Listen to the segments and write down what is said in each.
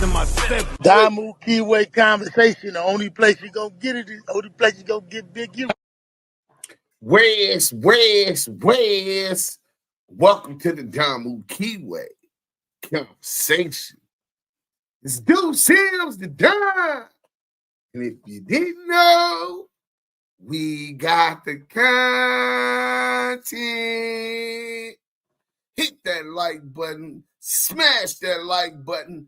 in my step. DAMU KIWE conversation. The only place you gonna get it is the only place you gonna get Big U. Where's? Welcome to the DAMU KIWE conversation. It's Duse Sims the Don. And if you didn't know, we got the content. Hit that like button, smash that like button,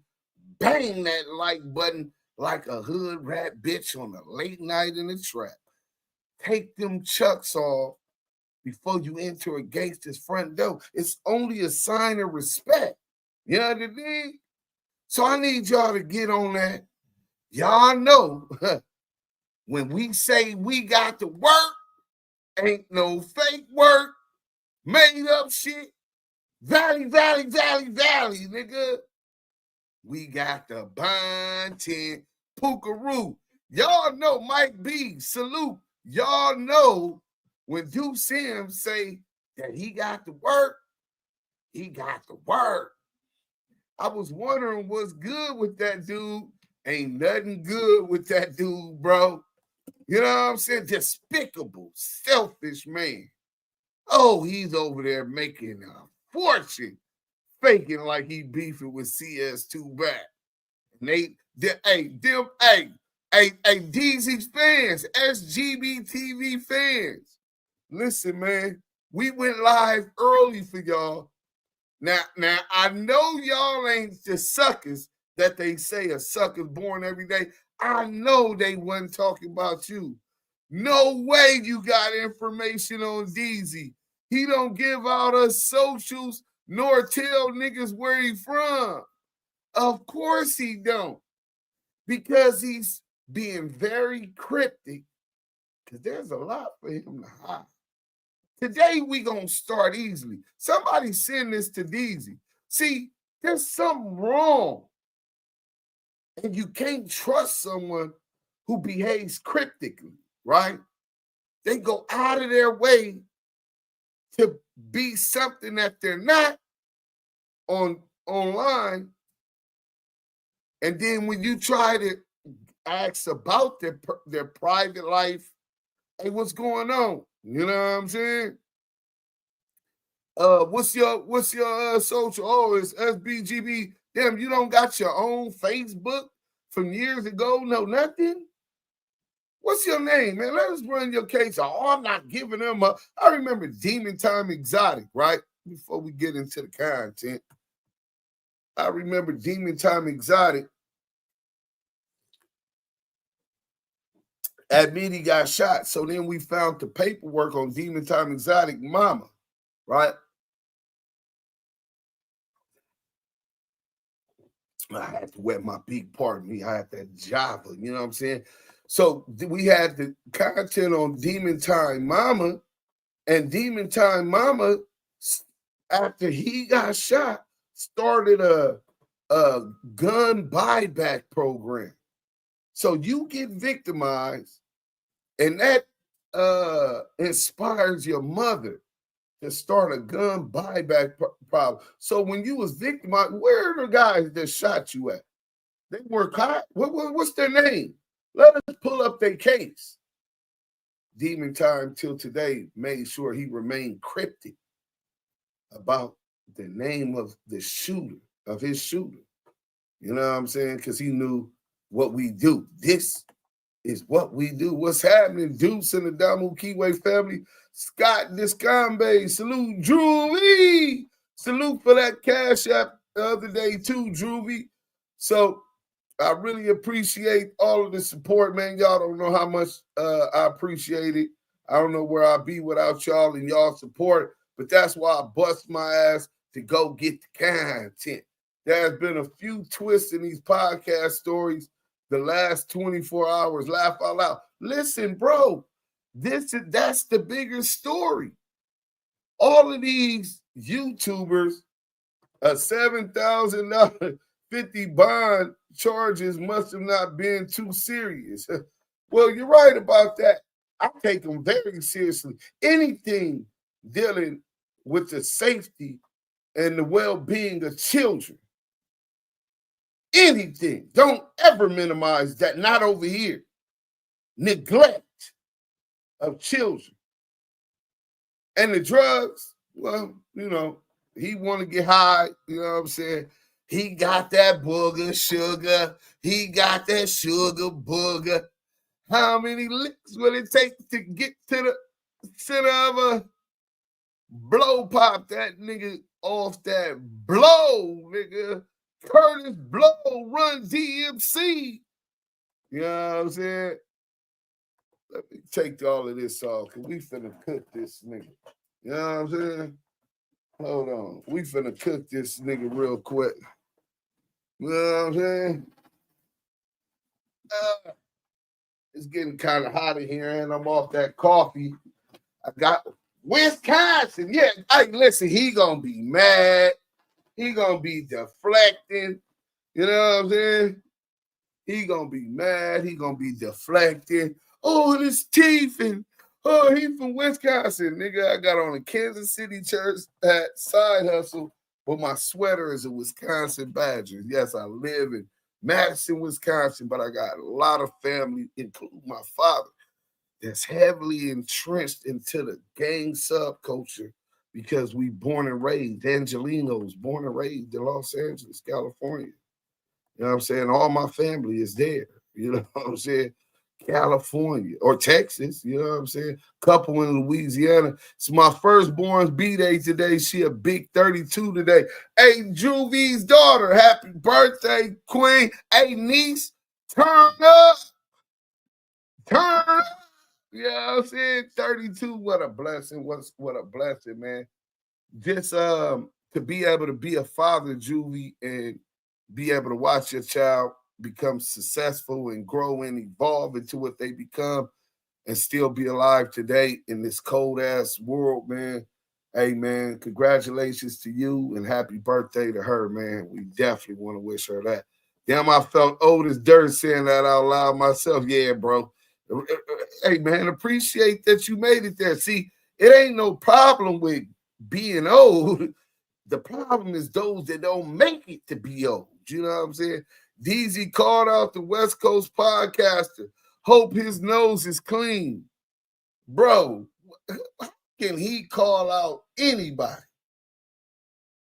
bang that like button like a hood rat bitch on a late night in the trap. Take them chucks off before you enter a gangster's front door. It's only a sign of respect. You know what I mean? So I need y'all to get on that. Y'all know when we say we got to work, ain't no fake work, made up shit. Valley, nigga. We got the Bonten Pookaroo. Y'all know Mike B. Salute. Y'all know when Duse Sims say that he got to work, he got to work. I was wondering what's good with that dude. Ain't nothing good with that dude, bro. You know what I'm saying? Despicable, selfish man. Oh, he's over there making a fortune, faking like he beefing with CS2 back. And Deezy fans, Sbgb TV fans. Listen, man, we went live early for y'all. Now, I know y'all ain't the suckers that they say a sucker's born every day. I know they wasn't talking about you. No way you got information on Deezy. He don't give out us socials nor tell niggas where he from. Of course he don't. Because he's being very cryptic. Because there's a lot for him to hide. Today we gonna start easily. Somebody send this to Deezy. See, there's something wrong. And you can't trust someone who behaves cryptically, right? They go out of their way to be something that they're not online. And then when you try to ask about their private life, hey, what's going on? You know what I'm saying? What's your social? Oh, it's Sbgb. Damn, you don't got your own Facebook from years ago? No, nothing. What's your name, man? Let us run your case. Oh, I'm not giving them up. I remember Demon Time Exotic, right? Before we get into the content, I remember Demon Time Exotic. Admit he got shot. So then we found the paperwork on Demon Time Exotic mama, right? I had to wet my beak, pardon me. I had that Java, you know what I'm saying? So we had the content on Demon Time Mama, and Demon Time Mama, after he got shot, started a gun buyback program. So you get victimized, and that inspires your mother to start a gun buyback problem. So when you was victimized, where are the guys that shot you at? They were caught. What's their name? Let us pull up their case. Demon Time till today made sure he remained cryptic about the name of the shooter, of his shooter. You know what I'm saying? Because he knew what we do. This is what we do. What's happening? Duse and the DAMU KIWE family. Scott Discambe. Salute, Druvy. Salute for that cash app the other day too, Druvy. So I really appreciate all of the support, man. Y'all don't know how much I appreciate it. I don't know where I'd be without y'all and y'all support, but that's why I bust my ass to go get the content. There's been a few twists in these podcast stories the last 24 hours. Laugh out loud. Listen, bro, that's the bigger story. All of these YouTubers, a $7,000 50 bond charges must have not been too serious. Well, you're right about that. I take them very seriously. Anything dealing with the safety and the well-being of children anything. Don't ever minimize that. Not over here. Neglect of children. And the drugs, well, you know, he want to get high. You know what I'm saying? He got that booger sugar. He got that sugar booger. How many licks will it take to get to the center of a blow pop that nigga off that blow, nigga? Curtis Blow, Run DMC. You know what I'm saying? Let me take all of this off, because we finna cook this nigga. You know what I'm saying? Hold on. We finna cook this nigga real quick. You know what I'm saying? It's getting kind of hot in here, and I'm off that coffee. I got Wisconsin. Yeah, hey, listen, he gonna be mad. He gonna be deflecting. You know what I'm saying? He gonna be mad. He gonna be deflecting. Oh, this teeth and oh, he from Wisconsin, nigga. I got on a Kansas City church hat side hustle, but my sweater is a Wisconsin Badger. Yes, I live in Madison, Wisconsin, but I got a lot of family, including my father, that's heavily entrenched into the gang subculture because we born and raised, Angelinos, born and raised in Los Angeles, California. You know what I'm saying? All my family is there. You know what I'm saying? California or Texas, you know what I'm saying? Couple in Louisiana. It's my firstborn's B-Day today. She a big 32 today. Hey, Juvie's daughter, happy birthday, queen. Hey, niece, turn up. Turn up. You know what I'm saying? 32, what a blessing. What a blessing, man. Just to be able to be a father, Juvie, and be able to watch your child become successful and grow and evolve into what they become and still be alive today in this cold ass world, man. Hey, man, congratulations to you and happy birthday to her, man. We definitely want to wish her that. Damn, I felt old as dirt saying that out loud myself. Yeah, bro. Hey, man, appreciate that you made it there. See, it ain't no problem with being old. The problem is those that don't make it to be old. You know what I'm saying? Deezy called out the West Coast podcaster. Hope his nose is clean. Bro, how can he call out anybody?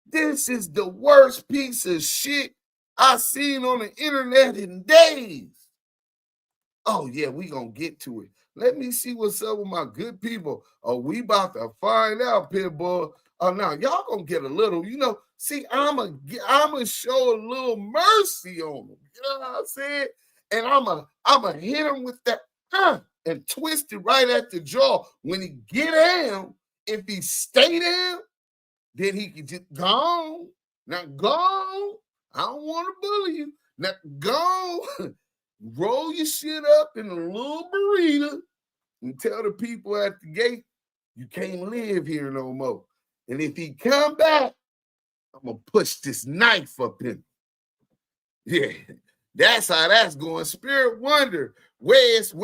This is the worst piece of shit I seen on the internet in days. Oh, yeah, we gonna get to it. Let me see what's up with my good people. Oh, we about to find out, Pitbull. Oh, now y'all gonna get a little, you know. See, I'ma show a little mercy on them. You know what I'm saying? And I'ma hit him with that and twist it right at the jaw. When he get down, if he stay down, then he can just go. Now go. I don't want to bully you. Now go. Roll your shit up in a little burrito and tell the people at the gate, you can't live here no more. And if he come back, I'm going to push this knife up in. Yeah, that's how that's going. Spirit Wonder, Wes.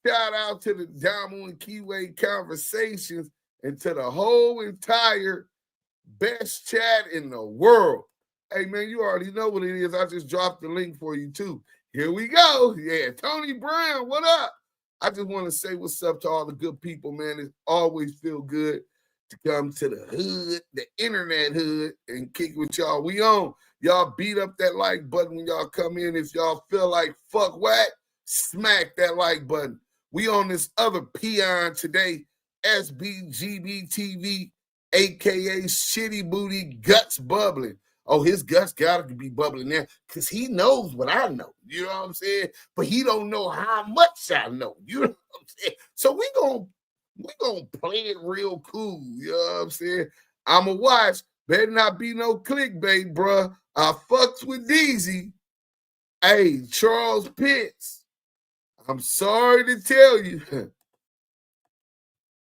Shout out to the DAMU and KIWE conversations and to the whole entire best chat in the world. Hey, man, you already know what it is. I just dropped the link for you, too. Here we go. Yeah, Tony Brown, what up? I just want to say what's up to all the good people, man. It always feel good to come to the hood, the internet hood, and kick with y'all. We on. Y'all beat up that like button when y'all come in. If y'all feel like fuck whack, smack that like button. We on this other peon today, Sbgb TV, a.k.a. Shitty Booty Guts Bubbling. Oh, his guts got to be bubbling there because he knows what I know. You know what I'm saying? But he don't know how much I know. You know what I'm saying? So we gonna play it real cool. You know what I'm saying? I'ma watch. Better not be no clickbait, bruh. I fucks with Deezy. Hey, Charles Pitts, I'm sorry to tell you.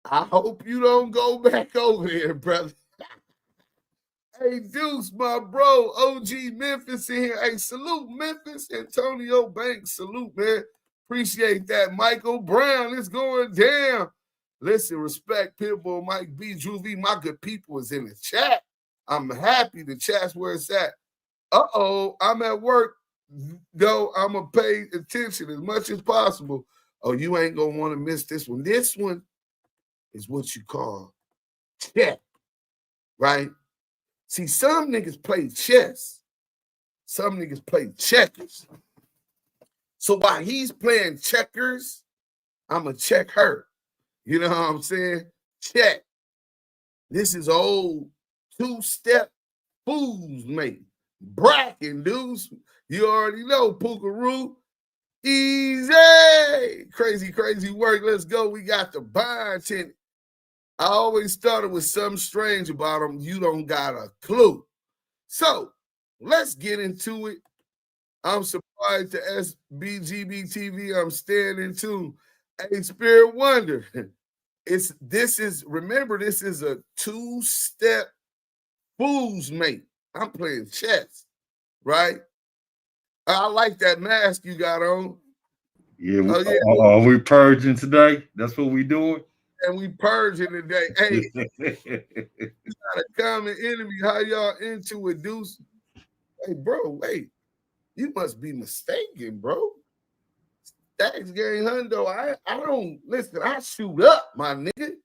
I hope you don't go back over there, brother. Hey, Duse, my bro, OG Memphis in here. Hey, salute Memphis. Antonio Banks, salute, man. Appreciate that. Michael Brown, it's going down. Listen, respect, Pitbull, Mike B, Juvie, my good people is in the chat. I'm happy the chat's where it's at. I'm at work, though I'm going to pay attention as much as possible. Oh, you ain't going to want to miss this one. This one is what you call check, right? See, some niggas play chess. Some niggas play checkers. So while he's playing checkers, I'm going to check her. You know what I'm saying? Check. This is old two-step fools mate. Bracken, Duse. You already know, Pookaroo. Easy. Crazy, crazy work. Let's go. We got the bunch in it. I always started with something strange about them. You don't got a clue. So let's get into it. I'm surprised to Sbgb TV. I'm standing to a Spirit Wonder. This is a two-step fool's mate. I'm playing chess, right? I like that mask you got on. Yeah, are we purging today? That's what we doing? And we purging today. Hey, you got a common enemy. How y'all into it, Duse? Hey, bro, wait. You must be mistaken, bro. Stacks Gang Hundo. I don't listen. I shoot up, my nigga.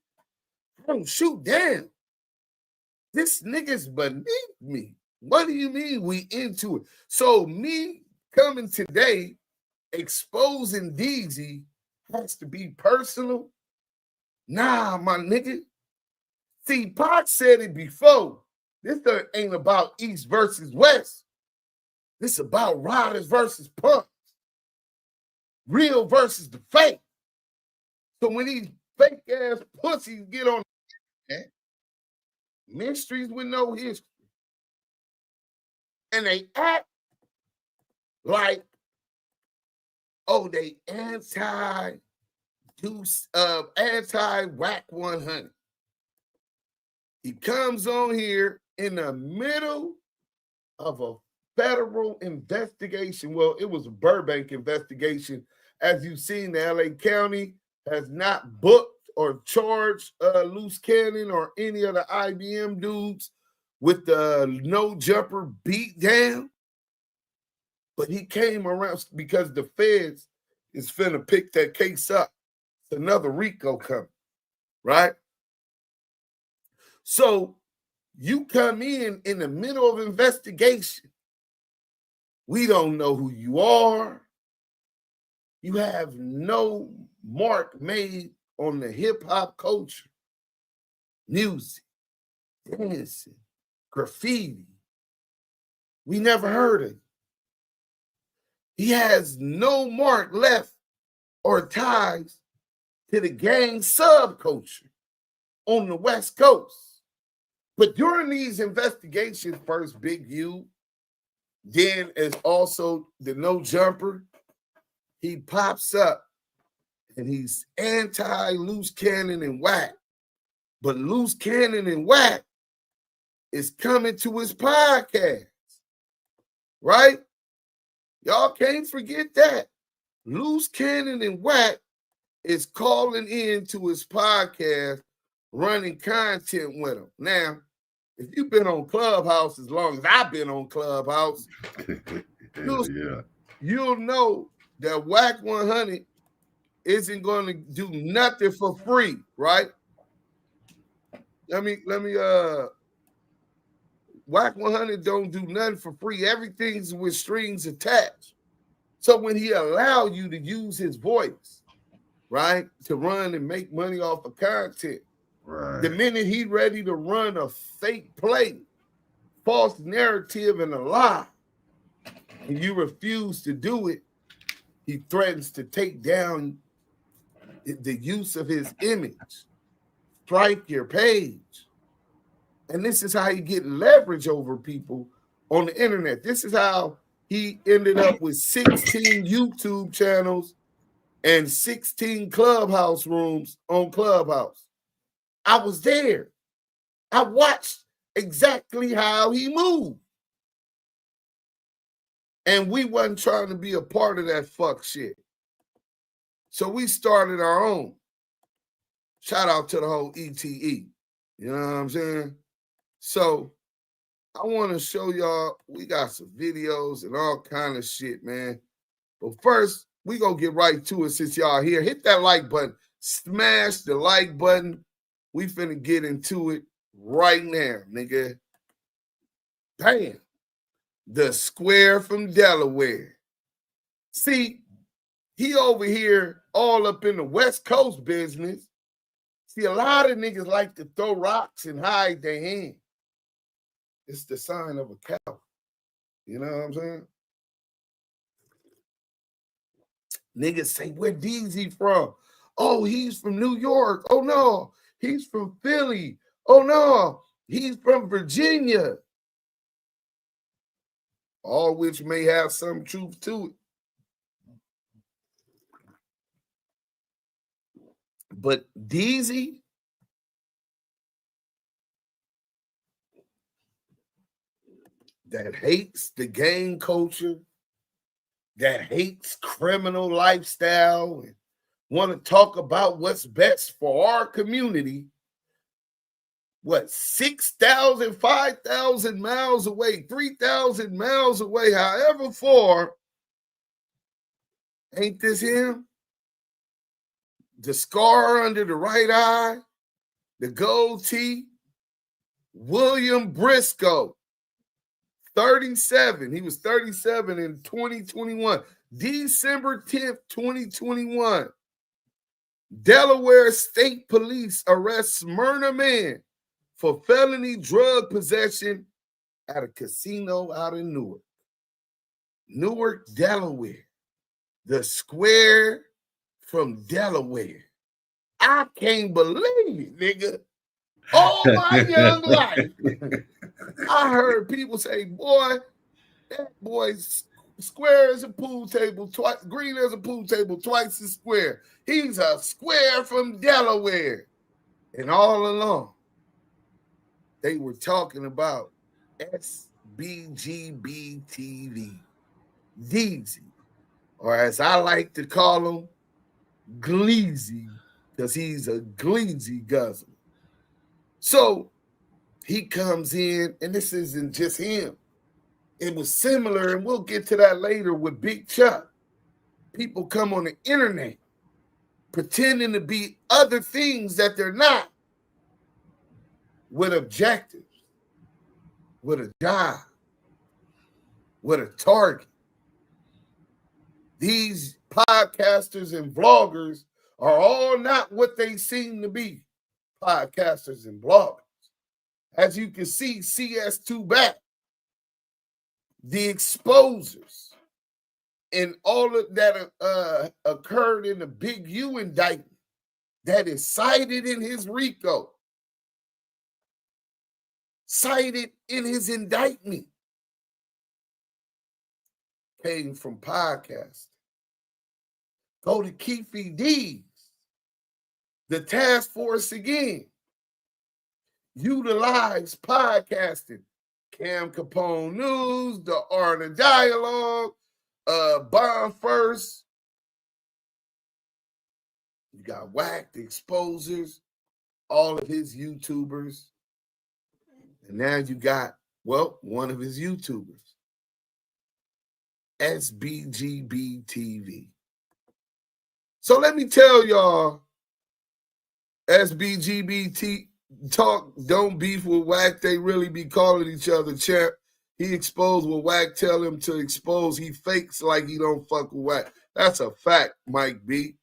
I don't shoot down. This nigga's beneath me. What do you mean we into it? So me coming today, exposing Deezy has to be personal? Nah, my nigga. See, Pac said it before. This ain't about East versus West. This about riders versus punks. Real versus the fake. So when these fake ass pussies get on mysteries with no history, and they act like, oh, they anti-WAC 100. He comes on here in the middle of a federal investigation. Well, it was a Burbank investigation. As you've seen, the LA County has not booked or charged Loose Cannon or any of the IBM dudes with the no jumper beat down. But he came around because the feds is finna pick that case up. It's another RICO coming, right? So you come in the middle of investigation. We don't know who you are. You have no mark made on the hip-hop culture, music, dancing, graffiti. We never heard of you. He has no mark left or ties to the gang subculture on the West Coast. But during these investigations, first Big U, then as also the no jumper, he pops up and he's anti-Loose Cannon and WAC. But Loose Cannon and WAC is coming to his podcast, right? Y'all can't forget that. Loose Cannon and WAC is calling in to his podcast, running content with him. Now, if you've been on Clubhouse as long as I've been on Clubhouse, you'll know that WAC 100 isn't going to do nothing for free, right? Let me WAC 100 don't do nothing for free. Everything's with strings attached. So when he allow you to use his voice, right, to run and make money off of content, right, the minute he's ready to run a fake play, false narrative, and a lie, and you refuse to do it, he threatens to take down the use of his image, strike your page. And this is how you get leverage over people on the internet. This is how he ended up with 16 YouTube channels and 16 Clubhouse rooms on Clubhouse. I was there. I watched exactly how he moved. And we wasn't trying to be a part of that fuck shit. So we started our own. Shout out to the whole ETE. You know what I'm saying? So I want to show y'all, we got some videos and all kind of shit, man. But first, we gonna get right to it since y'all here. Hit that like button. Smash the like button. We finna get into it right now, nigga. Damn. The Square from Delaware. See, he over here all up in the West Coast business. See, a lot of niggas like to throw rocks and hide their hand. It's the sign of a cow. You know what I'm saying? Niggas say, where Deezy from? Oh, he's from New York. Oh, no, he's from Philly. Oh, no, he's from Virginia. All which may have some truth to it. But Deezy, that hates the gang culture, that hates criminal lifestyle, and want to talk about what's best for our community, what, 6,000, 5,000 miles away, 3,000 miles away, however far, ain't this him? The scar under the right eye, the gold tee, William Briscoe, 37. He was 37 in 2021. December 10th, 2021. Delaware State Police arrest Smyrna man for felony drug possession at a casino out in Newark. Newark, Delaware. The Square from Delaware. I can't believe it, nigga. All my young life, I heard people say, boy, that boy's square as a pool table, twice green as a pool table, twice as square. He's a square from Delaware. And all along, they were talking about Sbgb TV, Deezy, or as I like to call him, Gleezy, because he's a Gleezy guzzler. So he comes in, and this isn't just him. It was similar, and we'll get to that later with Big Chuck. People come on the internet pretending to be other things that they're not, with objectives, with a job, with a target. These podcasters and vloggers are all not what they seem to be, podcasters and bloggers. As you can see, CS2 back, the exposers, and all of that occurred in the Big U indictment that is cited in his RICO, cited in his indictment, came from podcasting. Go to KIWE, the task force again. Utilize podcasting. Cam Capone News, the Art of Dialogue, Bond First. You got Whack, the Exposers, all of his YouTubers. And now you got, well, one of his YouTubers, Sbgb TV. So let me tell y'all, Sbgb talk, don't beef with Whack. They really be calling each other champ. He exposed what Whack tell him to expose. He fakes like he don't fuck with Whack. That's a fact, Mike B.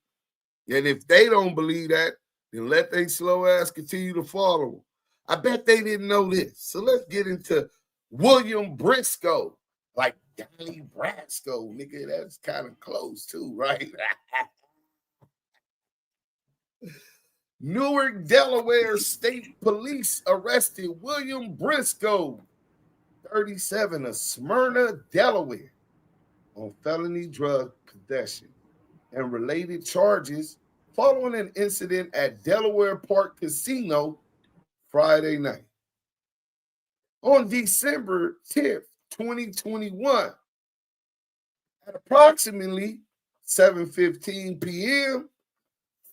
And if they don't believe that, then let they slow ass continue to follow him. I bet they didn't know this. So let's get into William Briscoe. Like Donnie Brasco, nigga. That's kind of close too, right? Newark, Delaware State Police arrested William Briscoe, 37, of Smyrna, Delaware, on felony drug possession and related charges following an incident at Delaware Park Casino Friday night. On December 10th, 2021, at approximately 7:15 p.m.,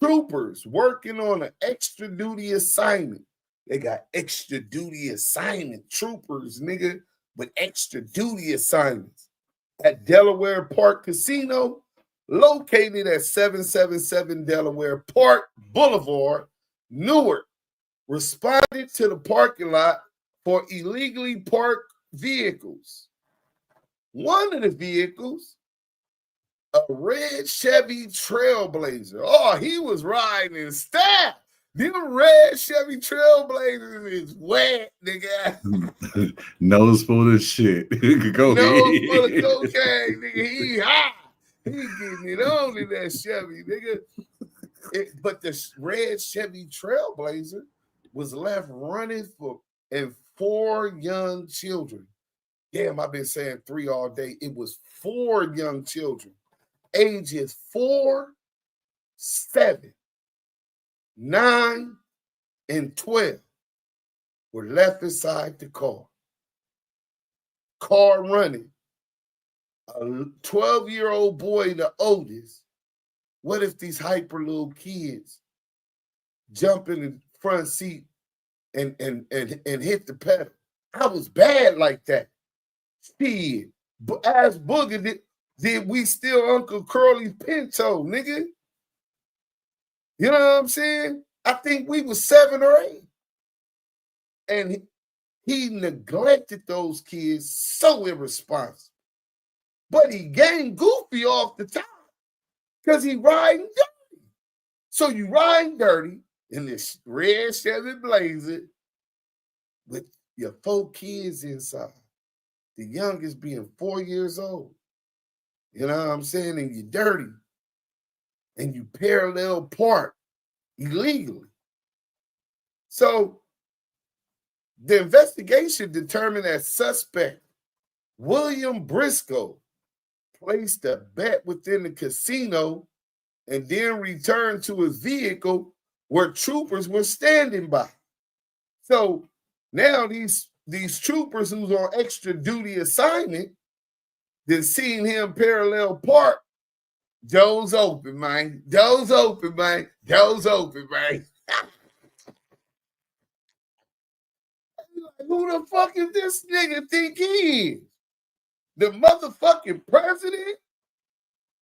troopers working on an extra duty assignment They got extra duty assignment troopers, nigga, with extra duty assignments at Delaware Park Casino, located at 777 Delaware Park Boulevard, Newark, responded to the parking lot for illegally parked vehicles. One of the vehicles, a red Chevy Trailblazer. Oh, he was riding in style. Them red Chevy Trailblazers is wet, nigga. Nose full of shit. Go Nose full of ahead. cocaine, nigga. He high. He getting it on in that Chevy, nigga. But the red Chevy Trailblazer was left running and 4 young children. Damn, I've been saying 3 all day. It was 4 young children, ages 4, 7, 9, and 12 were left inside the car. Car running. A 12-year-old boy, the oldest. What if these hyper little kids jump in the front seat and hit the pedal? I was bad like that. Shit. As Booger did we steal Uncle Curly's Pinto, nigga? You know what I'm saying? I think we was 7 or 8. And he neglected those kids so irresponsible. But he gained goofy off the top because he riding dirty. So you riding dirty in this red Chevy Blazer with your 4 kids inside. The youngest being 4 years old. You know what I'm saying? And you're dirty. And you parallel park illegally. So the investigation determined that suspect William Briscoe placed a bet within the casino and then returned to his vehicle where troopers were standing by. So now these troopers who's on extra duty assignment, then seeing him parallel park, doors open, man. Doors open, man. Doors open, man. Who the fuck is this nigga think he is? The motherfucking president?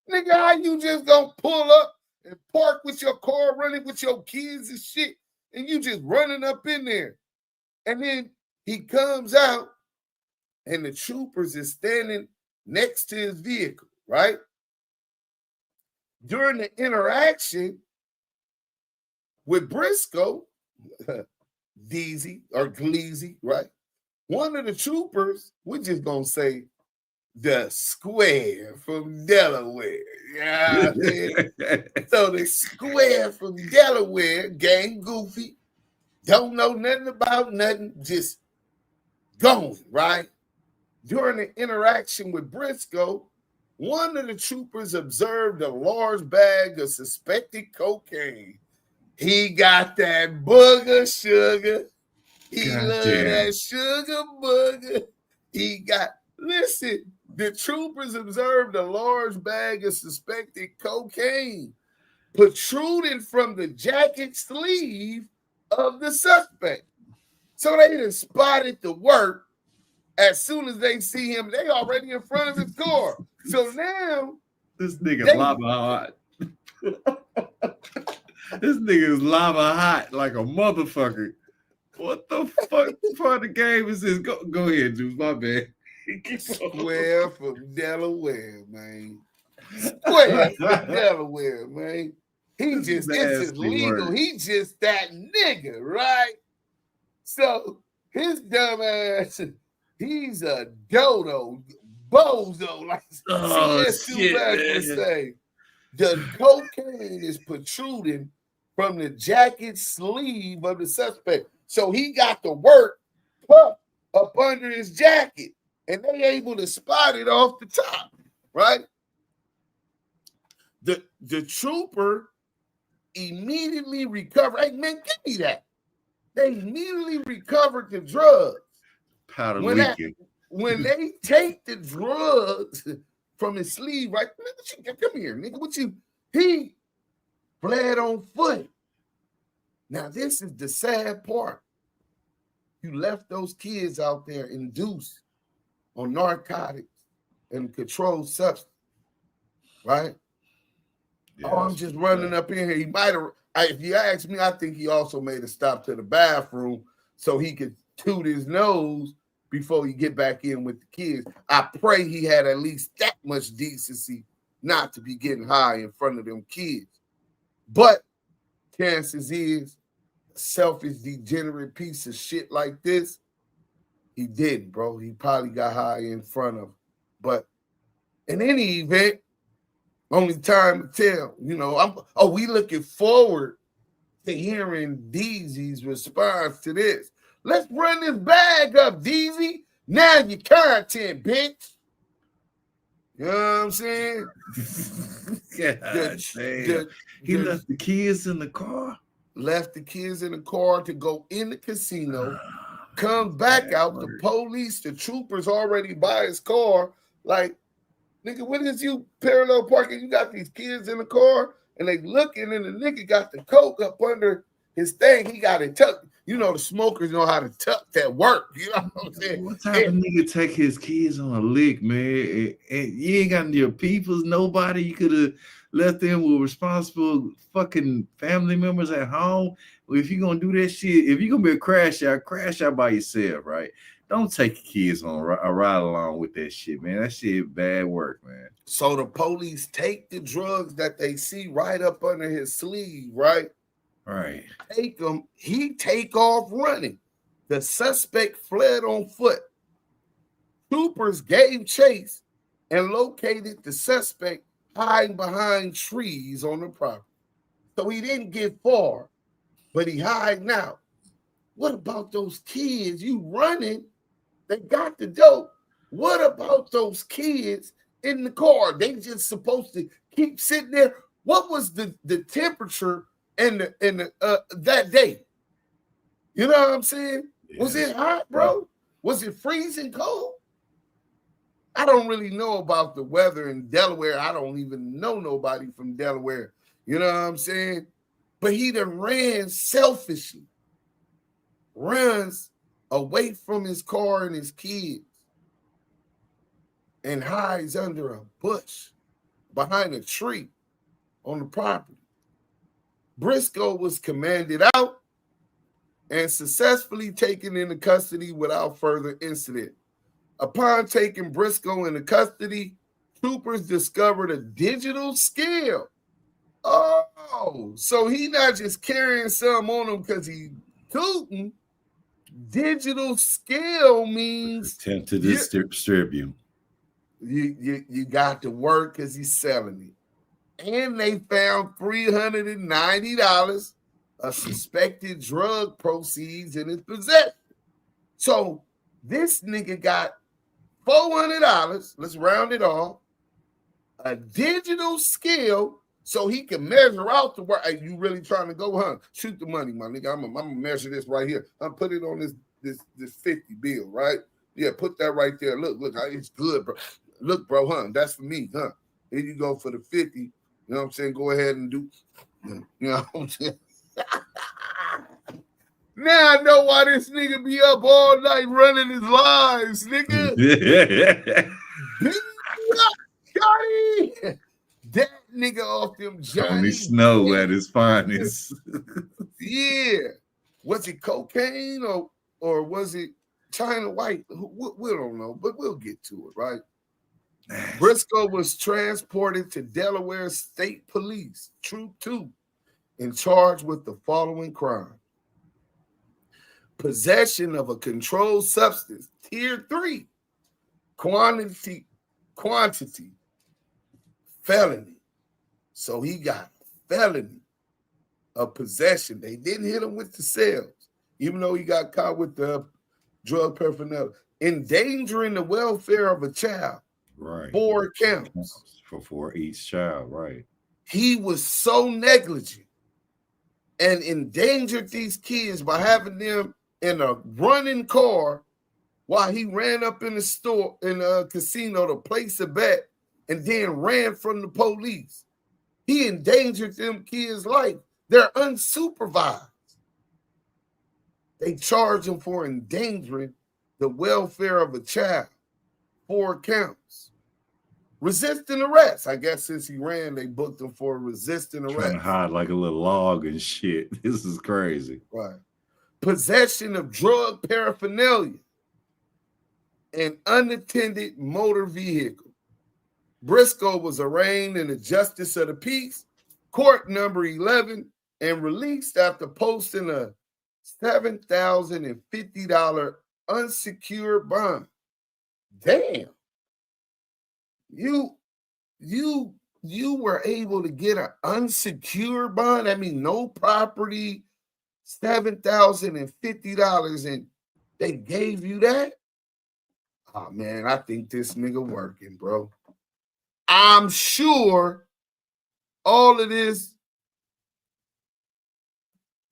Nigga, how you just gonna pull up and park with your car running with your kids and shit, and you just running up in there? And then he comes out and the troopers is standing next to his vehicle, right? During the interaction with Briscoe, Deezy or Gleazy, right? One of the troopers, we're just gonna say the square from Delaware. Yeah, so the square from Delaware, gang goofy, don't know nothing about nothing, just going, right? During the interaction with Briscoe, one of the troopers observed a large bag of suspected cocaine. He got that booger sugar. He loved that sugar booger. Listen, the troopers observed a large bag of suspected cocaine protruding from the jacket sleeve of the suspect. So they done spotted the work. As soon as they see him, they already in front of his car. So now this nigga lava hot. This nigga is lava hot like a motherfucker. What the fuck part of the game is this? Go ahead, Duse. My bad. Square from Delaware, man. Square from Delaware, man. It's illegal. He just that nigga, right? So his dumb ass, he's a dodo, bozo, like CS2 back would say. The cocaine is protruding from the jacket sleeve of the suspect. So he got the work up under his jacket, and they able to spot it off the top, right? The trooper immediately recovered. Hey, man, give me that. They immediately recovered the drugs. Powder leaking. When they take the drugs from his sleeve, right? Come here, nigga. He fled on foot. Now, this is the sad part. You left those kids out there induced on narcotics and controlled substance, right? Yeah, I'm just running up in here. He might have, if you ask me, I think he also made a stop to the bathroom so he could toot his nose before he get back in with the kids. I pray he had at least that much decency not to be getting high in front of them kids. But chances is, a selfish, degenerate piece of shit like this, he didn't, bro. He probably got high in front of. But in any event, only time to tell. You know, we looking forward to hearing Deezy's response to this. Let's run this bag up, Deezy. Now your content, bitch. You know what I'm saying? He left the kids in the car. Left the kids in the car to go in the casino. Come back out. The police, the troopers already by his car. Like, nigga, what is you parallel parking? You got these kids in the car and they looking, and the nigga got the coke up under his thing. He got it tucked. You know, the smokers know how to tuck that work. You know what I'm saying? What type of nigga take his kids on a lick, man? And you ain't got your peoples, nobody. You could have left them with responsible fucking family members at home. Well, if you're gonna do that shit, if you're gonna be a crash out by yourself, right? Don't take your kids on a ride along with that shit, man. That shit bad work, man. So the police take the drugs that they see right up under his sleeve, right? Right. Take them. He take off running. The suspect fled on foot. Troopers gave chase and located the suspect hiding behind trees on the property. So he didn't get far, but he hiding out. What about those kids? You running? They got the dope. What about those kids in the car? They just supposed to keep sitting there. What was the temperature in that day? You know what I'm saying? Yeah. Was it hot, bro? Was it freezing cold? I don't really know about the weather in Delaware. I don't even know nobody from Delaware. You know what I'm saying? But he done ran selfishly. Runs away from his car and his kids and hides under a bush behind a tree on the property. Briscoe was commanded out and successfully taken into custody without further incident. Upon taking Briscoe into custody, troopers discovered a digital scale. Oh, so he not just carrying some on him because he tooting. Digital scale means attempt to distribute. You got to work because he's selling it. And they found $390 of suspected drug proceeds in his possession. So this nigga got $400. Let's round it off. A digital scale so he can measure out the work. Hey, you really trying to go, huh? Shoot the money, my nigga. I'm gonna measure this right here. I'm put it on this 50 bill, right? Yeah, put that right there. Look, it's good, bro. Look, bro, huh? That's for me, huh? Here you go for the 50. You know what I'm saying? Go ahead and do. You know what I'm saying? Now I know why this nigga be up all night running his lives, nigga. Johnny! That nigga off them Johnny Snow at his finest. Yeah. Was it cocaine or was it China White? We don't know, but we'll get to it, right? Briscoe was transported to Delaware State Police, Troop 2, and charged with the following crime. Possession of a controlled substance, Tier 3, quantity, felony. So he got felony of possession. They didn't hit him with the sales, even though he got caught with the drug paraphernalia. Endangering the welfare of a child. Right. 4 counts. For each child, right. He was so negligent and endangered these kids by having them in a running car while he ran up in the store, in a casino to place a bet and then ran from the police. He endangered them kids' life. They're unsupervised. They charged him for endangering the welfare of a child. 4 counts. Resisting arrest. I guess since he ran, they booked him for resisting arrest. Trying to hide like a little log and shit. This is crazy. Right. Possession of drug paraphernalia and unattended motor vehicle. Briscoe was arraigned in the Justice of the Peace, Court Number 11, and released after posting a $7,050 unsecured bond. Damn. You were able to get an unsecured bond? I mean, no property, $7,050, and they gave you that? Oh, man, I think this nigga working, bro. I'm sure all of this.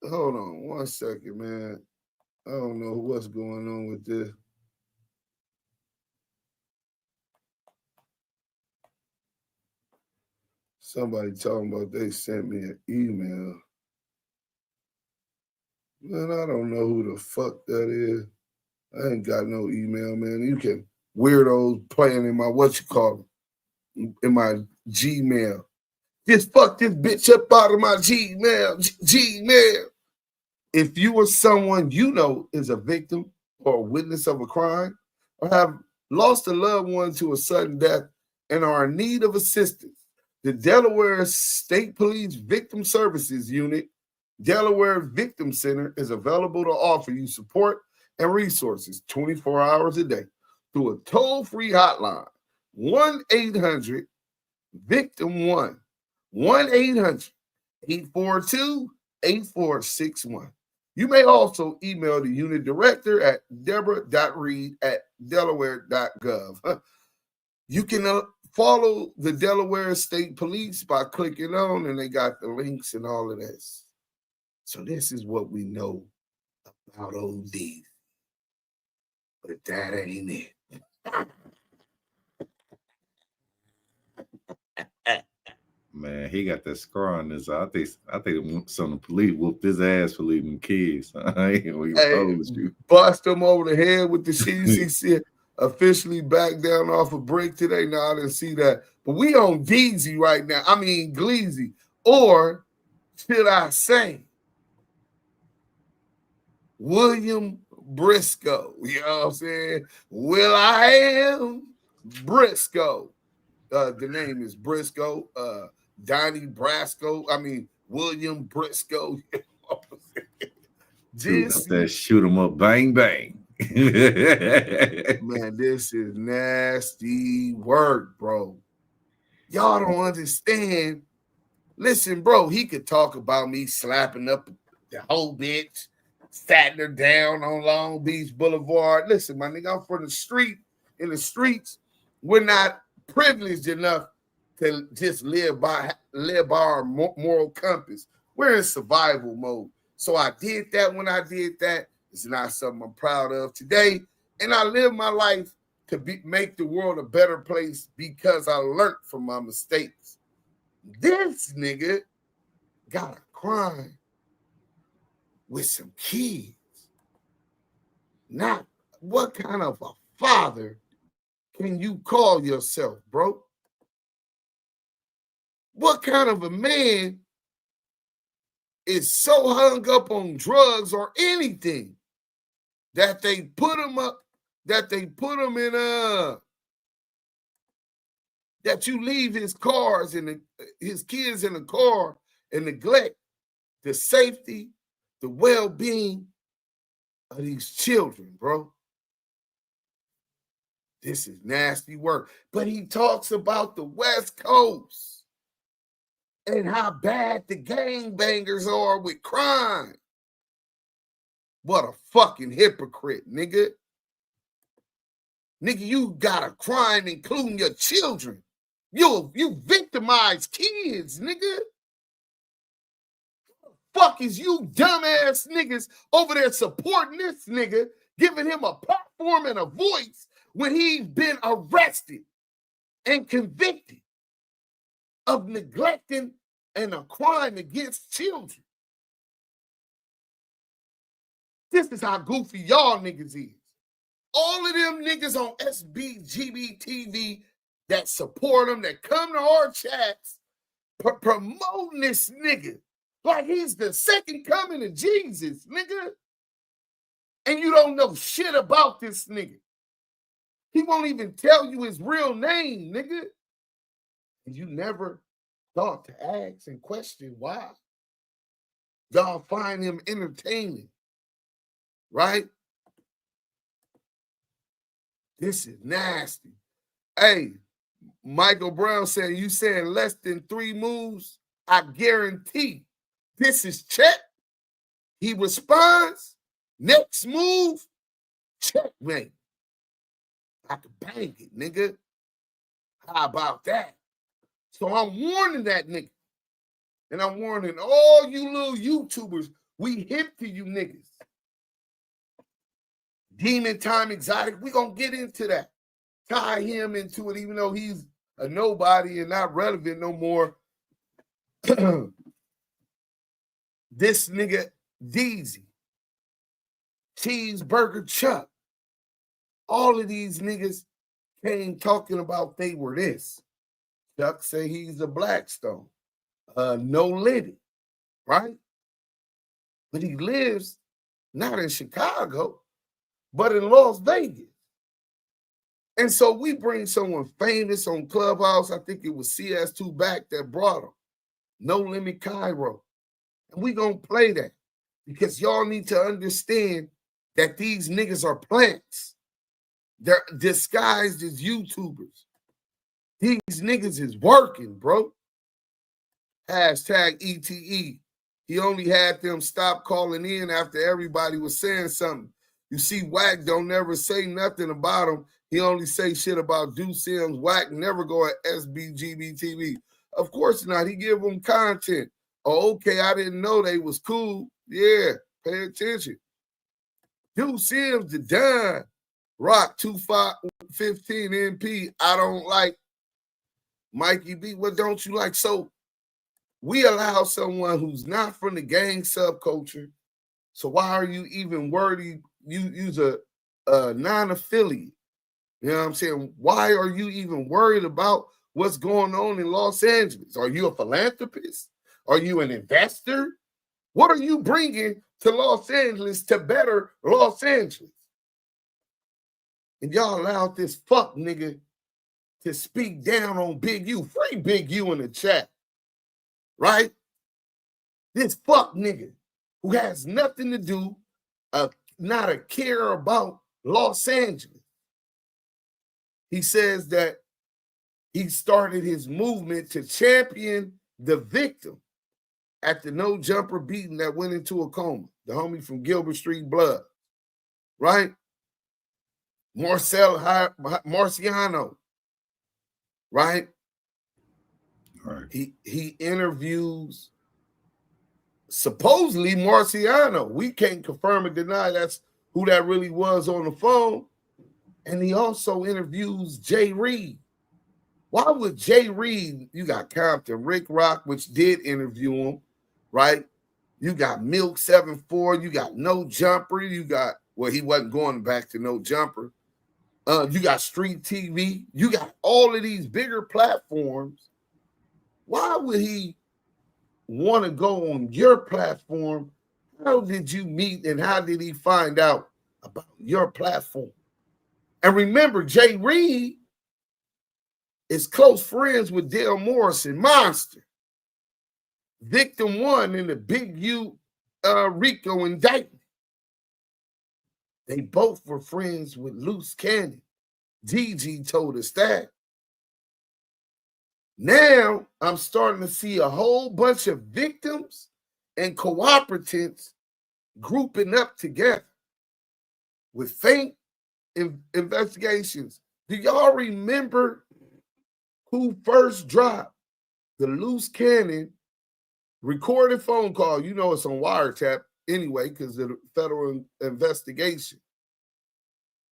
Hold on 1 second, man. I don't know what's going on with this. Somebody talking about they sent me an email. Man, I don't know who the fuck that is. I ain't got no email, man. You can weirdos playing in my in my Gmail. Just fuck this bitch up out of my Gmail. If you or someone you know is a victim or a witness of a crime or have lost a loved one to a sudden death and are in need of assistance, the Delaware State Police Victim Services Unit, Delaware Victim Center, is available to offer you support and resources 24 hours a day through a toll-free hotline, 1-800-VICTIM-1, 1-800-842-8461. You may also email the unit director at deborah.reed@delaware.gov. You can follow the Delaware State Police by clicking on, and they got the links and all of this. So this is what we know about old Deezy. But that ain't it. Man, he got that scar on his eye. I think some of the police whooped his ass for leaving kids. I ain't gonna oppose you. Bust him over the head with the CCC. Officially back down off a break today. No, I didn't see that. But we on Deezy right now. I mean Gleezy. Or should I say William Briscoe? You know what I'm saying? Will.I.am Briscoe. The name is Briscoe. Donnie Brasco. I mean William Briscoe. Shoot him up, bang bang. Man, this is nasty work, bro. Y'all don't understand. Listen, bro, he could talk about me slapping up the whole bitch, statting her down on Long Beach Boulevard. Listen, my nigga, I'm from the street. In the streets, we're not privileged enough to just live by our moral compass. We're in survival mode. So I did that when I did that. It's not something I'm proud of today. And I live my life to make the world a better place because I learned from my mistakes. This nigga got a crime with some kids. Not what kind of a father can you call yourself, bro? What kind of a man is so hung up on drugs or anything that they put him up, that you leave his cars and his kids in the car and neglect the safety, the well-being of these children, bro? This is nasty work. But he talks about the West Coast and how bad the gangbangers are with crime. What a fucking hypocrite, nigga. Nigga, you got a crime including your children. You victimize kids, nigga. Fuck is you dumbass niggas over there supporting this nigga, giving him a platform and a voice when he's been arrested and convicted of neglecting and a crime against children. This is how goofy y'all niggas is. All of them niggas on Sbgb TV that support them, that come to our chats, promoting this nigga like he's the second coming of Jesus, nigga. And you don't know shit about this nigga. He won't even tell you his real name, nigga. And you never thought to ask and question why. Y'all find him entertaining, right? This is nasty. Hey, Michael Brown said, you saying less than 3 moves? I guarantee this is check. He responds, next move, checkmate. I can bang it, nigga. How about that? So I'm warning that nigga. And I'm warning all you little YouTubers, we hip to you niggas. Demon Time Exotic, we gonna get into that. Tie him into it, even though he's a nobody and not relevant no more. This nigga, Deezy, Cheeseburger Chuck, all of these niggas came talking about they were this. Chuck say he's a Blackstone, no Liddy, right? But he lives not in Chicago, but in Las Vegas. And so we bring someone famous on Clubhouse. I think it was CS2 back that brought him. No Limit Cairo. And we gonna play that because y'all need to understand that these niggas are plants. They're disguised as YouTubers. These niggas is working, bro. Hashtag ETE. He only had them stop calling in after everybody was saying something. You see, Wack don't never say nothing about him. He only say shit about Duse. Wack never go at Sbgb TV. Of course not. He give them content. Oh, okay, I didn't know they was cool. Yeah, pay attention. Duse the Don. Rock 2515 MP. I don't like Mikey B. What don't you like? So we allow someone who's not from the gang subculture. So why are you even worried? You use a non-affiliate. You know what I'm saying? Why are you even worried about what's going on in Los Angeles? Are you a philanthropist? Are you an investor? What are you bringing to Los Angeles to better Los Angeles? And y'all allowed this fuck nigga to speak down on Big U. Free Big U in the chat. Right? This fuck nigga who has nothing to do, not a care about Los Angeles. He says that he started his movement to champion the victim at the no jumper beating that went into a coma. The homie from Gilbert Street Blood. Right? Marciano. Right? Right. He interviews supposedly Marciano. We can't confirm or deny that's who that really was on the phone. And he also interviews Jay Reed. Why would Jay Reed, you got Compton, Rick Rock, which did interview him, right? You got Milk 74, you got No Jumper, you got, well, he wasn't going back to No Jumper. You got Street TV, you got all of these bigger platforms. Why would he want to go on your platform? How did you meet and how did he find out about your platform? And remember, Jay Reed is close friends with Dale Morrison, Monster. Victim 1 in the Big U Rico indictment. They both were friends with Loose Cannon. DG told us that. Now I'm starting to see a whole bunch of victims and cooperatives grouping up together with faint investigations. Do y'all remember who first dropped the Loose Cannon recorded phone call? You know it's on wiretap anyway because of the federal investigation.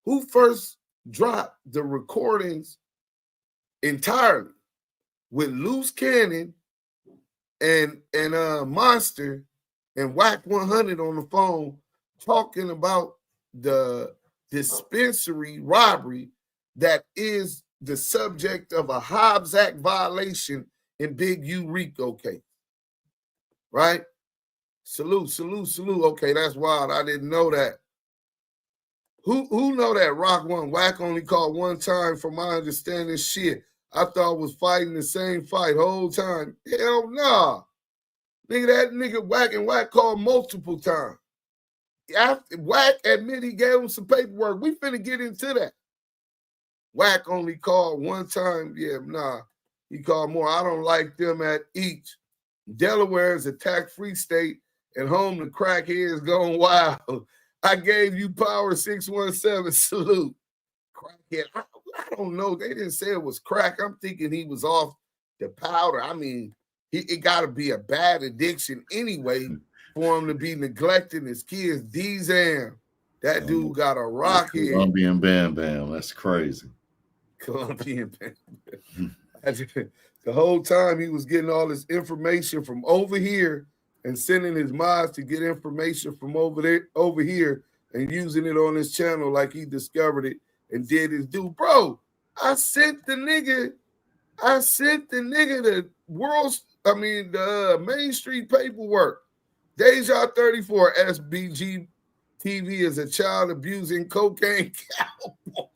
Who first dropped the recordings entirely with Loose Cannon and Monster and Whack 100 on the phone talking about the dispensary robbery that is the subject of a Hobbs Act violation in Big U RICO case. Right? Salute. Okay, that's wild. I didn't know that. Who know that Rock One? Whack only called one time from my understanding. Shit. I thought was fighting the same fight whole time. Hell nah. Nigga, that nigga Whack called multiple times. After Whack admitted he gave him some paperwork. We finna get into that. Whack only called one time. Yeah, nah. He called more. I don't like them at each. Delaware is a tax-free state and home to crackheads going wild. I gave you power 617. Salute. Crackhead. I don't know. They didn't say it was crack. I'm thinking he was off the powder. I mean, it got to be a bad addiction anyway for him to be neglecting his kids. Deezy, that dude got a rock here. Colombian Bam Bam. That's crazy. Colombian Bam Bam. The whole time he was getting all this information from over here and sending his mods to get information from over here and using it on his channel like he discovered it and did his due. Bro, I sent the nigga the the Main Street paperwork. Deja 34 SBGB TV is a child abusing cocaine cowboy.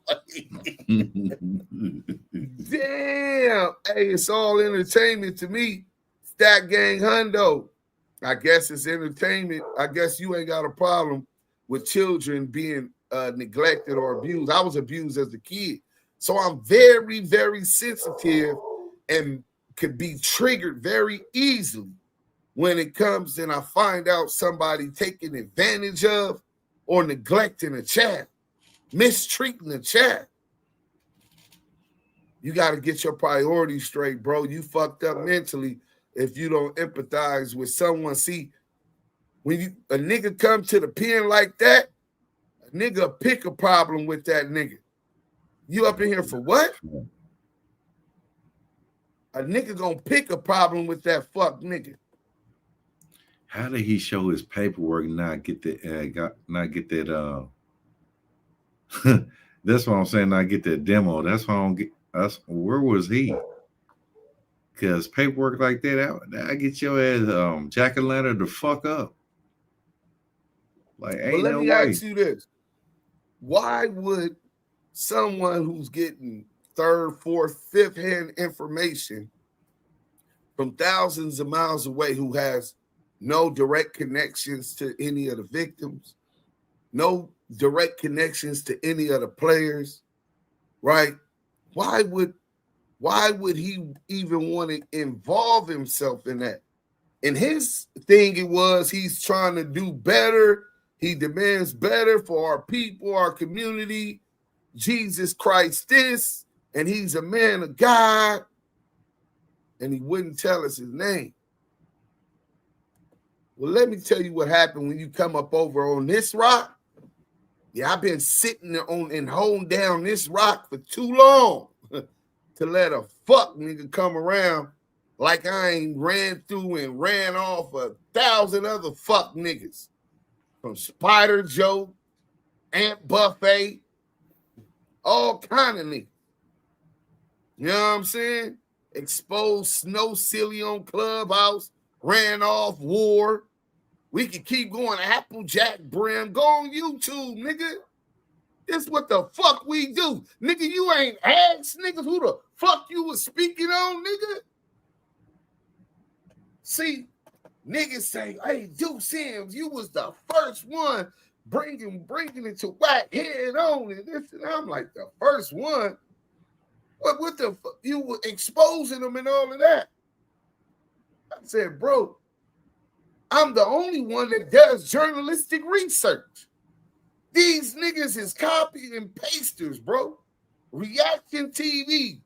Damn. Hey, it's all entertainment to me. Stack Gang Hundo. I guess it's entertainment. I guess you ain't got a problem with children being neglected or abused. I was abused as a kid. So I'm very, very sensitive and could be triggered very easily when it comes and I find out somebody taking advantage of or neglecting a child, mistreating a child. You got to get your priorities straight, bro. You fucked up mentally if you don't empathize with someone. See, when a nigga come to the pen like that, a nigga pick a problem with that nigga. You up in here for what? A nigga gonna pick a problem with that fuck nigga. How did he show his paperwork and not get that? That's what I'm saying. Not get that demo. That's why I don't get. Where was he? Because paperwork like that, I get your ass jack-o'-lantern the fuck up. Like, ain't no way. Let me ask you this: why would someone who's getting third, fourth, fifth-hand information from thousands of miles away, who has no direct connections to any of the victims, no direct connections to any of the players, right? Why would he even want to involve himself in that? And his thing he's trying to do better. He demands better for our people, our community. Jesus Christ this, and he's a man of God, and he wouldn't tell us his name. Well, let me tell you what happened when you come up over on this rock. Yeah, I've been sitting on and holding down this rock for too long to let a fuck nigga come around like I ain't ran through and ran off 1,000 other fuck niggas. From Spider Joe, Ant Buffet, all kind of niggas. You know what I'm saying? Exposed Snow Silly on Clubhouse, ran off War. We can keep going. Applejack Brim. Go on YouTube, nigga. This what the fuck we do. Nigga, you ain't asked niggas who the fuck you was speaking on, nigga. See, niggas say, hey, Duse, you was the first one bringing it to Whack head on and this, and I'm like, the first one? What the fuck? You were exposing them and all of that. I said, bro, I'm the only one that does journalistic research. These niggas is copy and pasters, bro. Reaction TV.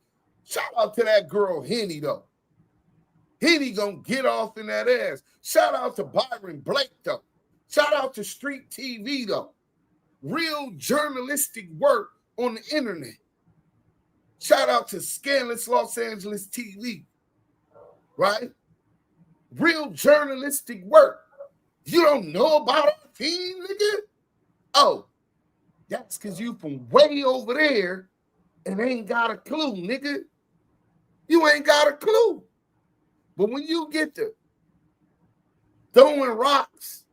Shout out to that girl, Henny, though. Henny gonna get off in that ass. Shout out to Byron Blake, though. Shout out to Street TV, though. Real journalistic work on the internet. Shout out to Scandalous Los Angeles TV, right? Real journalistic work. You don't know about our team, nigga? Oh, that's because you from way over there and ain't got a clue, nigga. You ain't got a clue. But when you get to throwing rocks,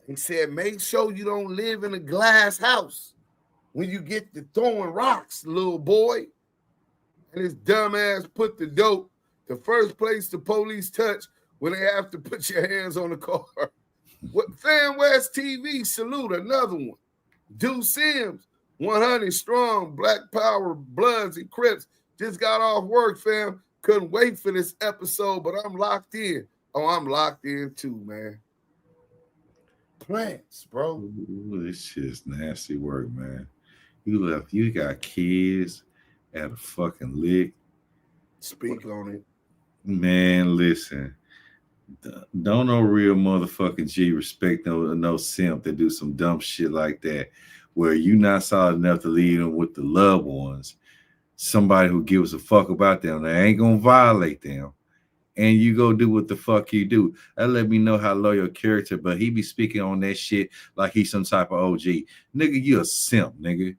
he said, make sure you don't live in a glass house. When you get to throwing rocks, little boy, and his dumb ass put the dope, the first place the police touch when they have to put your hands on the car. What Fan West TV, salute another one. Duse Sims, 100 strong, Black Power, Bloods and Crips. Just got off work, fam. Couldn't wait for this episode, but I'm locked in. Oh, I'm locked in too, man. Plants, bro. Ooh, this shit's nasty work, man. You got kids at a fucking lick. Speak on it. Man, listen. Don't no real motherfucking G respect no simp that do some dumb shit like that, where you not solid enough to lead them with the loved ones, somebody who gives a fuck about them, that ain't gonna violate them, and you go do what the fuck you do. That let me know how low your character, but he be speaking on that shit like he's some type of OG. Nigga, you a simp, nigga.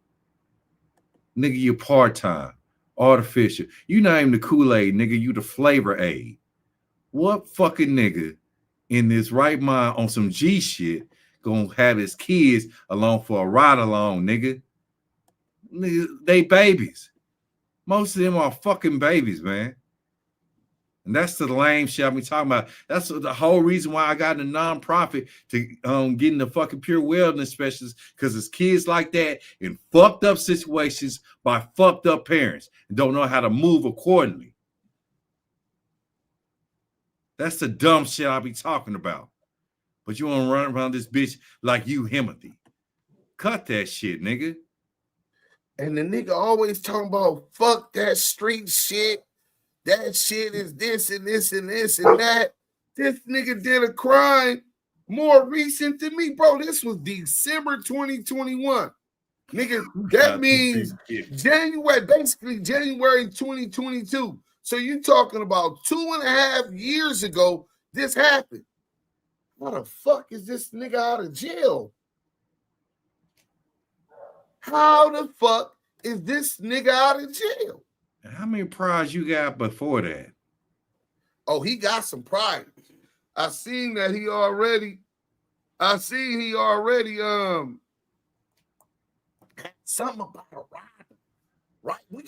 Nigga, you part-time, artificial. You not even the Kool-Aid, nigga, you the flavor aid. What fucking nigga in this right mind on some G shit gonna have his kids along for a ride along, nigga? Nigga, they babies. Most of them are fucking babies, man. And that's the lame shit I be talking about. That's the whole reason why I got a nonprofit to get in the fucking pure wellness specialist, because it's kids like that in fucked up situations by fucked up parents and don't know how to move accordingly. That's the dumb shit I be talking about. But you want to run around this bitch like you Himothy. Cut that shit, nigga. And the nigga always talking about fuck that street shit. That shit is this and this and this and that. This nigga did a crime more recent than me, bro. This was December 2021. Nigga, that means January, basically January 2022. So you talking about 2.5 years ago, this happened. How the fuck is this nigga out of jail? How the fuck is this nigga out of jail? And how many priors you got before that? Oh, he got some pride. I seen that he already something about a robbery. Right? We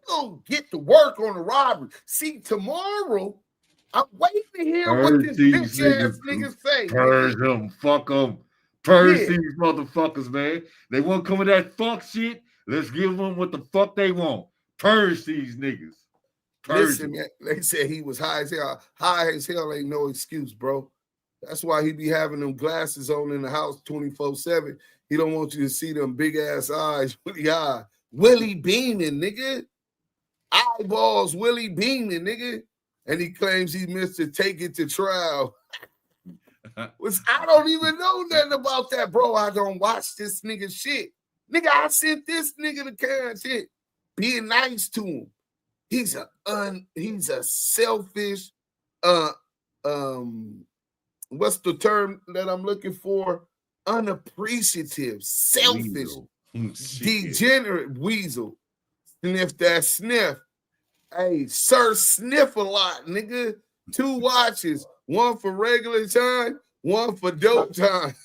gonna get to work on the robbery. See, tomorrow, I'm waiting to hear what this bitch ass niggas say. Purge them, fuck them. Purge these motherfuckers, man. They want to come with that fuck shit. Let's give them what the fuck they want. Purge these niggas. Listen, man, they said he was high as hell. High as hell ain't no excuse, bro. That's why he be having them glasses on in the house 24/7. He don't want you to see them big ass eyes with the eye. Willie beaming, nigga. Eyeballs, Willie beaming, nigga. And he claims he missed to take it to trial. I don't even know nothing about that, bro. I don't watch this nigga shit. Nigga, I sent this nigga the content. Being nice to him. He's a selfish, what's the term that I'm looking for? Unappreciative, selfish, degenerate weasel. Sniff that sniff. Hey, sir, sniff a lot, nigga. 2 watches, one for regular time, one for dope time.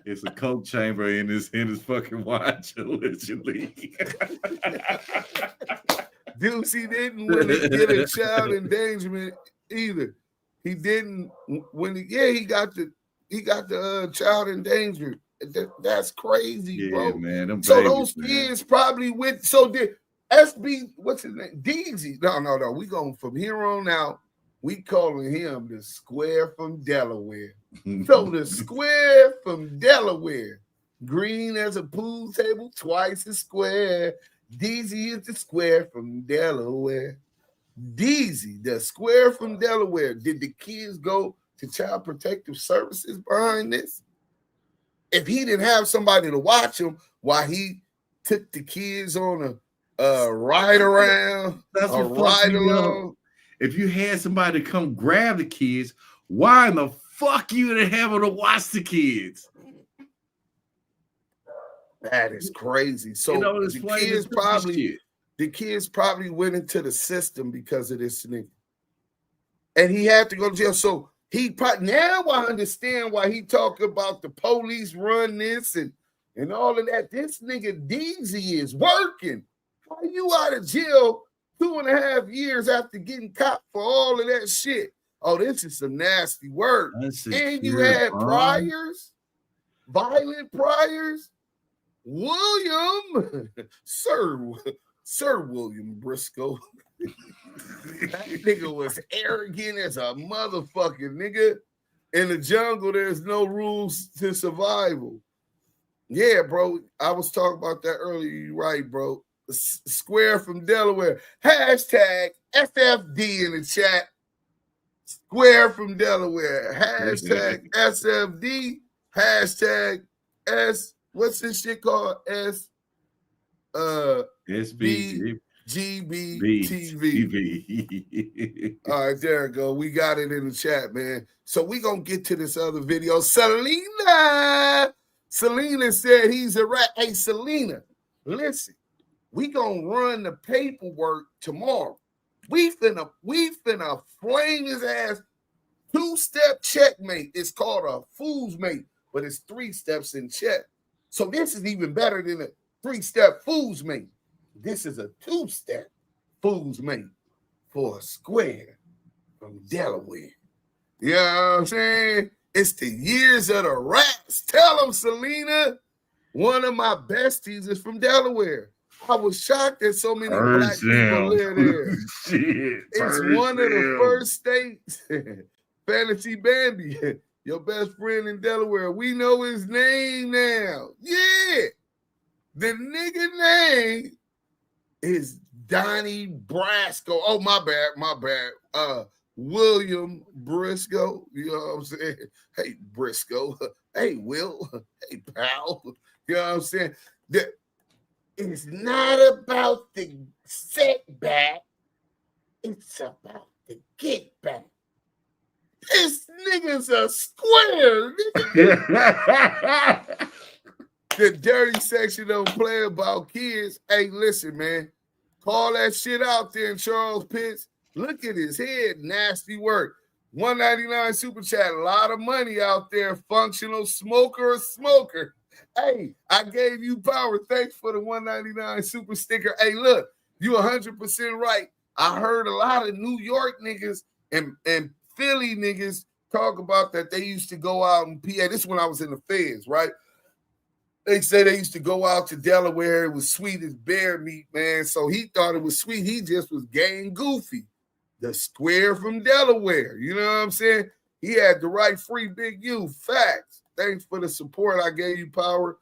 It's a coke chamber in his fucking watch, allegedly. Duse didn't really get a child endangerment either. He didn't when he got the child endangered. That's crazy, bro. Man, so those kids probably went. So did SB? What's his name? Deezy. No. We going from here on out. We calling him the Square from Delaware. So the Square from Delaware, green as a pool table, twice as square. Deezy is the Square from Delaware. Deezy, the Square from Delaware. Did the kids go to Child Protective Services behind this? If he didn't have somebody to watch him while he took the kids on a ride around, a ride along. If you had somebody to come grab the kids, why in the fuck you didn't have them to watch the kids? That is crazy. So You know, it's the plain kids and simple probably shit. the kids probably went into the system because of this nigga. And he had to go to jail. So he probably, now I understand why he talking about the police run this and all of that. This nigga Deezy is working. How you out of jail 2.5 years after getting caught for all of that shit? Oh, this is some nasty work. And you had priors, violent priors. William, Sir William Briscoe. That nigga was arrogant as a motherfucking nigga. In the jungle, there's no rules to survival. Yeah, bro. I was talking about that earlier. You're right, bro. Square from Delaware. Hashtag FFD in the chat. Square from Delaware. Hashtag SFD. Hashtag S. What's this shit called? SBGB TV. All right, there we go. We got it in the chat, man. So we gonna get to this other video. Selena said he's a rat. Hey, Selena, listen, we gonna run the paperwork tomorrow. We finna flame his ass. 2-step checkmate. It's called a fool's mate, but it's 3 steps in check. So this is even better than a 3-step fool's mate. This is a 2-step fool's mate for a square from Delaware. You know what I'm saying? It's the years of the rats. Tell them, Selena. One of my besties is from Delaware. I was shocked that so many black people live there. Shit, it's one of the first states. Fantasy Bambi, your best friend in Delaware. We know his name now. Yeah. The nigga name is Donnie Brasco. Oh, my bad. William Briscoe. You know what I'm saying? Hey, Briscoe. Hey, Will. Hey, pal. You know what I'm saying? It's not about the setback. It's about the get back. This nigga's a square. Nigga. The dirty section don't play about kids. Hey, listen, man. Call that shit out there in Charles Pitts. Look at his head. Nasty work. 199 super chat. A lot of money out there. Functional smoker. Hey, I gave you power. Thanks for the 199 super sticker. Hey, look, you 100% right. I heard a lot of New York niggas and Philly niggas talk about that they used to go out in PA. This is when I was in the feds, right? They say they used to go out to Delaware. It was sweet as bear meat, man. So he thought it was sweet. He just was gang goofy. The square from Delaware. You know what I'm saying? He had the right free Big U. Facts. Thanks for the support. I gave you power.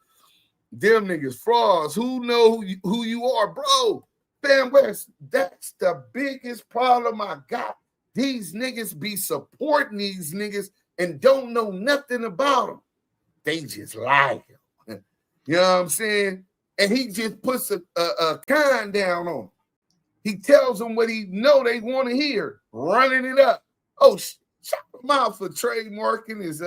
Them niggas frauds. Who know who you are, bro? Fam West, that's the biggest problem I got. These niggas be supporting these niggas and don't know nothing about them. They just lie. You know what I'm saying? And he just puts a con down on them. He tells them what he know they want to hear, running it up. Oh, shut him out for trademarking his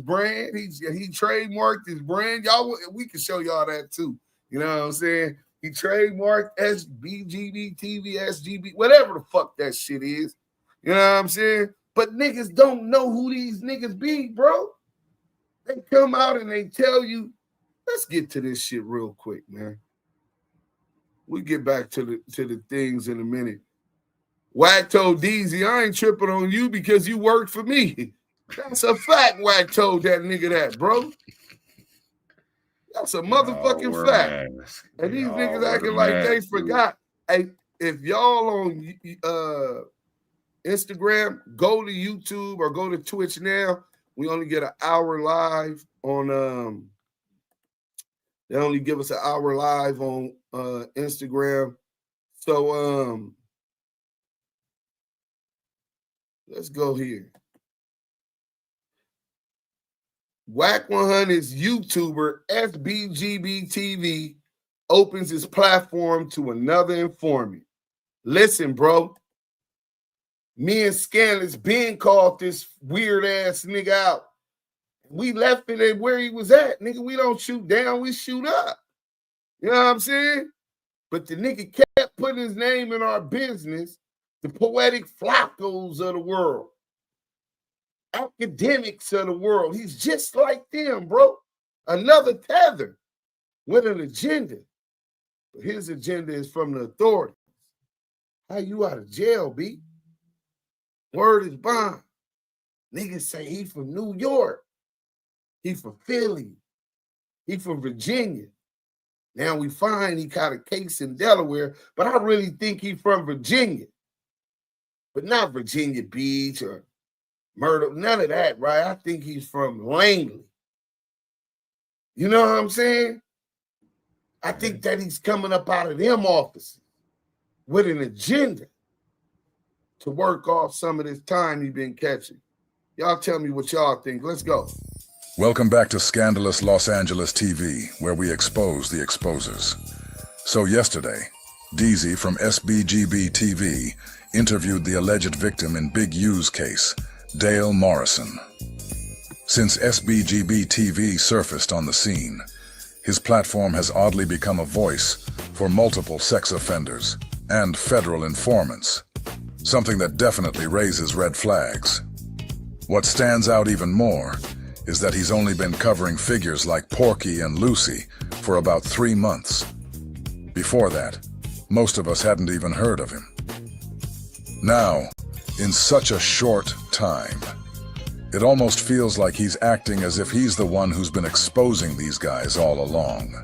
brand. He trademarked his brand. Y'all, we can show y'all that too. You know what I'm saying? He trademarked Sbgb, TV, SGB, whatever the fuck that shit is. You know what I'm saying? But niggas don't know who these niggas be, bro. They come out and they tell you, let's get to this shit real quick, man. We get back to the things in a minute. Wack told Deezy, I ain't tripping on you because you worked for me. That's a fact. Wack told that nigga that, bro. That's a motherfucking fact. And these niggas acting like they forgot. Hey, if y'all on Instagram, go to YouTube or go to Twitch now. We only get an hour live on they only give us an hour live on Instagram. So let's go here. Wack 100's YouTuber Sbgb TV opens his platform to another informant. Listen, bro. Me and Scanless Ben called this weird ass nigga out. We left it at where he was at. Nigga, we don't shoot down, we shoot up. You know what I'm saying? But the nigga kept putting his name in our business, the poetic Flacos of the world, academics of the world. He's just like them, bro. Another tether with an agenda. But his agenda is from the authorities. How you out of jail, B? Word is bond. Niggas say he from New York. He from Philly. He from Virginia. Now we find he got a case in Delaware, but I really think he from Virginia. But not Virginia Beach or Myrtle, none of that, right? I think he's from Langley. You know what I'm saying? I think that he's coming up out of them offices with an agenda to work off some of this time he's been catching. Y'all tell me what y'all think. Let's go. Welcome back to Scandalous Los Angeles TV, where we expose the exposers. So yesterday, Deezy from Sbgb TV interviewed the alleged victim in Big U's case, Dale Morrison. Since Sbgb TV surfaced on the scene, his platform has oddly become a voice for multiple sex offenders and federal informants, something that definitely raises red flags. What stands out even more is that he's only been covering figures like Porky and Lucy for about 3 months. Before that, most of us hadn't even heard of him. Now, in such a short time, it almost feels like he's acting as if he's the one who's been exposing these guys all along.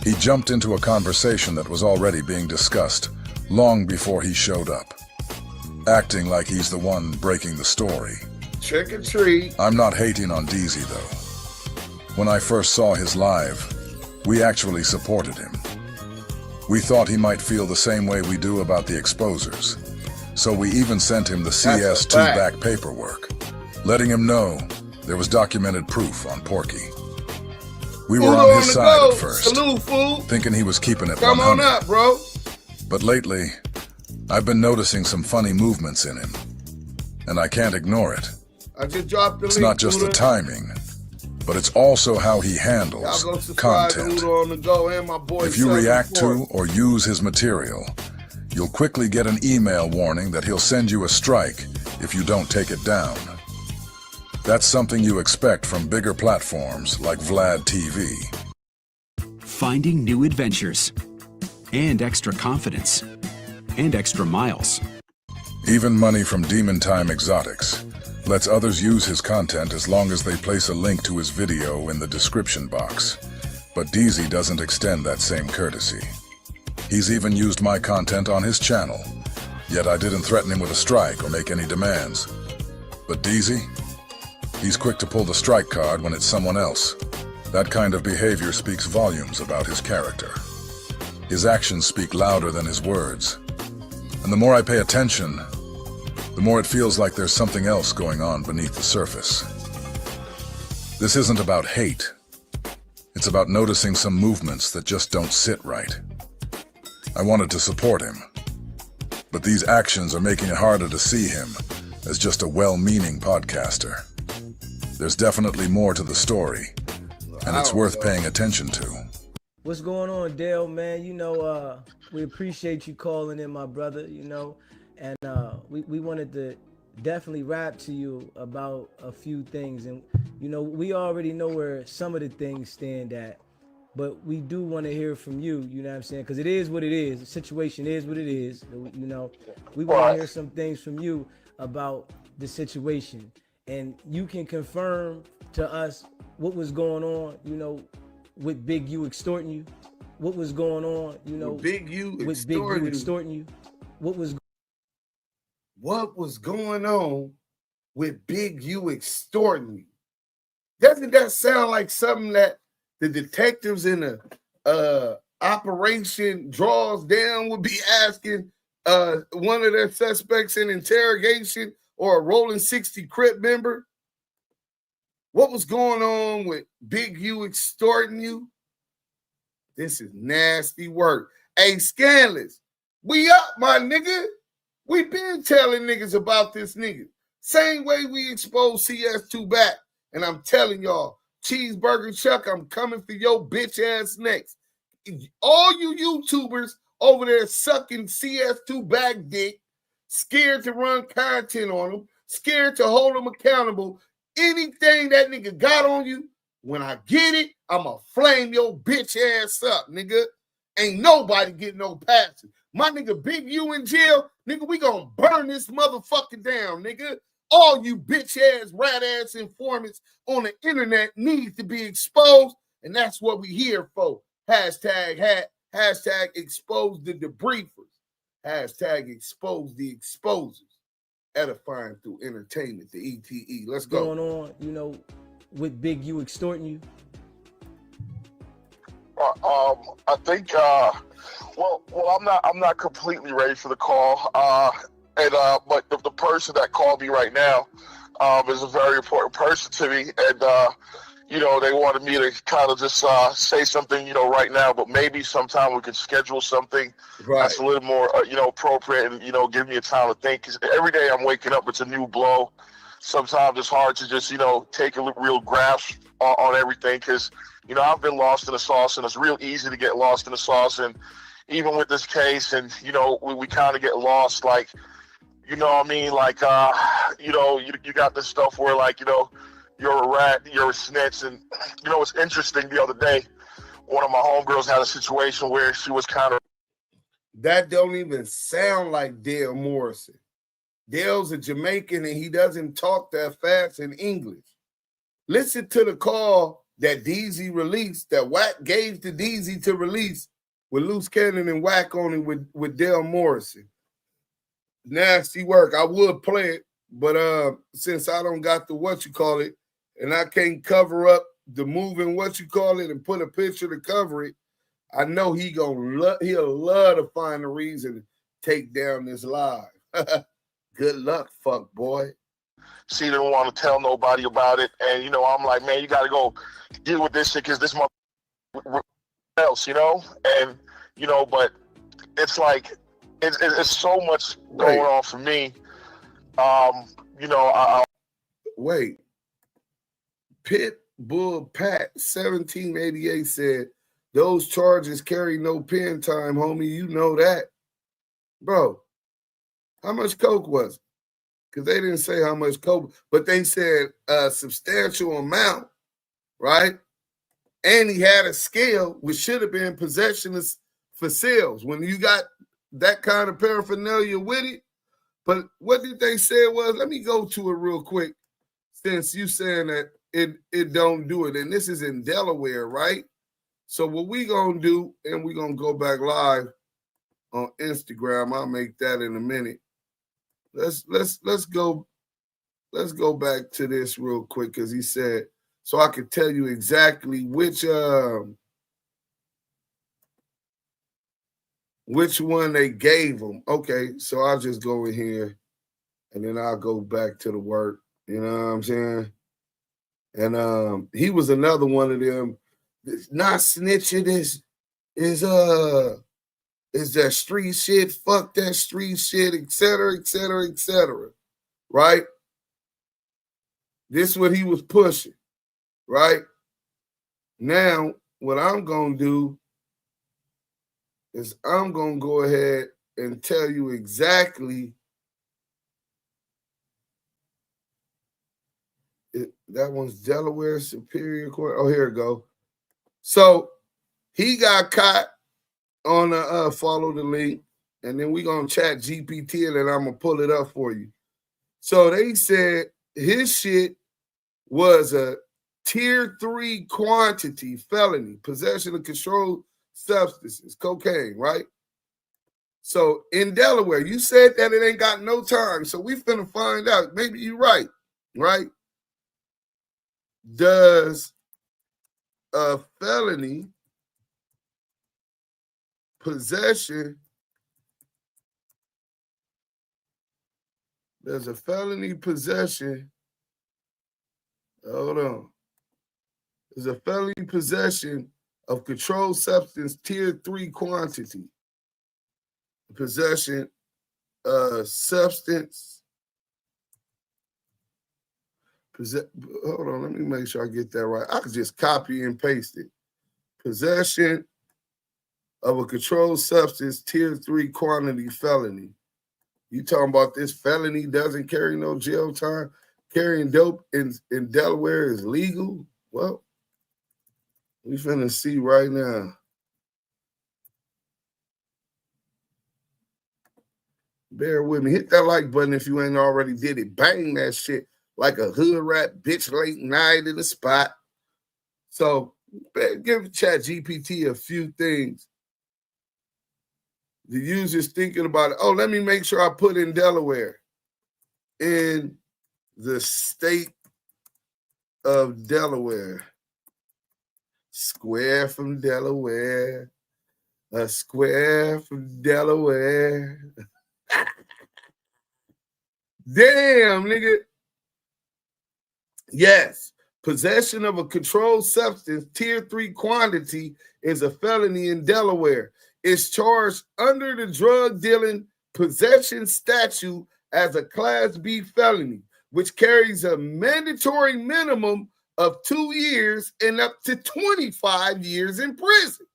He jumped into a conversation that was already being discussed long before he showed up, acting like he's the one breaking the story. Trick or treat. I'm not hating on Deezy, though. When I first saw his live, we actually supported him. We thought he might feel the same way we do about the exposers, so we even sent him the CS2 back paperwork, letting him know there was documented proof on Porky. We were on his side at first, Salute, fool. thinking he was keeping it 100. Come on up, bro. But lately, I've been noticing some funny movements in him, and I can't ignore it. I just dropped the link. It's not just the timing, but it's also how he handles content. On the go, and my boy If you react to or use his material, you'll quickly get an email warning that he'll send you a strike if you don't take it down. That's something you expect from bigger platforms like Vlad TV. Finding new adventures, and extra confidence, and extra miles. Even money from Demon Time Exotics lets others use his content as long as they place a link to his video in the description box. But Deezy doesn't extend that same courtesy. He's even used my content on his channel, yet I didn't threaten him with a strike or make any demands. But Deezy, he's quick to pull the strike card when it's someone else. That kind of behavior speaks volumes about his character. His actions speak louder than his words. And the more I pay attention, the more it feels like there's something else going on beneath the surface. This isn't about hate. It's about noticing some movements that just don't sit right. I wanted to support him, but these actions are making it harder to see him as just a well-meaning podcaster. There's definitely more to the story, and it's worth paying attention to. What's going on, Dale, man? You know, we appreciate you calling in, my brother, you know, and we wanted to definitely rap to you about a few things. And, you know, we already know where some of the things stand at, but we do want to hear from you, you know what I'm saying? Because it is what it is. The situation is what it is. You know, we want to hear some things from you about the situation. And you can confirm to us what was going on, you know, with Big U extorting you. What was going on, you know, with Big U extorting you. What was going on with Big U extorting you? Doesn't that sound like something that the detectives in the operation Draws Down would be asking one of their suspects in interrogation, or a Rolling 60 Crip member? What was going on with Big U extorting you? This is nasty work. Hey, Scandalous, we up, my nigga. We been telling niggas about this nigga. Same way we exposed CS2 back And I'm telling y'all, Cheeseburger Chuck, I'm coming for your bitch ass next. All you YouTubers over there sucking CS2 back dick, scared to run content on them, scared to hold them accountable. Anything that nigga got on you, when I get it, I'ma flame your bitch ass up, nigga. Ain't nobody getting no passes. My nigga Big U in jail, nigga, we gonna burn this motherfucker down, nigga. All you bitch ass, rat ass informants on the internet need to be exposed, and that's what we here for. Hashtag expose the debriefers. Hashtag expose the exposers. Edifying through entertainment, the ETE. Let's go. Going on, you know, with Big U extorting you? I think. Well, I'm not completely ready for the call. But the person that called me right now is a very important person to me, and you know, they wanted me to kind of just say something, you know, right now. But maybe sometime we could schedule something that's a little more, you know, appropriate, and you know, give me a time to think. 'Cause every day I'm waking up, it's a new blow. Sometimes it's hard to just, you know, take a real grasp on everything, because you know, I've been lost in the sauce, and it's real easy to get lost in the sauce. And even with this case, and you know, we kind of get lost, like, you know what I mean? Like, you know, you got this stuff where, like, you know, you're a rat, you're a snitch. And, you know, it's interesting, the other day, one of my homegirls had a situation where she was kind of... That don't even sound like Dale Morrison. Dale's a Jamaican, and he doesn't talk that fast in English. Listen to the call that Deezy released, that Wack gave to Deezy to release, with Loose Cannon and Wack on it with Dale Morrison. Nasty work. I would play it, but since I don't got the what-you-call-it, and I can't cover up the moving what-you-call-it and put a picture to cover it, I know he'll love to find a reason to take down this live. Good luck, fuck boy. She didn't want to tell nobody about it, and you know, I'm like, man, you got to go deal with this shit, because this mother else, you know, and you know, but it's like it's so much going on for me. You know, wait. Pit Bull Pat 1788 said, "Those charges carry no pen time, homie. You know that, bro. How much coke was it? Because they didn't say how much coke, but they said a substantial amount, right? And he had a scale, which should have been possession for sales. When you got that kind of paraphernalia with it. But what did they say it was? Let me go to it real quick, since you saying that it don't do it. And this is in Delaware, right? So what we gonna do, and we gonna go back live on Instagram. I'll make that in a minute. Let's go back to this real quick, because he said, so I can tell you exactly which one they gave him. Okay, so I'll just go in here and then I'll go back to the work. You know what I'm saying? And he was another one of them. Not snitching is that street shit, fuck that street shit, etc., etc., etc. Right? This is what he was pushing, right? Now, what I'm gonna do is I'm gonna go ahead and tell you exactly that one's Delaware Superior Court. Oh, here we go. So he got caught on follow the link, and then we're gonna chat GPT, and then I'm gonna pull it up for you. So they said his shit was a tier 3 quantity felony, possession of controlled substances, cocaine, right? So in Delaware, you said that it ain't got no time, so we finna find out. Maybe you're right? Does a felony possession, hold on. There's a felony possession of controlled substance tier 3 quantity. Possession of substance. Hold on, let me make sure I get that right. I could just copy and paste it. Possession of a controlled substance, tier 3 quantity felony. You talking about this felony doesn't carry no jail time? Carrying dope in Delaware is legal? Well, we finna see right now. Bear with me. Hit that like button if you ain't already did it. Bang that shit like a hood rat bitch late night in the spot. So give ChatGPT a few things. The user's thinking about it. Oh, let me make sure I put in Delaware. In the state of Delaware. Square from Delaware. A square from Delaware. Damn, nigga. Yes. Possession of a controlled substance, tier 3 quantity, is a felony in Delaware. It's charged under the drug dealing possession statute as a Class B felony, which carries a mandatory minimum of 2 years and up to 25 years in prison.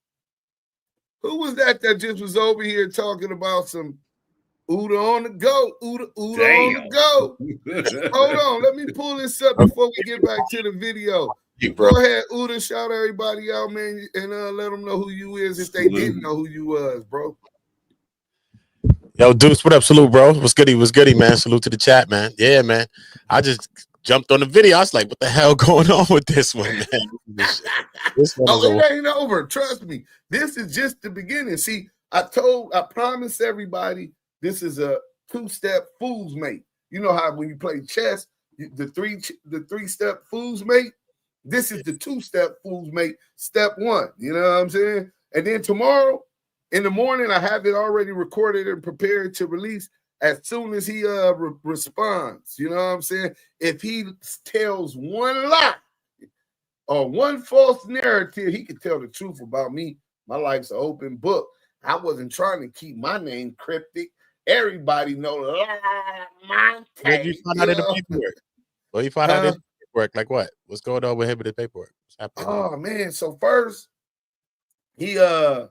Who was that just was over here talking about some Uda on the go? Uda on the go. Hold on, let me pull this up before we get back to the video. Go ahead, Uda, shout everybody out, man, and let them know who you is if they didn't know who you was, bro. Yo, Deuce, what up? Salute, bro. What's goody? What's goody, man? Salute to the chat, man. Yeah, man. I just jumped on the video. I was like, what the hell going on with this one, man? This one it ain't over. Trust me. This is just the beginning. See, I promised everybody this is a 2-step fool's mate. You know how when you play chess, the three-step fool's mate? This is the 2-step fool's mate, step 1. You know what I'm saying? And then tomorrow in the morning, I have it already recorded and prepared to release as soon as he responds. You know what I'm saying? If he tells one lie or one false narrative, he can tell the truth about me. My life's an open book. I wasn't trying to keep my name cryptic. Everybody know What you find out in the paperwork? What you find out in the paperwork? Like what? What's going on with him in the paperwork? What's happening? Oh man! So first, he had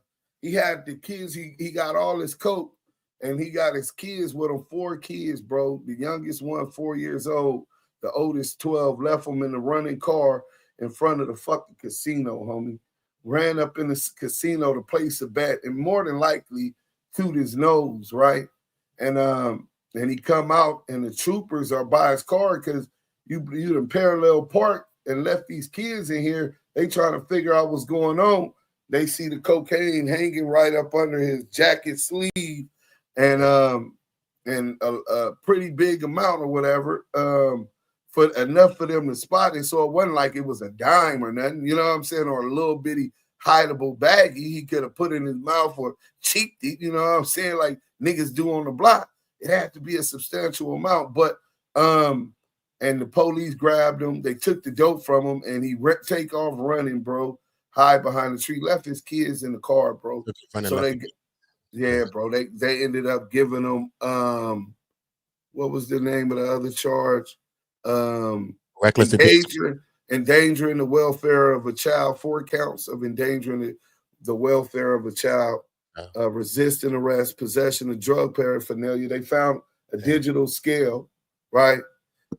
the kids. He got all his coke, and he got his kids with him. 4 kids, bro. The youngest one 4 years old. The oldest 12. Left him in the running car in front of the fucking casino, homie. Ran up in the casino to place a bet, and more than likely toot his nose, right? And he come out, and the troopers are by his car because you done parallel park and left these kids in here. They trying to figure out what's going on. They see the cocaine hanging right up under his jacket sleeve, and a pretty big amount or whatever, for enough for them to spot it. So it wasn't like it was a dime or nothing, you know what I'm saying, or a little bitty hideable baggie he could have put in his mouth or cheeked it, you know what I'm saying, like niggas do on the block. It had to be a substantial amount, but and the police grabbed him. They took the dope from him, and he take off running, bro. Hide behind the tree. Left his kids in the car, bro. So they ended up giving him what was the name of the other charge? Reckless endangering the welfare of a child. 4 counts of endangering the welfare of a child. Resisting arrest, possession of drug paraphernalia. They found a digital scale, right?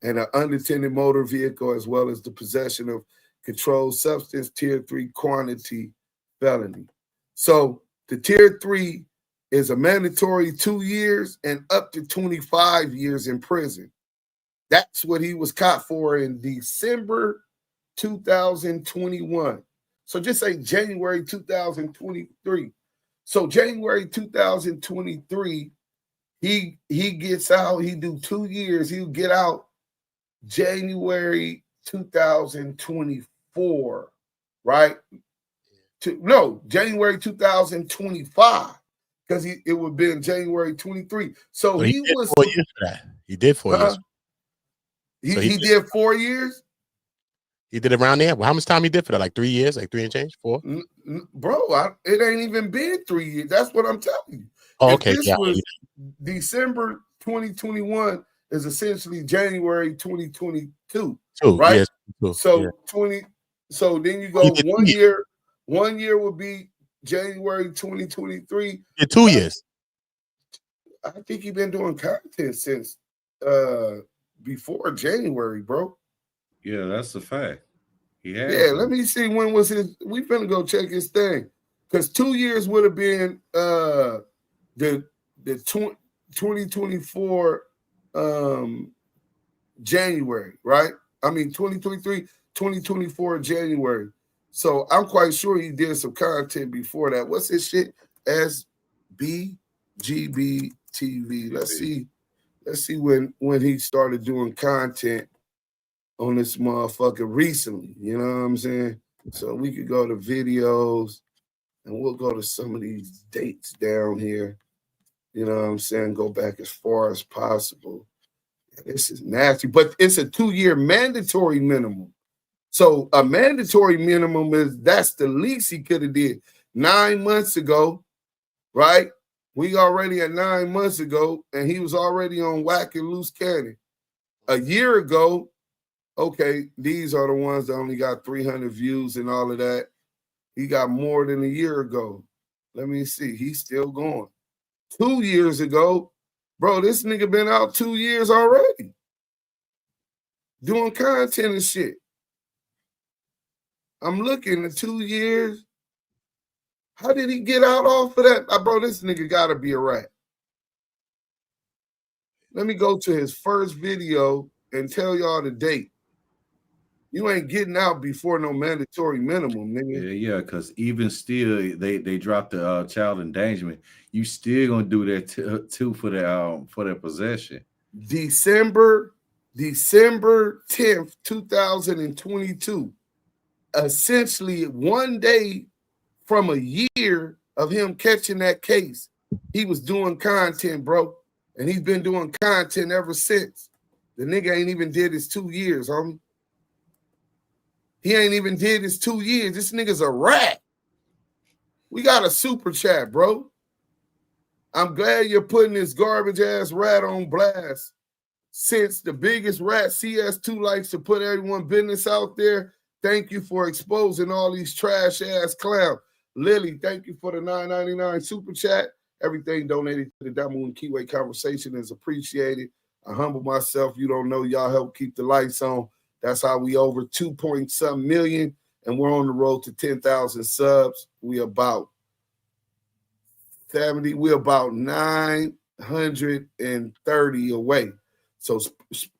And an unattended motor vehicle, as well as the possession of controlled substance, tier 3 quantity felony. So the tier 3 is a mandatory 2 years and up to 25 years in prison. That's what he was caught for in December 2021. So just say January 2023. So January 2023, he gets out. He do 2 years. He'll get out January 2024, right? January 2025, because it would have been January 23. So he was 4 years for that. He did 4 years. He did 4 years. He did around there. Well, how much time he did for that? Like 3 years, like 3 and change, 4. Bro, it ain't even been 3 years. That's what I'm telling you. Oh, okay. This was December 2021 is essentially January 2022. two, Two, right? yes. Two, So yeah. 20. So then you You go did 2 1 years. year. 1 year would be January 2023. Yeah, 2 years. I think you've been doing content since before January, bro. Yeah, that's a fact. He has. Yeah, let me see when was his. We finna go check his thing, because 2 years would have been the 2024 January, right? I mean 2023, 2024 January. So I'm quite sure he did some content before that. What's his shit? SBGB TV. Let's see when he started doing content on this motherfucker recently. You know what I'm saying? So we could go to videos and we'll go to some of these dates down here. You know what I'm saying? Go back as far as possible. This is nasty, but it's a 2-year mandatory minimum. So a mandatory minimum that's the least he could have did 9 months ago, right? We already at 9 months ago, and he was already on Whack and Loose Cannon. A year ago, okay, these are the ones that only got 300 views and all of that. He got more than a year ago. Let me see. He's still going. 2 years ago, bro, this nigga been out 2 years already doing content and shit. I'm looking at 2 years. How did he get out off of that? Bro, this nigga gotta be a rat. Let me go to his first video and tell y'all the date. You ain't getting out before no mandatory minimum, nigga. Yeah, because even still, they dropped the child endangerment. You still gonna do that too for the possession. December 10th, 2022. Essentially 1 day from a year of him catching that case, he was doing content, bro. And he's been doing content ever since. The nigga ain't even did his 2 years, homie. He ain't even did his 2 years. This nigga's a rat. We got a super chat, bro. I'm glad you're putting this garbage ass rat on blast. Since the biggest rat, CS2, likes to put everyone business out there, thank you for exposing all these trash ass clowns. Lily, thank you for the $9.99 super chat. Everything donated to the DAMU and KIWE conversation is appreciated. I humble myself. You don't know, y'all help keep the lights on. That's how we over 2.some million, and we're on the road to 10,000 subs. We about 70. We're about 930 away. So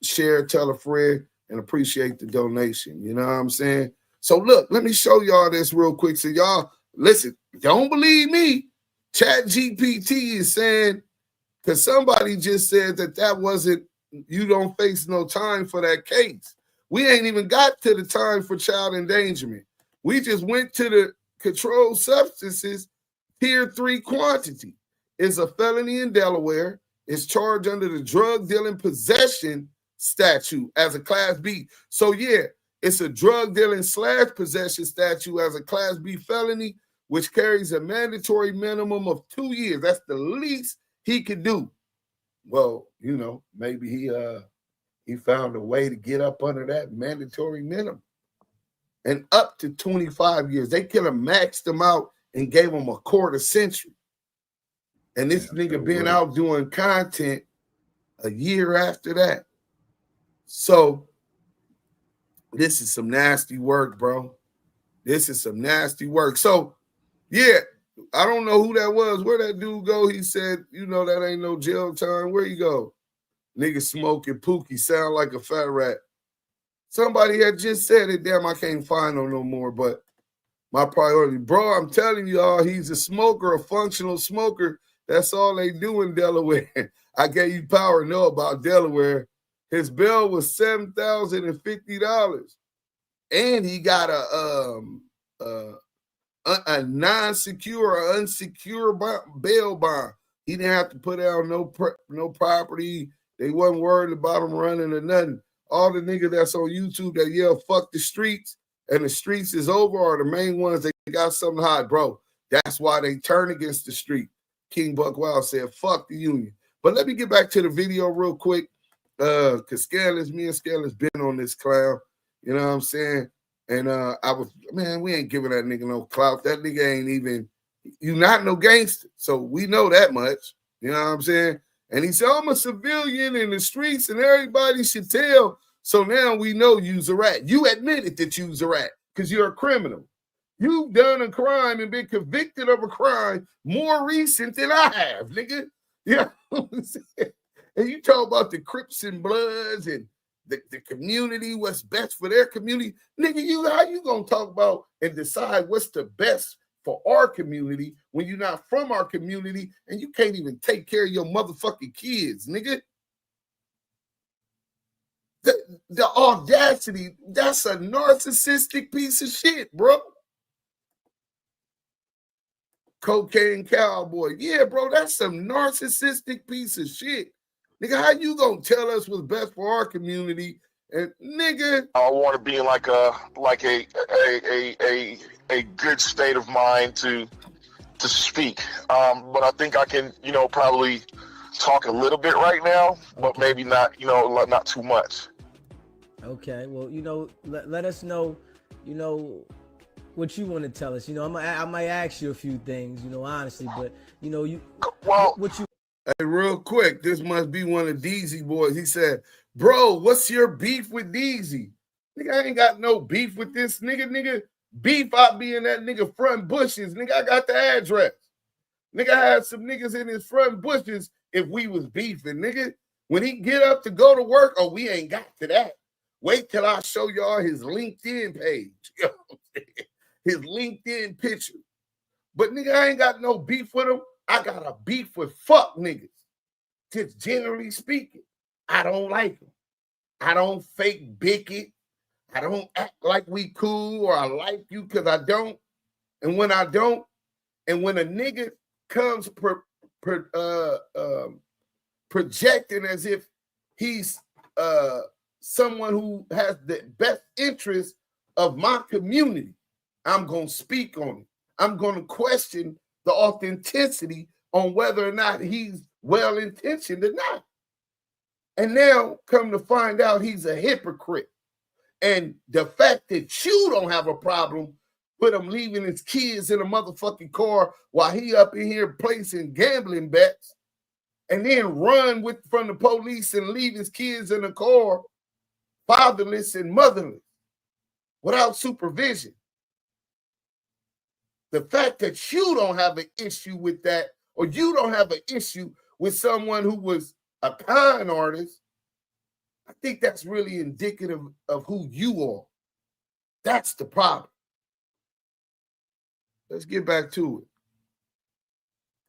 share, tell a friend, and appreciate the donation. You know what I'm saying? So look, let me show y'all this real quick. So y'all, listen, don't believe me. ChatGPT is saying, because somebody just said that wasn't, you don't face no time for that case. We ain't even got to the time for child endangerment. We just went to the controlled substances, tier 3 quantity. It's a felony in Delaware. It's charged under the drug dealing possession statute as a class B. So yeah, it's a drug dealing / possession statute as a class B felony, which carries a mandatory minimum of 2 years. That's the least he could do. Well, you know, maybe he found a way to get up under that mandatory minimum. And up to 25 years. They could have maxed him out and gave him a quarter century. And this nigga been out doing content a year after that. So this is some nasty work, bro. This is some nasty work. So, yeah, I don't know who that was. Where that dude go? He said, you know, that ain't no jail time. Where you go? Nigga smoking Pookie, sound like a fat rat. Somebody had just said it. Damn, I can't find him no more. But my priority, bro, I'm telling y'all, he's a smoker, a functional smoker. That's all they do in Delaware. I gave you power to know about Delaware. His bail was $7,050, and he got a non-secure or unsecure bail bond. He didn't have to put out no property. They wasn't worried about him running or nothing. All the niggas that's on YouTube that yell "fuck the streets" and the streets is over are the main ones that got something to hide, bro. That's why they turn against the street. King Buck Wild said, "Fuck the union." But let me get back to the video real quick. Cause me and Scandalous been on this clown. You know what I'm saying? And we ain't giving that nigga no clout. That nigga ain't even, you not no gangster. So we know that much. You know what I'm saying? And he said, I'm a civilian in the streets and everybody should tell. So now we know you's a rat. You admitted that you's a rat because you're a criminal. You've done a crime and been convicted of a crime more recent than I have, nigga. You know what I'm saying? And you talk about the Crips and Bloods and the community, what's best for their community. Nigga, how you gonna talk about and decide what's the best for our community when you're not from our community and you can't even take care of your motherfucking kids, nigga? The audacity, that's a narcissistic piece of shit, bro. Cocaine cowboy. Yeah, bro, that's some narcissistic piece of shit. Nigga, how you gonna tell us what's best for our community? And nigga, I want to be in like a good state of mind to speak. But I think I can, probably talk a little bit right now, but maybe not, not too much. Okay, well, let us know, what you want to tell us. I might ask you a few things, honestly, but what you. Hey, real quick, this must be one of Deezy boys. He said, bro, what's your beef with Deezy? Nigga, I ain't got no beef with this nigga. Nigga, beef I be in that nigga front bushes. Nigga, I got the address. Nigga, I had some niggas in his front bushes if we was beefing, nigga. When he get up to go to work, we ain't got to that. Wait till I show y'all his LinkedIn page. You know what I'm saying? His LinkedIn picture. But nigga, I ain't got no beef with him. I got a beef with fuck niggas. Just generally speaking. I don't like them. I don't fake bigot. I don't act like we cool or I like you because I don't. And when I don't, and when a nigga comes projecting as if he's someone who has the best interest of my community, I'm going to speak on it. I'm going to question the authenticity on whether or not he's well-intentioned or not. And now come to find out he's a hypocrite. And the fact that you don't have a problem with him leaving his kids in a motherfucking car while he up in here placing gambling bets and then run from the police and leave his kids in the car fatherless and motherless without supervision. The fact that you don't have an issue with that, or you don't have an issue with someone who was a con artist, I think that's really indicative of who you are. That's the problem. Let's get back to it.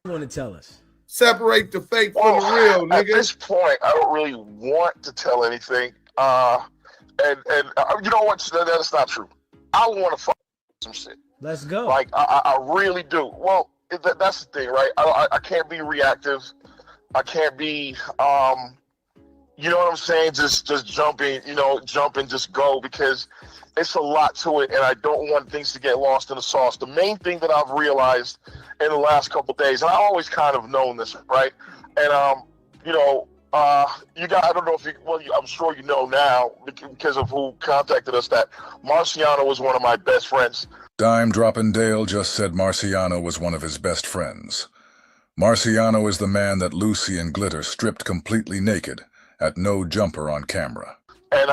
You want to tell us? Separate the fake from the real, nigga. At this point, I don't really want to tell anything. And you know what? That's not true. I want to fuck some shit. Let's go. Like, I really do. Well, that's the thing, right? I can't be reactive. I can't be, you know what I'm saying? Just jumping, jump and just go, because it's a lot to it, and I don't want things to get lost in the sauce. The main thing that I've realized in the last couple of days, and I always kind of known this, right? And, you got, I don't know if I'm sure you know now because of who contacted us, that Marciano was one of my best friends. Dime Droppin' Dale just said Marciano was one of his best friends. Marciano is the man that Lucy and Glitter stripped completely naked at no jumper on camera. And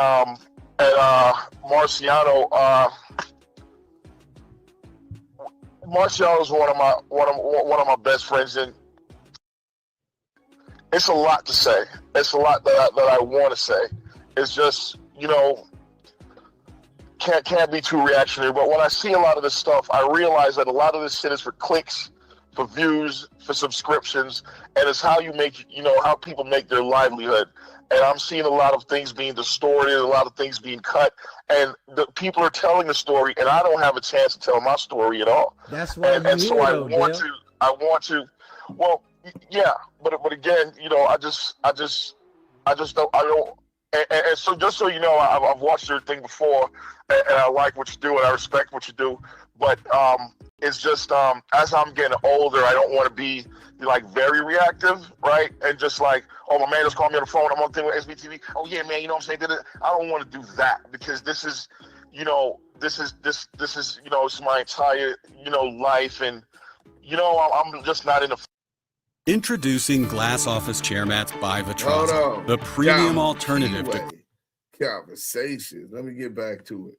Marciano is one of my best friends, and it's a lot to say. It's a lot that I want to say. It's just, can't be too reactionary. But when I see a lot of this stuff, I realize that a lot of this shit is for clicks, for views, for subscriptions, and it's how you make, how people make their livelihood. And I'm seeing a lot of things being distorted, a lot of things being cut, and the people are telling the story, and I don't have a chance to tell my story at all. That's why and so I want to. Well, yeah, but again, I don't. And so, just so you know, I've watched your thing before, and I like what you do, and I respect what you do. But it's just as I'm getting older, I don't want to be like very reactive, right? And just like, oh, my man just called me on the phone. I'm on the thing with SBTV. Oh yeah, man, you know what I'm saying? I don't want to do that because this is, you know, this is, you know, it's my entire, you know, life, and you know, I'm just not in the. Introducing Glass Office Chair Mats by Hold Vitraza, on. the premium Down alternative to KIWE conversations. Let me get back to it.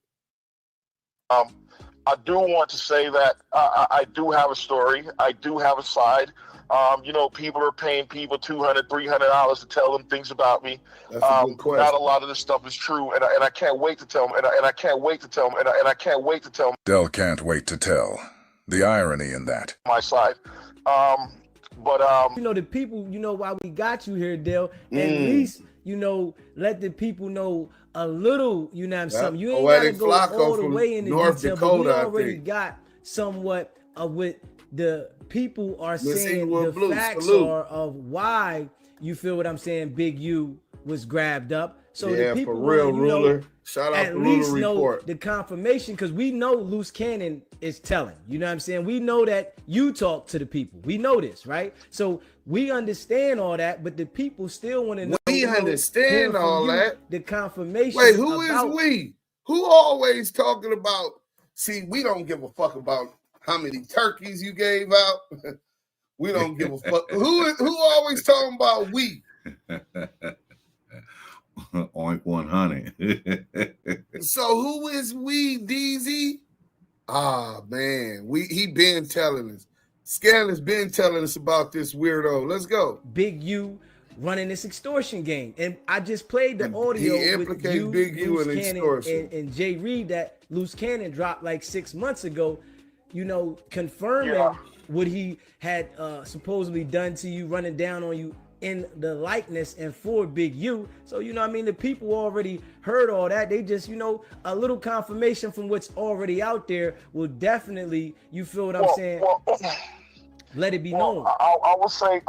I do want to say that I do have a story. I do have a side. You know, people are paying people $200, $300 to tell them things about me. That's a good question. Not a lot of this stuff is true, and I can't wait to tell them. And I can't wait to tell them. And I can't wait to tell them. Del can't wait to tell. The irony in that. My side. You know, the people, you know, why we got you here, Dale, at least, you know, let the people know a little, you know what I'm saying? You ain't gotta go all the way into detail, but we already got somewhat of what the people are saying, the facts are of why, you feel what I'm saying, Big U was grabbed up. So the people for real, wanna, you know, Ruler. Shout out at to least Ruler know Report. the confirmation, because we know Loose Cannon is telling. You know what I'm saying? We know that you talk to the people. We know this, right? So we understand all that, but the people still want to know. We understand all that. The confirmation. Wait, who is we? Who always talking about? See, we don't give a fuck about how many turkeys you gave out. We don't give a fuck. Who always talking about we? Oink 100. So who is we, Deezy? Ah, man. He been telling us. Scanner's been telling us about this weirdo. Let's go. Big U running this extortion game. And I just played the audio he with you, Big U Loose in Cannon, extortion. and Jay Reed that Loose Cannon dropped like 6 months ago, you know, confirming what he had supposedly done to you, running down on you in the likeness and for Big U. So, you know what I mean? The people already heard all that. They just, you know, a little confirmation from what's already out there will definitely, you feel what I'm saying? Let it be known. I will say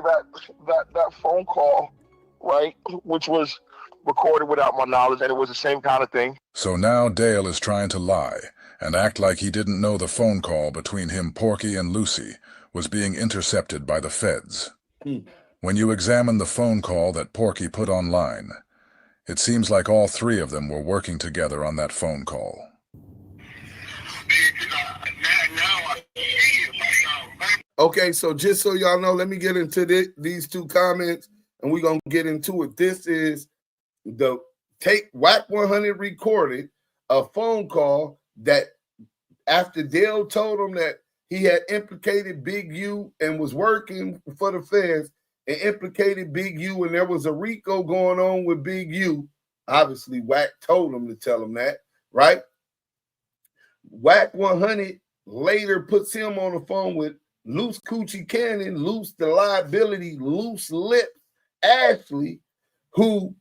that phone call, right, which was recorded without my knowledge, and it was the same kind of thing. So now Dale is trying to lie and act like he didn't know the phone call between him, Porky, and Lucy was being intercepted by the feds. When you examine the phone call that Porky put online, it seems like all three of them were working together on that phone call. Okay, so just so y'all know, let me get into these two comments, and we're going to get into it. This is the WAC 100 recorded a phone call that after Dale told him that he had implicated Big U and was working for the feds and implicated Big U, and there was a RICO going on with Big U. Obviously, WAC told him to tell him that, right? WAC 100 later puts him on the phone with Loose Coochie Cannon, Loose the Liability, Loose Lip Ashley, who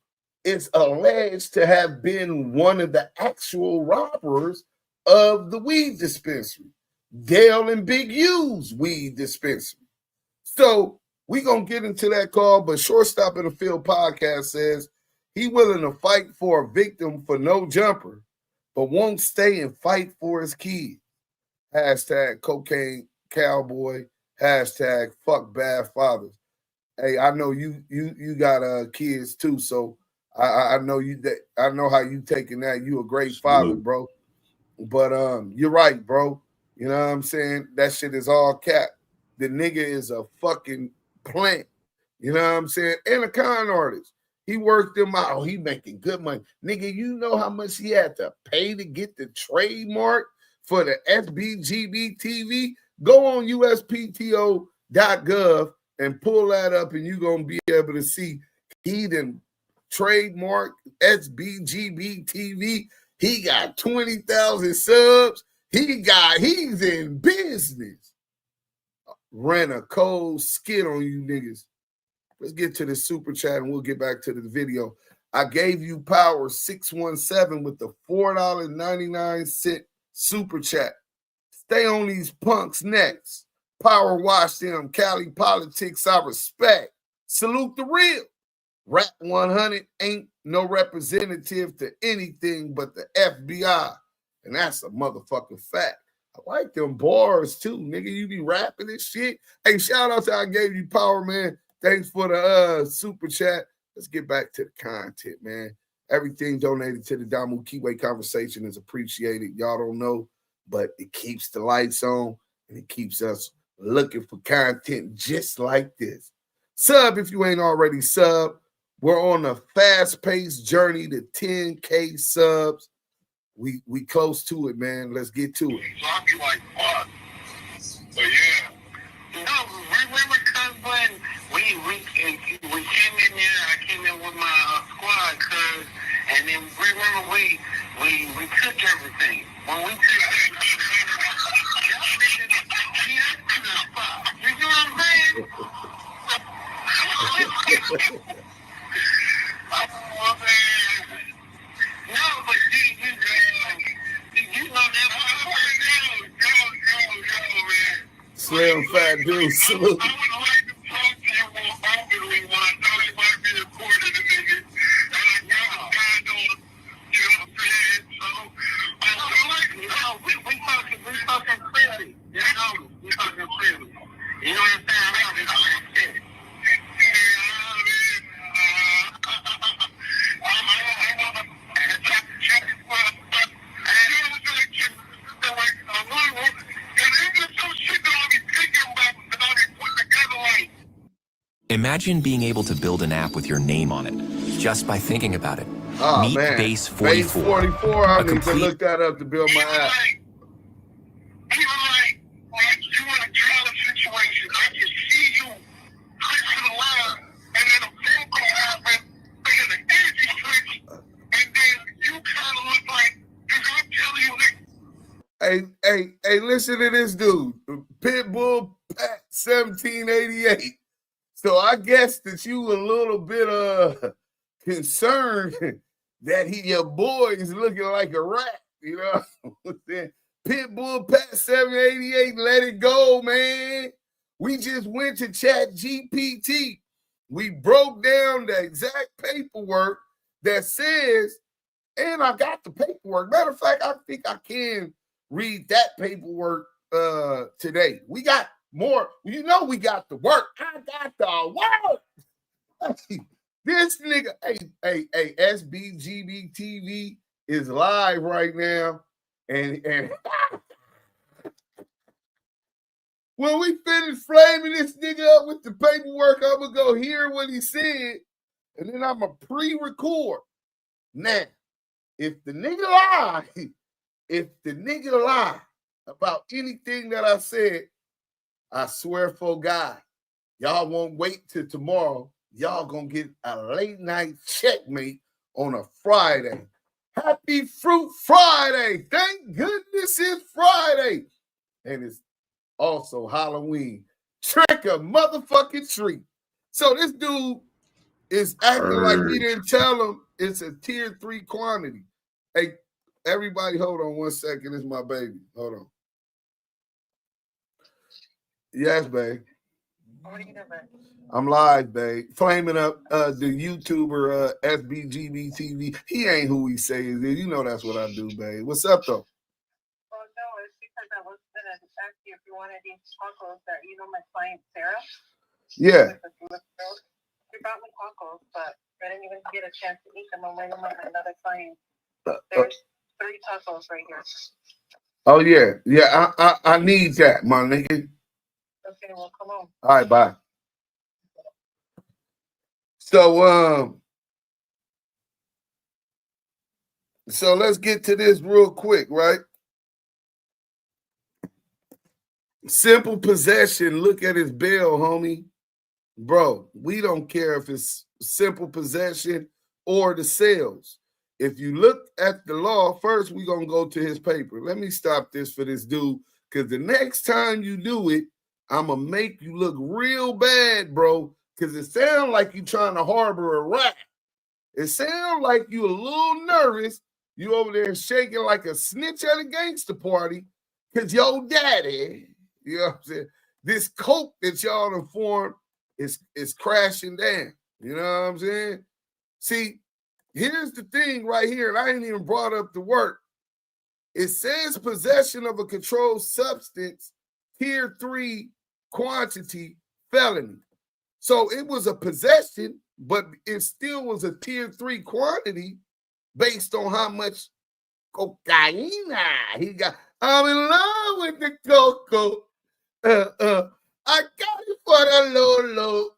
is alleged to have been one of the actual robbers of the weed dispensary, Dale and Big U's weed dispensary. So we're going to get into that call, but Shortstop in the Field podcast says he willing to fight for a victim for no jumper, but won't stay and fight for his kids. Hashtag cocaine cowboy, hashtag fuck bad fathers. Hey, I know you got kids too, so I know you that I know how you taking that. You a great father, bro. But you're right, bro. You know what I'm saying? That shit is all cap. The nigga is a fucking plant. You know what I'm saying? And a con artist. He worked them out. He making good money. Nigga, you know how much he had to pay to get the trademark for the Sbgb TV? Go on USPTO.gov and pull that up, and you're going to be able to see he done trademark Sbgb TV. He got 20,000 subs. He's in business. Ran a cold skit on you niggas. Let's get to the super chat and we'll get back to the video. I gave you power 617 with the $4.99 super chat. Stay on these punks next. Power wash them. Cali politics I respect. Salute the real. Rap 100 ain't no representative to anything but the FBI. And that's a motherfucking fact. I like them bars too, nigga. You be rapping this shit. Hey, shout out to I Gave You Power, man. Thanks for the super chat. Let's get back to the content, man. Everything donated to the DAMU KIWE conversation is appreciated. Y'all don't know, but it keeps the lights on and it keeps us looking for content just like this. Sub if you ain't already sub. We're on a fast-paced journey to 10K subs. We close to it, man. Let's get to it. So I'll be like, fuck. But yeah. No, remember cuz when we came in there, I came in with my squad, cuz, and then remember we took everything. When we took everything, you know what I'm saying? Oh, man. No, but you know that. Yo, man. Slim Fat Dude, salute. I would like to talk to you more openly when I know you might be recording the nigga. And I got God on, you know what I'm saying? So, we talking freely. You know, we talking freely. You know what I'm saying? I don't know shit. Imagine being able to build an app with your name on it, just by thinking about it. Oh, Meet man. Base 44. Base 44, I need complete... to look that up to build my app. Even like you in a trial situation, I can see you click to the left, and then a phone call happens, and then an energy switch, and then you kind of look like, because I'm telling you, Hey, listen to this dude. Pitbull Pat 1788. So I guess that you a little bit concerned that your boy is looking like a rat, you know. Pitbull Pat 788, let it go, man. We just went to Chat GPT. We broke down the exact paperwork that says, and I got the paperwork. Matter of fact, I think I can read that paperwork today. We got more. You know, we got the work. I got the work. This nigga, hey, SBGB TV is live right now. And when we finish flaming this nigga up with the paperwork, I'm going to go hear what he said. And then I'm going to pre-record. Now, if the nigga lie about anything that I said, I swear for God, y'all won't wait till tomorrow. Y'all gonna get a late night checkmate on a Friday. Happy Fruit Friday. Thank goodness it's Friday. And it's also Halloween. Trick or motherfucking treat. So this dude is acting like we didn't tell him it's a tier 3 quantity. Hey, everybody, hold on 1 second. It's my baby. Hold on. Yes, babe. What are you doing? I'm live, babe. Flaming up the YouTuber SBGB TV. He ain't who he says he is. You know that's what I do, babe. What's up, though? Well, no, it's because I was going to ask you if you wanted these tacos that, you know, my client, Sarah? Yeah. She brought me tacos, but I didn't even get a chance to eat them. I'm waiting on another client. There's 3 tacos right here. Oh, yeah. Yeah, I need that, my nigga. Okay, well, come on. All right, bye. So let's get to this real quick, right? Simple possession. Look at his bill, homie. Bro, we don't care if it's simple possession or the sales. If you look at the law, first we're going to go to his paper. Let me stop this for this dude, because the next time you do it, I'm going to make you look real bad, bro, because it sounds like you trying to harbor a rat. It sounds like you a little nervous. You over there shaking like a snitch at a gangster party because your daddy, you know what I'm saying, this coke that y'all done formed is crashing down. You know what I'm saying? See, here's the thing right here, and I ain't even brought up the work. It says possession of a controlled substance, tier 3 quantity felony. So it was a possession, but it still was a tier 3 quantity based on how much cocaine he got. I'm in love with the cocoa. I got it for the low, low.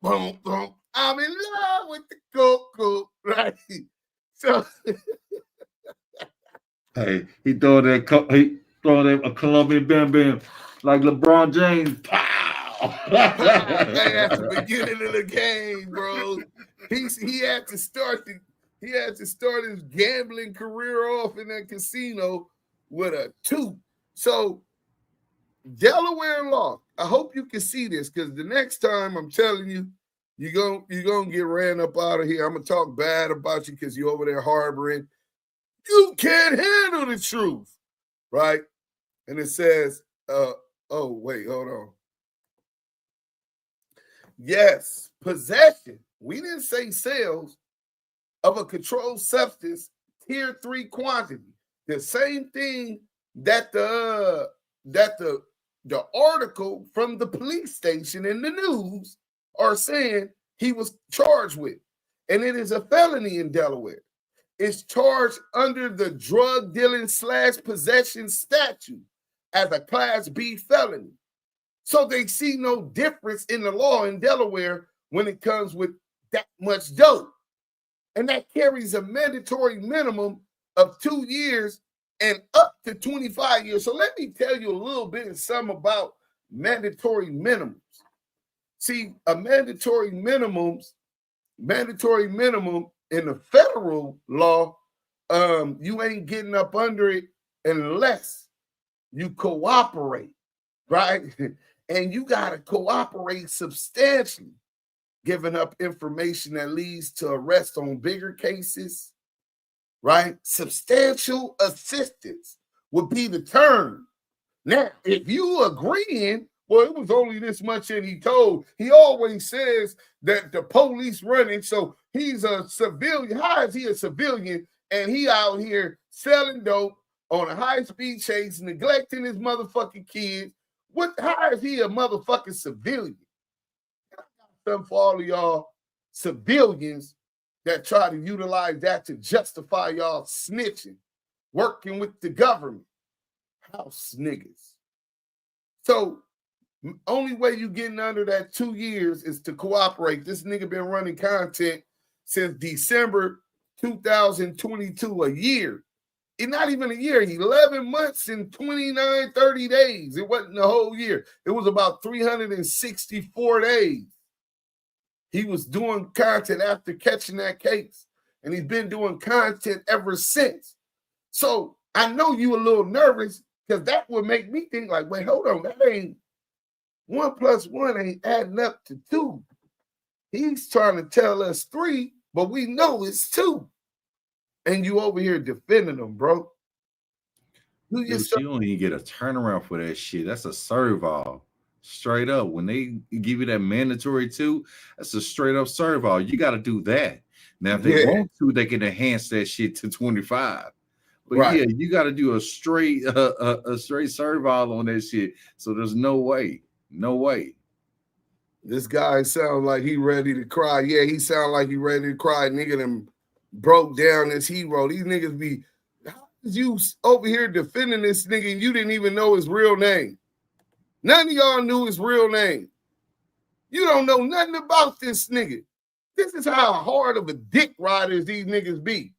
Boom, boom. I'm in love with the cocoa, right? So Hey, he throw that a Colombian bam bam like LeBron James. Pow! hey, at the beginning of the game, bro, he had to start his gambling career off in that casino with a 2. So Delaware law. I hope you can see this, because the next time I'm telling you, you're gonna get ran up out of here. I'm gonna talk bad about you because you're over there harboring. You can't handle the truth, right? And it says, oh wait, hold on. Yes, possession. We didn't say sales of a controlled substance, tier 3 quantity. The same thing that the article from the police station in the news are saying he was charged with. And it is a felony in Delaware. It's charged under the drug dealing / possession statute as a Class B felony. So they see no difference in the law in Delaware when it comes with that much dope. And that carries a mandatory minimum of 2 years and up to 25 years. So let me tell you a little bit of something about mandatory minimums. See, a mandatory minimum in the federal law, you ain't getting up under it unless you cooperate, right? And you got to cooperate substantially, giving up information that leads to arrest on bigger cases, right? Substantial assistance would be the term. Now, if you agreeing, well, it was only this much and he told. He always says that the police running, so he's a civilian. How is he a civilian and he out here selling dope on a high-speed chase, neglecting his motherfucking kids? How is he a motherfucking civilian? Something for all of y'all civilians that try to utilize that to justify y'all snitching, working with the government. House niggas. So only way you getting under that 2 years is to cooperate. This nigga been running content since December 2022, a year. It's not even a year, 11 months and 29, 30 days. It wasn't the whole year. It was about 364 days. He was doing content after catching that case, and he's been doing content ever since. So I know you a little nervous because that would make me think like, wait, hold on, that ain't 1 + 1 ain't adding up to 2. He's trying to tell us 3, but we know it's 2. And you over here defending them, bro. You don't even get a turnaround for that shit. That's a serve-all. Straight up. When they give you that mandatory 2, that's a straight up serve-all. You got to do that. Now, if they want to, they can enhance that shit to 25. But right. Yeah, you got to do a straight serve-all on that shit. So there's no way. No way. This guy sounds like he ready to cry. Yeah, he sound like he ready to cry. Nigga them broke down this hero. These niggas be, how is you over here defending this nigga and you didn't even know his real name? None of y'all knew his real name. You don't know nothing about this nigga. This is how hard of a dick riders these niggas be.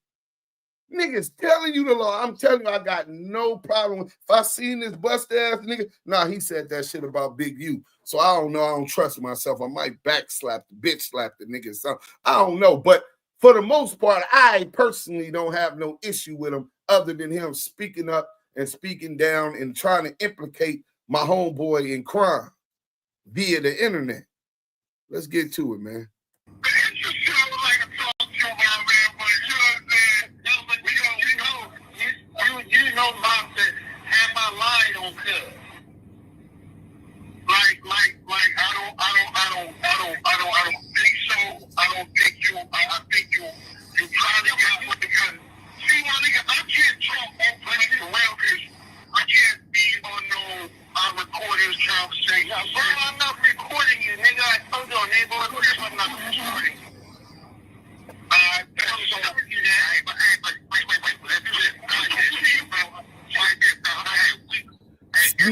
Niggas telling you the law. I'm telling you, I got no problem. If I seen this busted ass nigga, he said that shit about Big U. So I don't know. I don't trust myself. I might backslap the bitch slap the nigga. So I don't know. But for the most part, I personally don't have no issue with him other than him speaking up and speaking down and trying to implicate my homeboy in crime via the internet. Let's get to it, man. I think you probably got one because see my nigga, I can't talk openly for real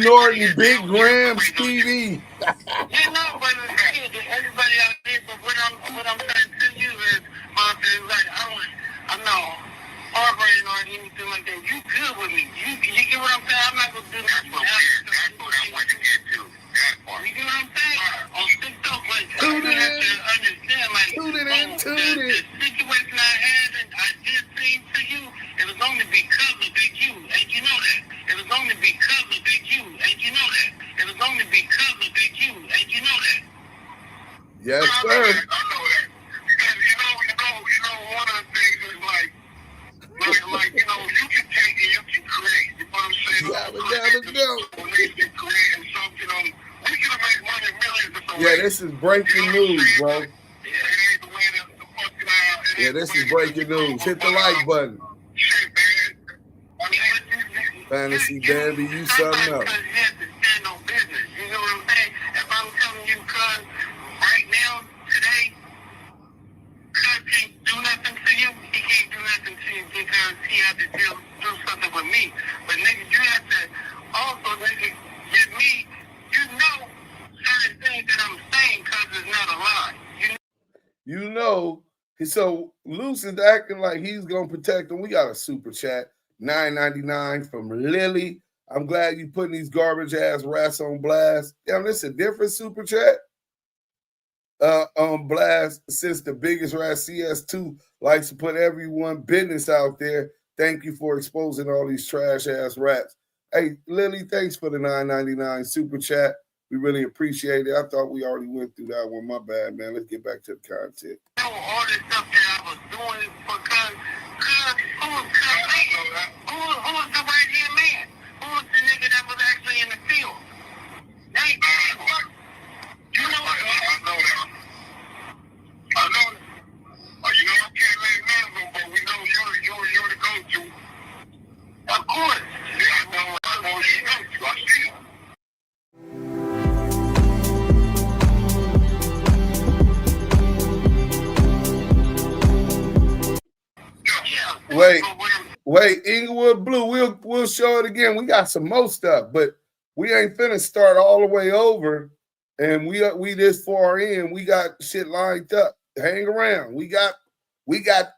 Snorting Big Grams TV. You know, but everybody out there, but what I'm saying to you is, Monty, is like, I'm not harboring or anything like that. You good with me. You get what I'm saying? I'm not going to do that. That's what I want to get to. You get what I'm saying? On TikTok, like, you have to understand, like, the situation I had and I did say to you, it was only because of Big U, and you know that. It was only because of Big U, and you know that. It was only because of Big U, and you know that. Yes, sir. I know that. Because you know, one of the things is like, you can take and you can create. You know what I'm saying? You can create and something. We can make money millions of Yeah, this is breaking news, bro. Yeah, it ain't the way that the fucking Yeah, this is breaking news. Hit the like button. Shit, man. I mean, Fantasy Baby, you something else. Because you have to stand on business. You know what I'm saying? If I'm telling you, cuz, right now, today, cuz can't do nothing to you. He can't do nothing to you because he had to do something with me. But nigga, you have to also, nigga, give me, certain things that I'm saying cuz it's not a lie. You know, so Luce is acting like he's gonna protect him. We got a super chat, $9.99 from Lily. I'm glad you putting these garbage ass rats on blast. Damn, this is a different super chat. On blast since the biggest rat CS2 likes to put everyone business out there. Thank you for exposing all these trash ass rats. Hey, Lily, thanks for the $9.99 super chat. We really appreciate it. I thought we already went through that one. My bad, man. Let's get back to the content. All this stuff that I was doing because who was the right hand man? Who was the nigga that was actually in the field? Hey, what? You know what? I know that. You know, I can't let names on, but we know you're the go-to. Of course. Yeah, I know you're the go-to. I see you. Wait, Inglewood Blue, we'll show it again. We got some more stuff, but we ain't finna start all the way over. And we this far in, we got shit lined up. Hang around. We got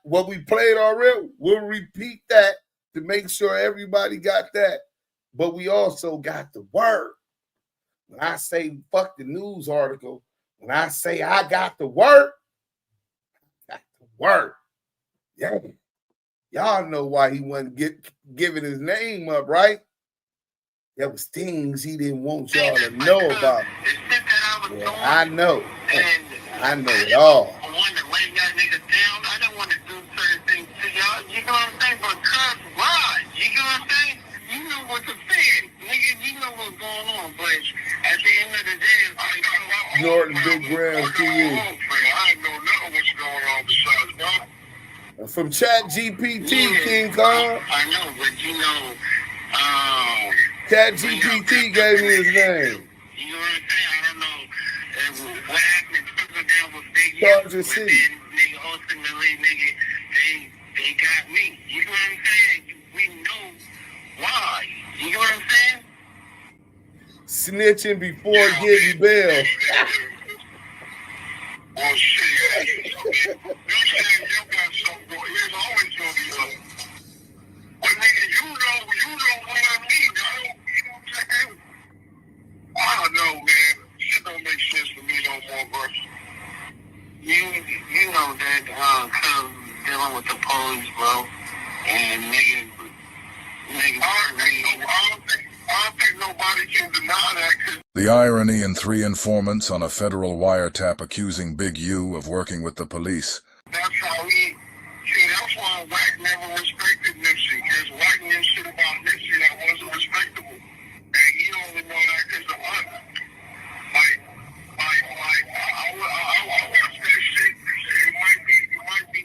what we played already. We'll repeat that to make sure everybody got that. But we also got the word. When I say fuck the news article, when I say I got the word, I got the word. Yeah. Y'all know why he wasn't giving his name up, right? There was things he didn't want y'all to know about. Yeah, I know. I know it all. I wanted to lay y'all niggas down. I don't want to do certain things to y'all. You know what I'm saying? But cuz why? You know what I'm saying? You know what to say. Nigga, you know what's going on. But at the end of the day, I know Norton Big Grams to you. I know nothing what's going on besides God. From Chat GPT, King Kong. I know, but you know, Chat GPT gave me his name. You know what I'm saying? I don't know what happened down with Big Charger U, City. but then, nigga, ultimately, nigga, they got me. You know what I'm saying? We know why. You know what I'm saying? Snitching before getting bail. Oh shit, yeah. You saying you got something going. There's always gonna be something. But nigga, you know what I mean, dog. You know what I'm saying? I don't know, man. Shit don't make sense for me no more, bro. You know that cause dealing with the police, bro. And niggas I don't think nobody can deny that. The irony in 3 informants on a federal wiretap accusing Big U of working with the police. That's how that's why Wack never respected Nipsey, because Wack knew shit about Nipsey that wasn't respectable. And he only know that because of us. I watched that shit. It might be.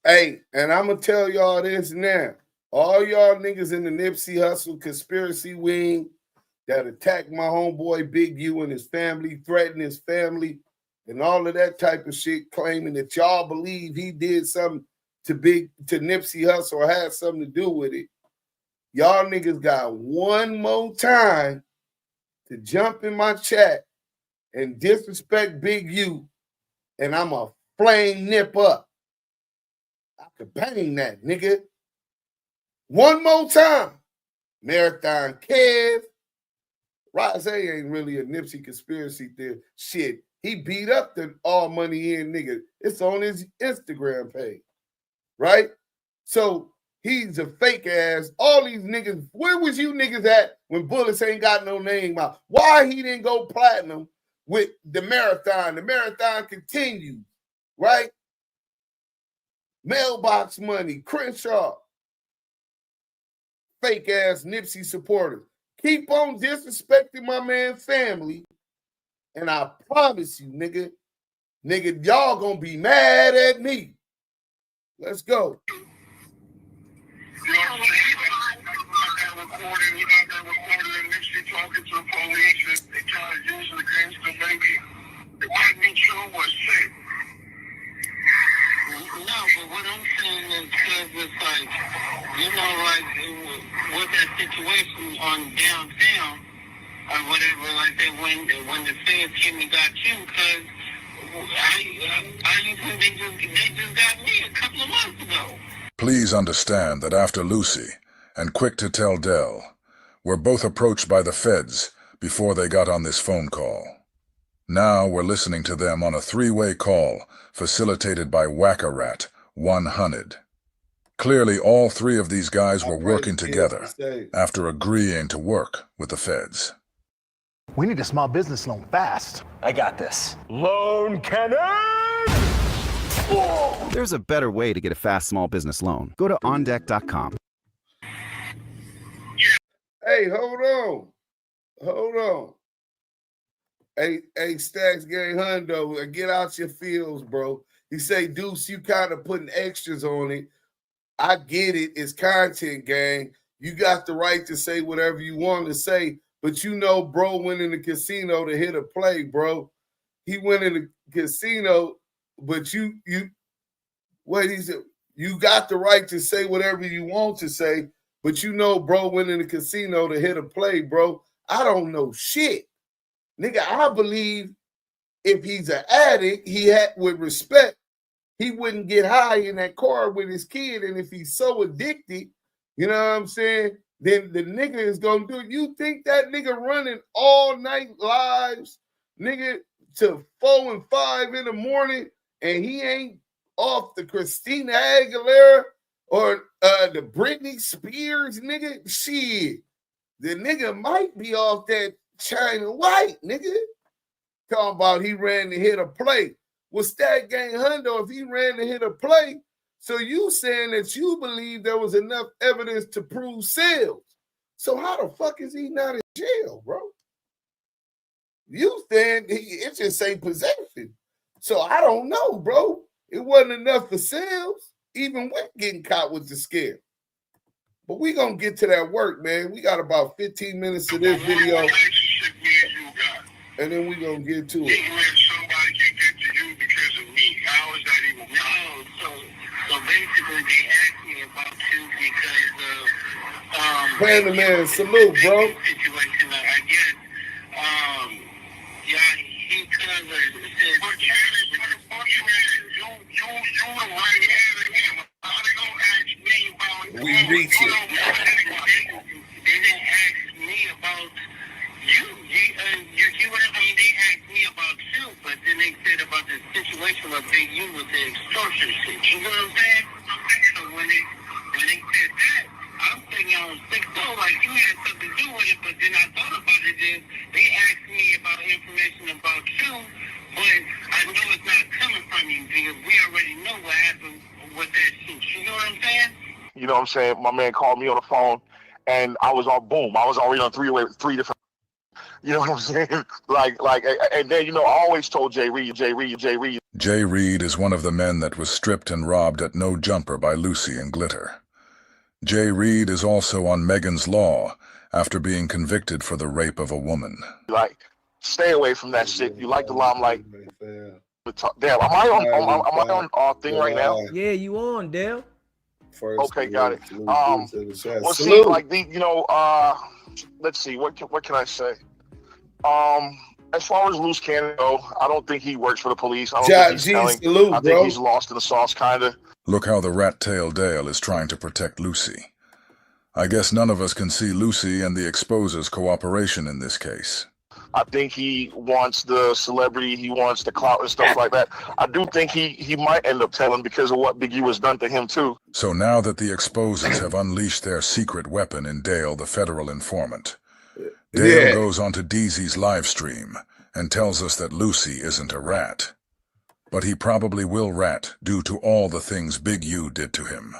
Hey, and I'm going to tell y'all this now. All y'all niggas in the Nipsey Hussle conspiracy wing that attacked my homeboy Big U and his family, threatened his family, and all of that type of shit, claiming that y'all believe he did something to Nipsey Hussle or had something to do with it. Y'all niggas got one more time to jump in my chat and disrespect Big U, and I'm a flame nip up. I could bang that, nigga. One more time. Marathon Kev. Rose ain't really a Nipsey conspiracy theory. Shit, he beat up the all money in nigga. It's on his Instagram page, right? So he's a fake ass. All these niggas, where was you niggas at when Bullets ain't got no name out? Why he didn't go platinum with the marathon? The marathon continues, right? Mailbox Money, Crenshaw, fake ass Nipsey supporters. Keep on disrespecting my man's family, and I promise you, nigga, y'all gonna be mad at me. Let's go. Talking to the police and they try to use it against them, maybe it might be true or shit. No, but what I'm saying is because it's like, you know, like with that situation on downtown or whatever, like that when the feds came and got you, because I think they just got me a couple of months ago. Please understand that after Lucy and Quick to Tell Dell were both approached by the feds before they got on this phone call. Now we're listening to them on a three-way call facilitated by Whack-A-Rat 100. Clearly, all three of these guys were working together after agreeing to work with the feds. We need a small business loan fast. I got this. Loan cannon! There's a better way to get a fast small business loan. Go to ondeck.com. Hey, hold on. Hey, Stacks Gang Hundo, get out your feels, bro. He say, Deuce, you kind of putting extras on it. I get it. It's content, gang. You got the right to say whatever you want to say, but you know, bro went in the casino to hit a play, bro. He went in the casino, but you got the right to say whatever you want to say, but you know, bro went in the casino to hit a play, bro. I don't know shit. Nigga, I believe if he's an addict, with respect, he wouldn't get high in that car with his kid. And if he's so addicted, you know what I'm saying, then the nigga is going to do it. You think that nigga running all night lives, nigga, to 4 and 5 in the morning, and he ain't off the Christina Aguilera or the Britney Spears, nigga? Shit. The nigga might be off that China White, nigga. Talking about he ran to hit a play. Well, Stack Gang Hundo, if he ran to hit a play, so you saying that you believe there was enough evidence to prove sales. So how the fuck is he not in jail, bro? You saying it just ain't possession. So I don't know, bro. It wasn't enough for sales. Even with getting caught with the scare. But we gonna get to that work, man. We got about 15 minutes of this video. And then we gonna get to it. Somebody can get to you because of me. How is that even? No, so basically they asked me about you because of Panda Man, salute, bro. Situation, I guess. Yeah, he kind of said, but you were right here to him. How they gonna ask me about we reach it. They didn't ask me about you. You what I mean? They asked me about you, but then they said about the situation of Big U with the extortion shit. You know what I'm saying? So when they said that, I'm thinking I was sick though, like you had something to do with it, but then I thought about it, then they asked me about information about you, but I know it's not coming from you because we already know what happened with that shit. You know what I'm saying? You know what I'm saying? My man called me on the phone, and I was on boom. I was already on three different. You know what I'm saying? Like, and then, you know, I always told Jay Reed. Jay Reed is one of the men that was stripped and robbed at No Jumper by Lucy and Glitter. Jay Reed is also on Megan's Law after being convicted for the rape of a woman. Like, stay away from that shit. You like the limelight. Damn, am I on thing right now? Yeah, you on, Dale. Okay, got it. Well, see, like, you know, let's see, what can I say? As far as loose cannon go, I don't think he works for the police. I don't John think he's G, telling. salute, I bro. think he's lost in the sauce, kind of. Look how the rat-tailed Dale is trying to protect Lucy. I guess none of us can see Lucy and the exposer's cooperation in this case. I think he wants the celebrity, he wants the clout and stuff like that. I do think he might end up telling because of what Big U has done to him too. So now that the exposers have unleashed their secret weapon in Dale, the federal informant, Dale goes onto Deezy's live stream and tells us that Lucy isn't a rat. But he probably will rat due to all the things Big U did to him.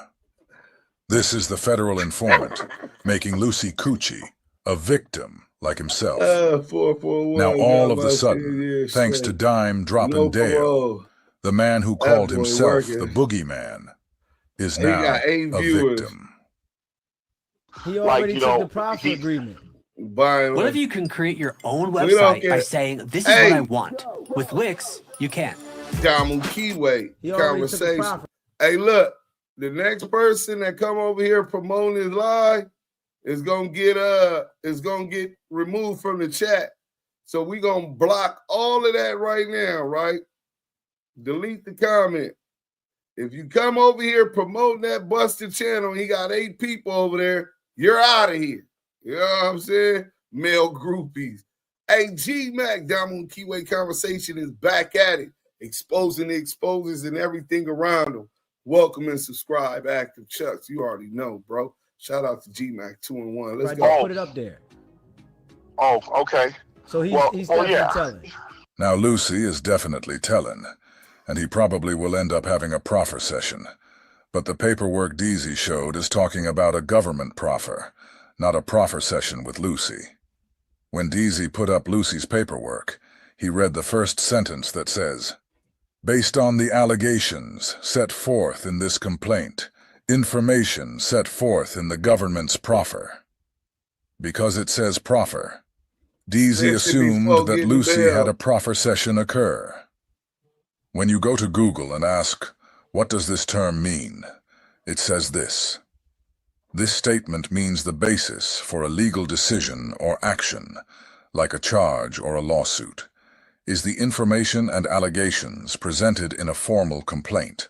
This is the federal informant, making Lucy Coochie a victim like himself. 441. Now all of a sudden, thanks to Dime dropping Dale, the man who called himself the boogeyman is now a victim. He already took the profit agreement. What if you can create your own website by saying, this is what I want? With Wix, you can't. DAMU KIWE conversation. Hey, look, the next person that come over here promoting his live is gonna get removed from the chat. So we gonna block all of that right now, right? Delete the comment. If you come over here promoting that busted channel, he got 8 people over there, you're out of here. You know what I'm saying? Male groupies. Hey, G-Mac, DAMU KIWE conversation is back at it, exposing the exposers and everything around them. Welcome and subscribe, Active Chucks. You already know, bro. Shout out to G-Mac 2-in-1. Let's go. Put it up there. Oh, okay. So he's definitely telling. Now Lucy is definitely telling, and he probably will end up having a proffer session. But the paperwork Deezy showed is talking about a government proffer, not a proffer session with Lucy. When Deezy put up Lucy's paperwork, he read the first sentence that says, "Based on the allegations set forth in this complaint, information set forth in the government's proffer." Because it says proffer, Deezy assumed that Lucy had a proffer session occur. When you go to Google and ask, what does this term mean? It says this. This statement means the basis for a legal decision or action, like a charge or a lawsuit, is the information and allegations presented in a formal complaint,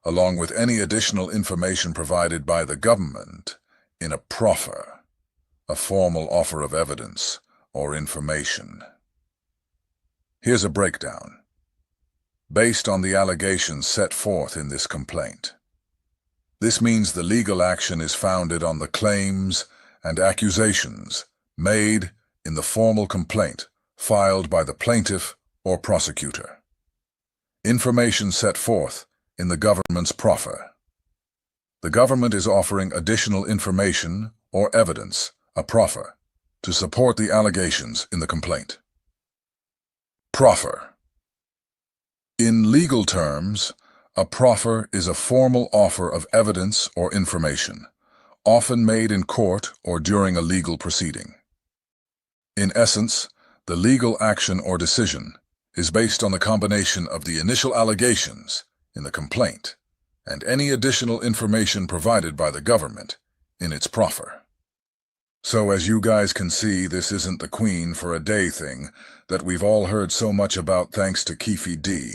along with any additional information provided by the government in a proffer, a formal offer of evidence or information. Here's a breakdown. Based on the allegations set forth in this complaint. This means the legal action is founded on the claims and accusations made in the formal complaint filed by the plaintiff or prosecutor. Information set forth in the government's proffer. The government is offering additional information or evidence, a proffer, to support the allegations in the complaint. Proffer. In legal terms, a proffer is a formal offer of evidence or information, often made in court or during a legal proceeding. In essence, the legal action or decision is based on the combination of the initial allegations in the complaint and any additional information provided by the government in its proffer. So as you guys can see, this isn't the queen for a day thing that we've all heard so much about thanks to Keefe D.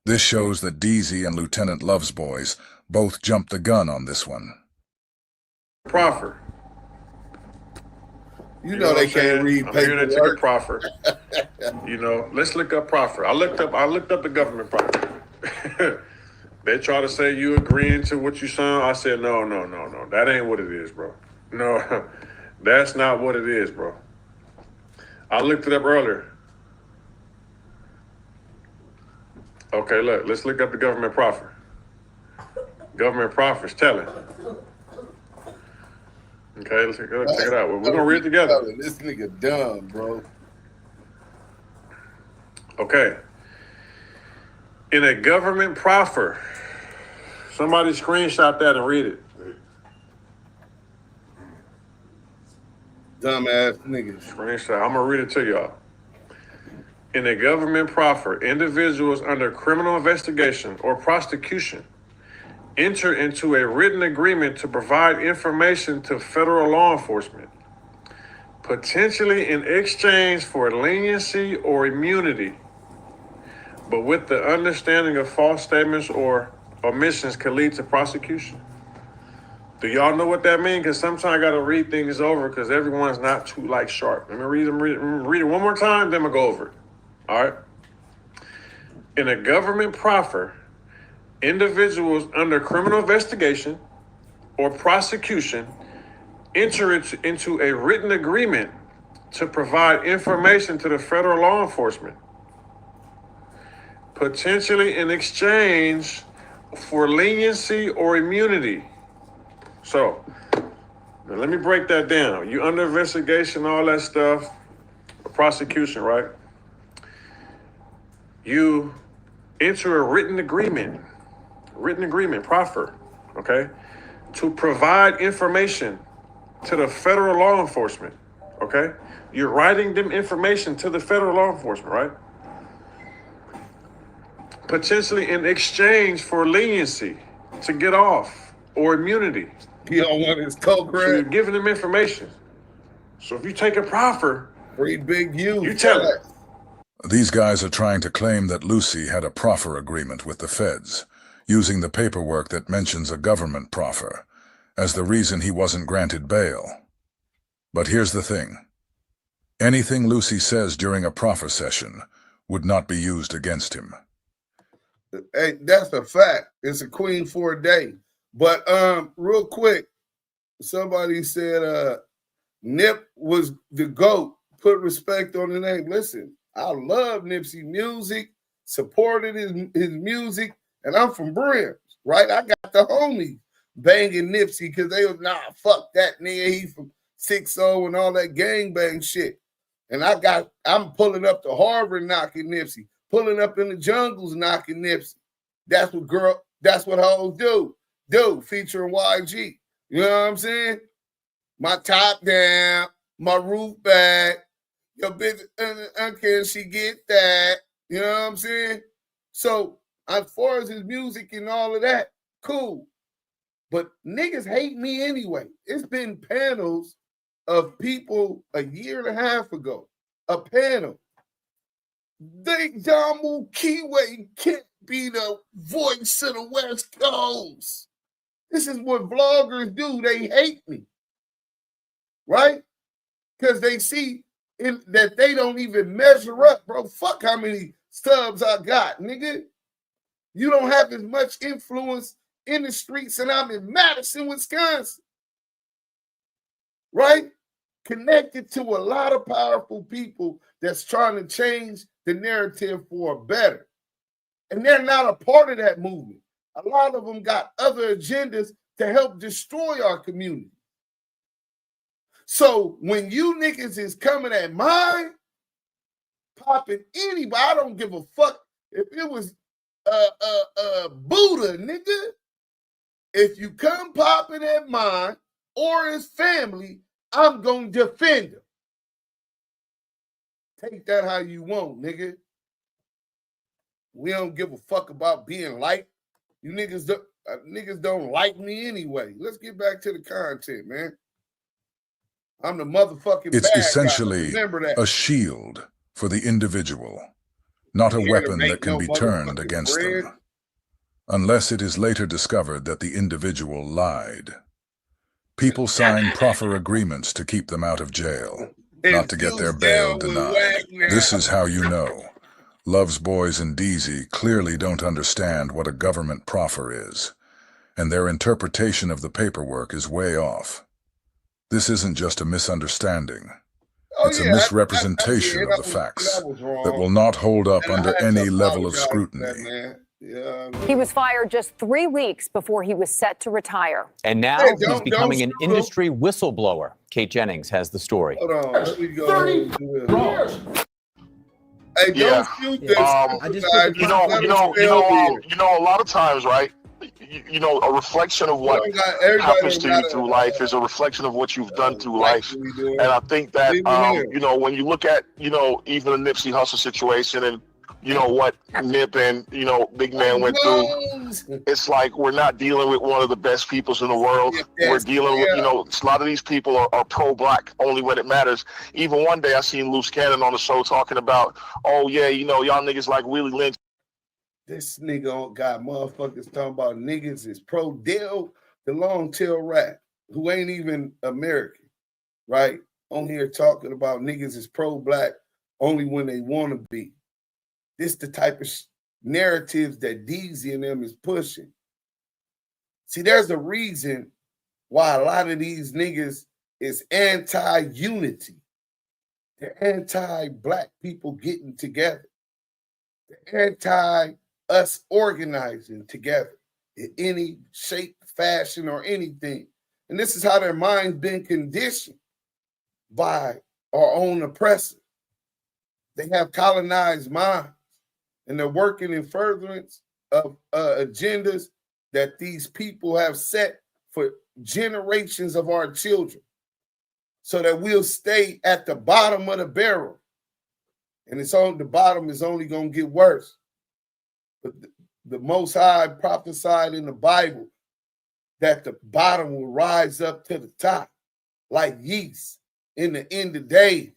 This shows that Deezy and Lieutenant Love's boys both jumped the gun on this one. Proffer. You know they can't read paperwork. I'm here to take a proffer. Let's look up proffer. I looked up the government proffer. They try to say you agreeing to what you signed. I said, no. That ain't what it is, bro. No, that's not what it is, bro. I looked it up earlier. Okay, look, let's look up the government proffer. Government proffer's telling. Okay, let's check it out. We're gonna read it together. This nigga dumb, bro. Okay. In a government proffer, somebody screenshot that and read it. Dumbass niggas. Screenshot. I'm gonna read it to y'all. In a government proffer, individuals under criminal investigation or prosecution enter into a written agreement to provide information to federal law enforcement, potentially in exchange for leniency or immunity, but with the understanding of false statements or omissions could lead to prosecution. Do y'all know what that means? Because sometimes I got to read things over because everyone's not too like sharp. Let me read it one more time, then I'm going to go over it. All right. In a government proffer, individuals under criminal investigation or prosecution enter into a written agreement to provide information to the federal law enforcement, potentially in exchange for leniency or immunity. So, now let me break that down. You under investigation, all that stuff, prosecution, right? You enter a written agreement, proffer, okay, to provide information to the federal law enforcement, okay? You're writing them information to the federal law enforcement, right? Potentially in exchange for leniency to get off or immunity. You don't want his coke, So you're giving them information. So if you take a proffer, free Big U, you tell it. These guys are trying to claim that Lucy had a proffer agreement with the feds, using the paperwork that mentions a government proffer as the reason he wasn't granted bail. But here's the thing. Anything Lucy says during a proffer session would not be used against him. Hey, that's a fact. It's a queen for a day. But real quick, somebody said Nip was the GOAT. Put respect on the name. Listen, I love Nipsey music, supported his music, and I'm from Brims, right? I got the homies banging Nipsey because they was, fuck that nigga. He from 6-0 and all that gangbang shit. And I'm pulling up to Harvard knocking Nipsey, pulling up in the jungles knocking Nipsey. That's what hoes do, featuring YG. You know what I'm saying? My top down, my roof back. Your bitch, can she get that? You know what I'm saying? So as far as his music and all of that, cool. But niggas hate me anyway. It's been panels of people a year and a half ago. A panel. DAMU KIWE can't be the voice of the West Coast. This is what vloggers do. They hate me. Right? Because they see that they don't even measure up, bro. Fuck how many subs I got, nigga. You don't have as much influence in the streets, and I'm in Madison, Wisconsin. Right? Connected to a lot of powerful people that's trying to change the narrative for better. And they're not a part of that movement. A lot of them got other agendas to help destroy our community. So when you niggas is coming at mine, popping anybody, I don't give a fuck if it was Buddha, nigga. If you come popping at mine or his family, I'm gonna defend him. Take that how you want, nigga. We don't give a fuck about being liked. You niggas don't like me anyway. Let's get back to the content, man. I'm the motherfucking It's bad essentially guy. Remember that. a shield for the individual, not a weapon that can be turned against them, unless it is later discovered that the individual lied. People sign proffer agreements to keep them out of jail, not to get their bail denied. This is how you know. Love's Boys and Deezy clearly don't understand what a government proffer is, and their interpretation of the paperwork is way off. This isn't just a misunderstanding. It's a misrepresentation of the facts that will not hold up under any level of scrutiny. He was fired just 3 weeks before he was set to retire. And now he's becoming an industry whistleblower. Kate Jennings has the story. Hold on, let me go. 30 years. Hey, don't shoot this. You know, a lot of times, right? You know, a reflection of what happens to you through life is a reflection of what you've done through life. And I think that, you know, when you look at, you know, even the Nipsey Hussle situation and you know, what Nip and, you know, Big Man went through. It's like we're not dealing with one of the best peoples in the world. We're dealing with, you know, a lot of these people are pro-black only when it matters. Even one day I seen Loose Cannon on the show talking about, oh yeah, you know, y'all niggas like Willie Lynch. This nigga got motherfuckers talking about niggas is pro-Dale, the long tail rat, who ain't even American, right? On here talking about niggas is pro-black only when they want to be. This the type of narratives that Deezy and them is pushing. See, there's a reason why a lot of these niggas is anti-unity. They're anti-black people getting together. They're anti-us organizing together in any shape, fashion, or anything. And this is how their mind's been conditioned by our own oppressor. They have colonized minds, and they're working in furtherance of agendas that these people have set for generations of our children, so that we'll stay at the bottom of the barrel. And it's on the bottom is only going to get worse. But the Most High prophesied in the Bible that the bottom will rise up to the top like yeast in the end of days.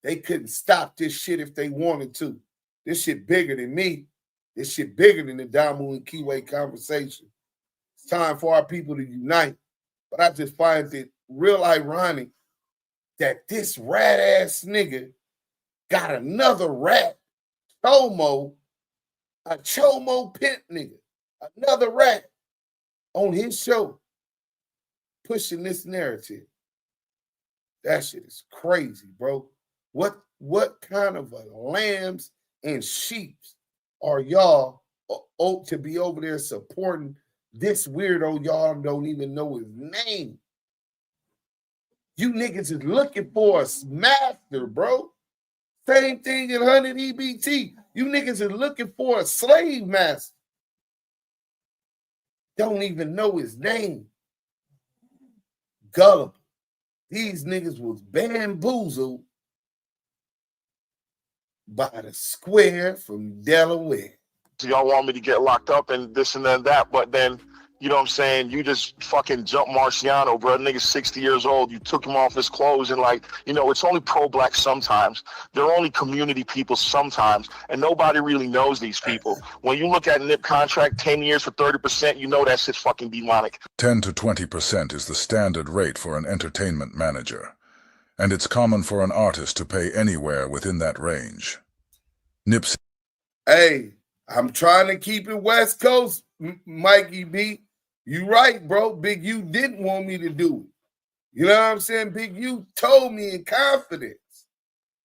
They couldn't stop this shit if they wanted to. This shit bigger than me. This shit bigger than the DAMU and KIWE conversation. It's time for our people to unite. But I just find it real ironic that this rat-ass nigga got another rat, Chomo, a Chomo pimp nigga, another rat on his show, pushing this narrative. That shit is crazy, bro. What kind of lambs and sheep are y'all to be over there supporting this weirdo y'all don't even know his name? You niggas is looking for a master, bro. Same thing in 100 EBT. You niggas is looking for a slave master. Don't even know his name. Gullible. These niggas was bamboozled by the square from Delaware. So y'all want me to get locked up and this and then that, but then, you know what I'm saying, you just fucking jump Marciano, bro. Nigga's 60 years old. You took him off his clothes and, like, you know, it's only pro-black sometimes. They're only community people sometimes, and nobody really knows these people. When you look at NIP contract, 10 years for 30%, you know that shit's fucking demonic. 10 to 20% is the standard rate for an entertainment manager, and it's common for an artist to pay anywhere within that range. Nipsey. Hey, I'm trying to keep it West Coast, Mikey B. You right, bro. Big U didn't want me to do it. You know what I'm saying? Big U told me in confidence.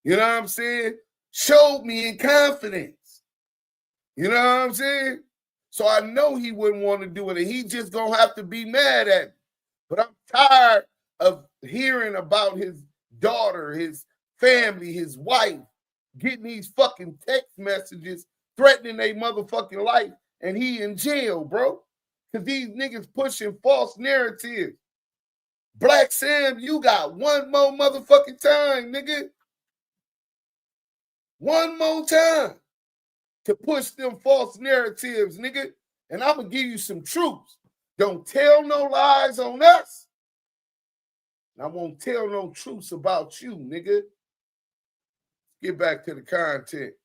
You know what I'm saying? Showed me in confidence. You know what I'm saying? So I know he wouldn't want to do it, and he just gonna have to be mad at me. But I'm tired of hearing about his daughter, his family, his wife, getting these fucking text messages threatening their motherfucking life, and he in jail, bro. Because these niggas pushing false narratives. Black Sam, you got one more motherfucking time, nigga. One more time to push them false narratives, nigga. And I'm going to give you some truths. Don't tell no lies on us. And I won't tell no truths about you, nigga. Get back to the content.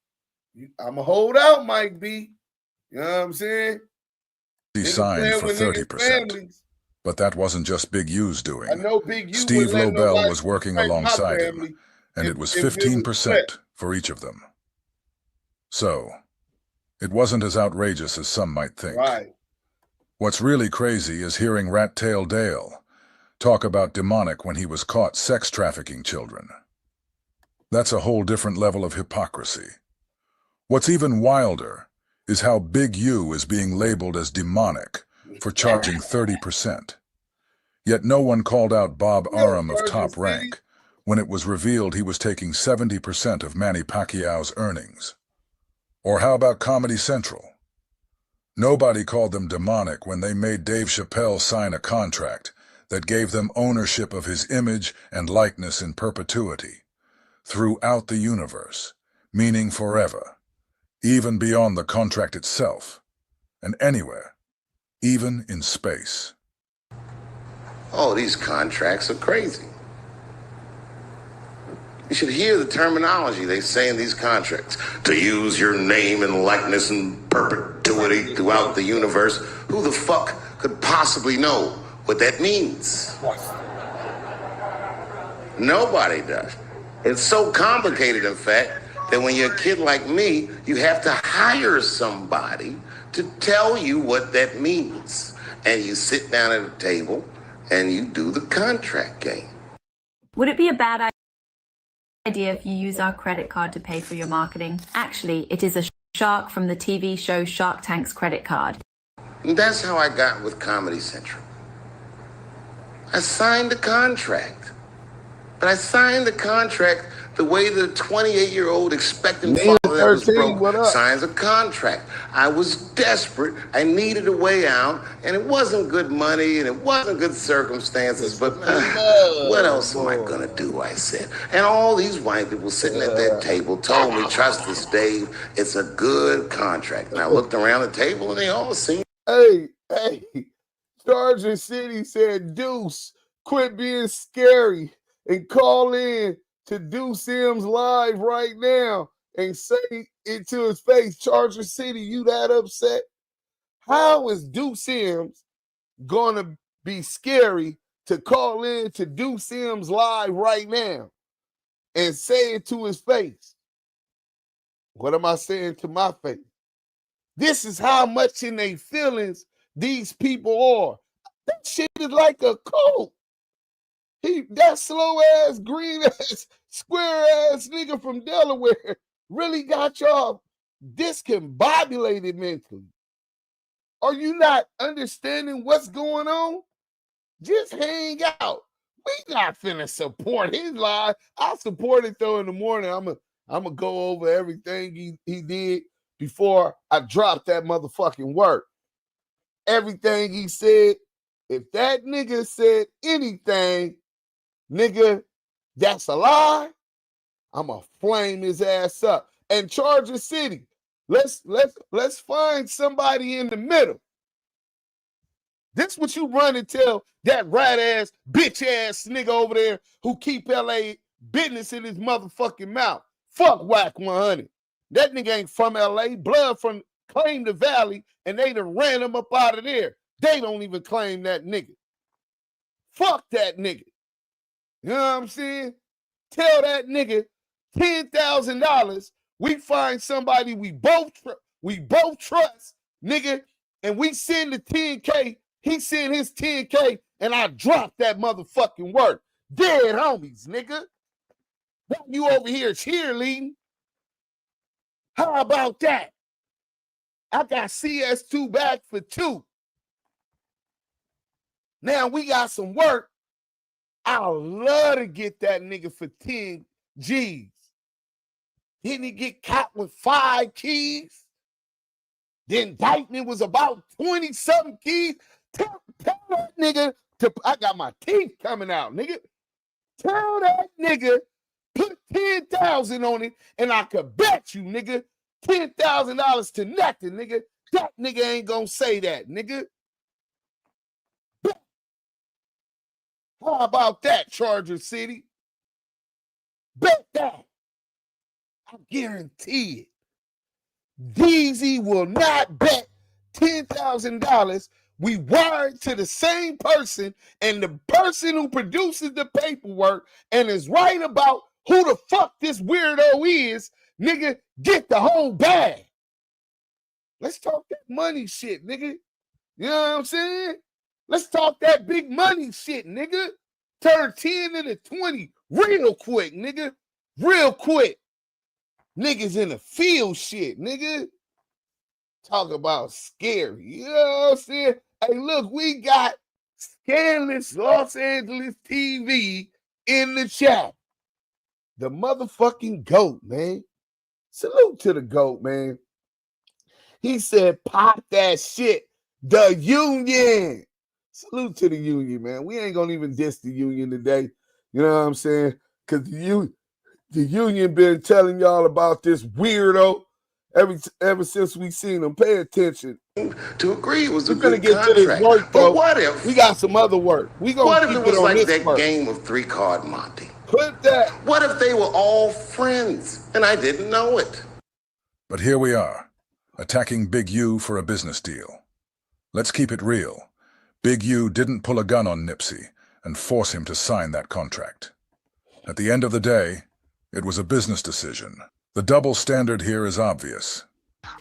I'm going to hold out, Mike B. You know what I'm saying? He signed for 30%. But that wasn't just Big U's doing. I know Big U. Steve Lobel was working alongside him, and it was 15% for each of them. So, it wasn't as outrageous as some might think. Right. What's really crazy is hearing Rat Tail Dale talk about demonic when he was caught sex trafficking children. That's a whole different level of hypocrisy. What's even wilder is how Big U is being labeled as demonic for charging 30%. Yet no one called out Bob Arum of Top Rank when it was revealed he was taking 70% of Manny Pacquiao's earnings. Or how about Comedy Central? Nobody called them demonic when they made Dave Chappelle sign a contract that gave them ownership of his image and likeness in perpetuity, throughout the universe, meaning forever. even beyond the contract itself, and anywhere, even in space. Oh, these contracts are crazy. You should hear the terminology they say in these contracts. To use your name and likeness in perpetuity throughout the universe. Who the fuck could possibly know what that means? Nobody does. It's so complicated, in fact, that when you're a kid like me, you have to hire somebody to tell you what that means. And you sit down at a table and you do the contract game. Would it be a bad idea if you use our credit card to pay for your marketing? Actually, it is a shark from the TV show Shark Tank's credit card. And that's how I got with Comedy Central. I signed a contract. But I signed the contract the way the 28-year-old expectant father that was broke signs a contract. I was desperate. I needed a way out, and it wasn't good money, and it wasn't good circumstances, but what else am I going to do, I said. And all these white people sitting at that table told me, trust us, Dave, it's a good contract. And I looked around the table, and they all seemed... Hey, Charger City said, Deuce, quit being scary. And call in to Deuce Sims live right now and say it to his face. Charger City, you that upset? How is Deuce Sims going to be scary to call in to Deuce Sims live right now and say it to his face? What am I saying to my face? This is how much in their feelings these people are. That shit is like a cult. That slow ass, green ass, square ass nigga from Delaware really got y'all discombobulated mentally. Are you not understanding what's going on? Just hang out. We not finna support his live. I'll support it though in the morning. I'm gonna go over everything he did before I drop that motherfucking work. Everything he said. If that nigga said anything, nigga, that's a lie, I'ma flame his ass up. And Charger City, let's find somebody in the middle. This what you run and tell that rat ass, bitch ass nigga over there who keep LA business in his motherfucking mouth. Fuck Whack 100. That nigga ain't from LA. Blood from claim the Valley, and they done ran him up out of there. They don't even claim that nigga. Fuck that nigga. You know what I'm saying? Tell that nigga $10,000. We find somebody we both trust, nigga, and we send the 10K. He send his 10K, and I drop that motherfucking work. Dead homies, nigga. What you over here cheerleading? How about that? I got CS2 back for 2. Now we got some work. I'd love to get that nigga for 10 G's. Didn't he get caught with 5 keys? The indictment was about 20-something keys. Tell that nigga to, I got my teeth coming out, nigga. Tell that nigga, put 10,000 on it, and I could bet you, nigga, $10,000 to nothing, nigga. That nigga ain't gonna say that, nigga. How about that, Charger City? Bet that. I guarantee it. Deezy will not bet $10,000. We wired to the same person, and the person who produces the paperwork and is right about who the fuck this weirdo is, nigga, get the whole bag. Let's talk that money shit, nigga. You know what I'm saying? Let's talk that big money shit, nigga. Turn 10 into 20 real quick, nigga. Real quick. Niggas in the field shit, nigga. Talk about scary. You know what I'm saying? Hey, look, we got Scandalous Los Angeles TV in the chat. The motherfucking GOAT, man. Salute to the GOAT, man. He said, pop that shit. The union. Salute to the union, man. We ain't gonna even diss the union today. You know what I'm saying? Because the union been telling y'all about this weirdo ever since we seen him. Pay attention. To agree it was a We're gonna good get to this contract. work, But though. what if? We got some other work. We gonna What if keep it was on like this that work. game of 3-card Monte? Put that. What if they were all friends and I didn't know it? But here we are, attacking Big U for a business deal. Let's keep it real. Big U didn't pull a gun on Nipsey and force him to sign that contract. At the end of the day, it was a business decision. The double standard here is obvious.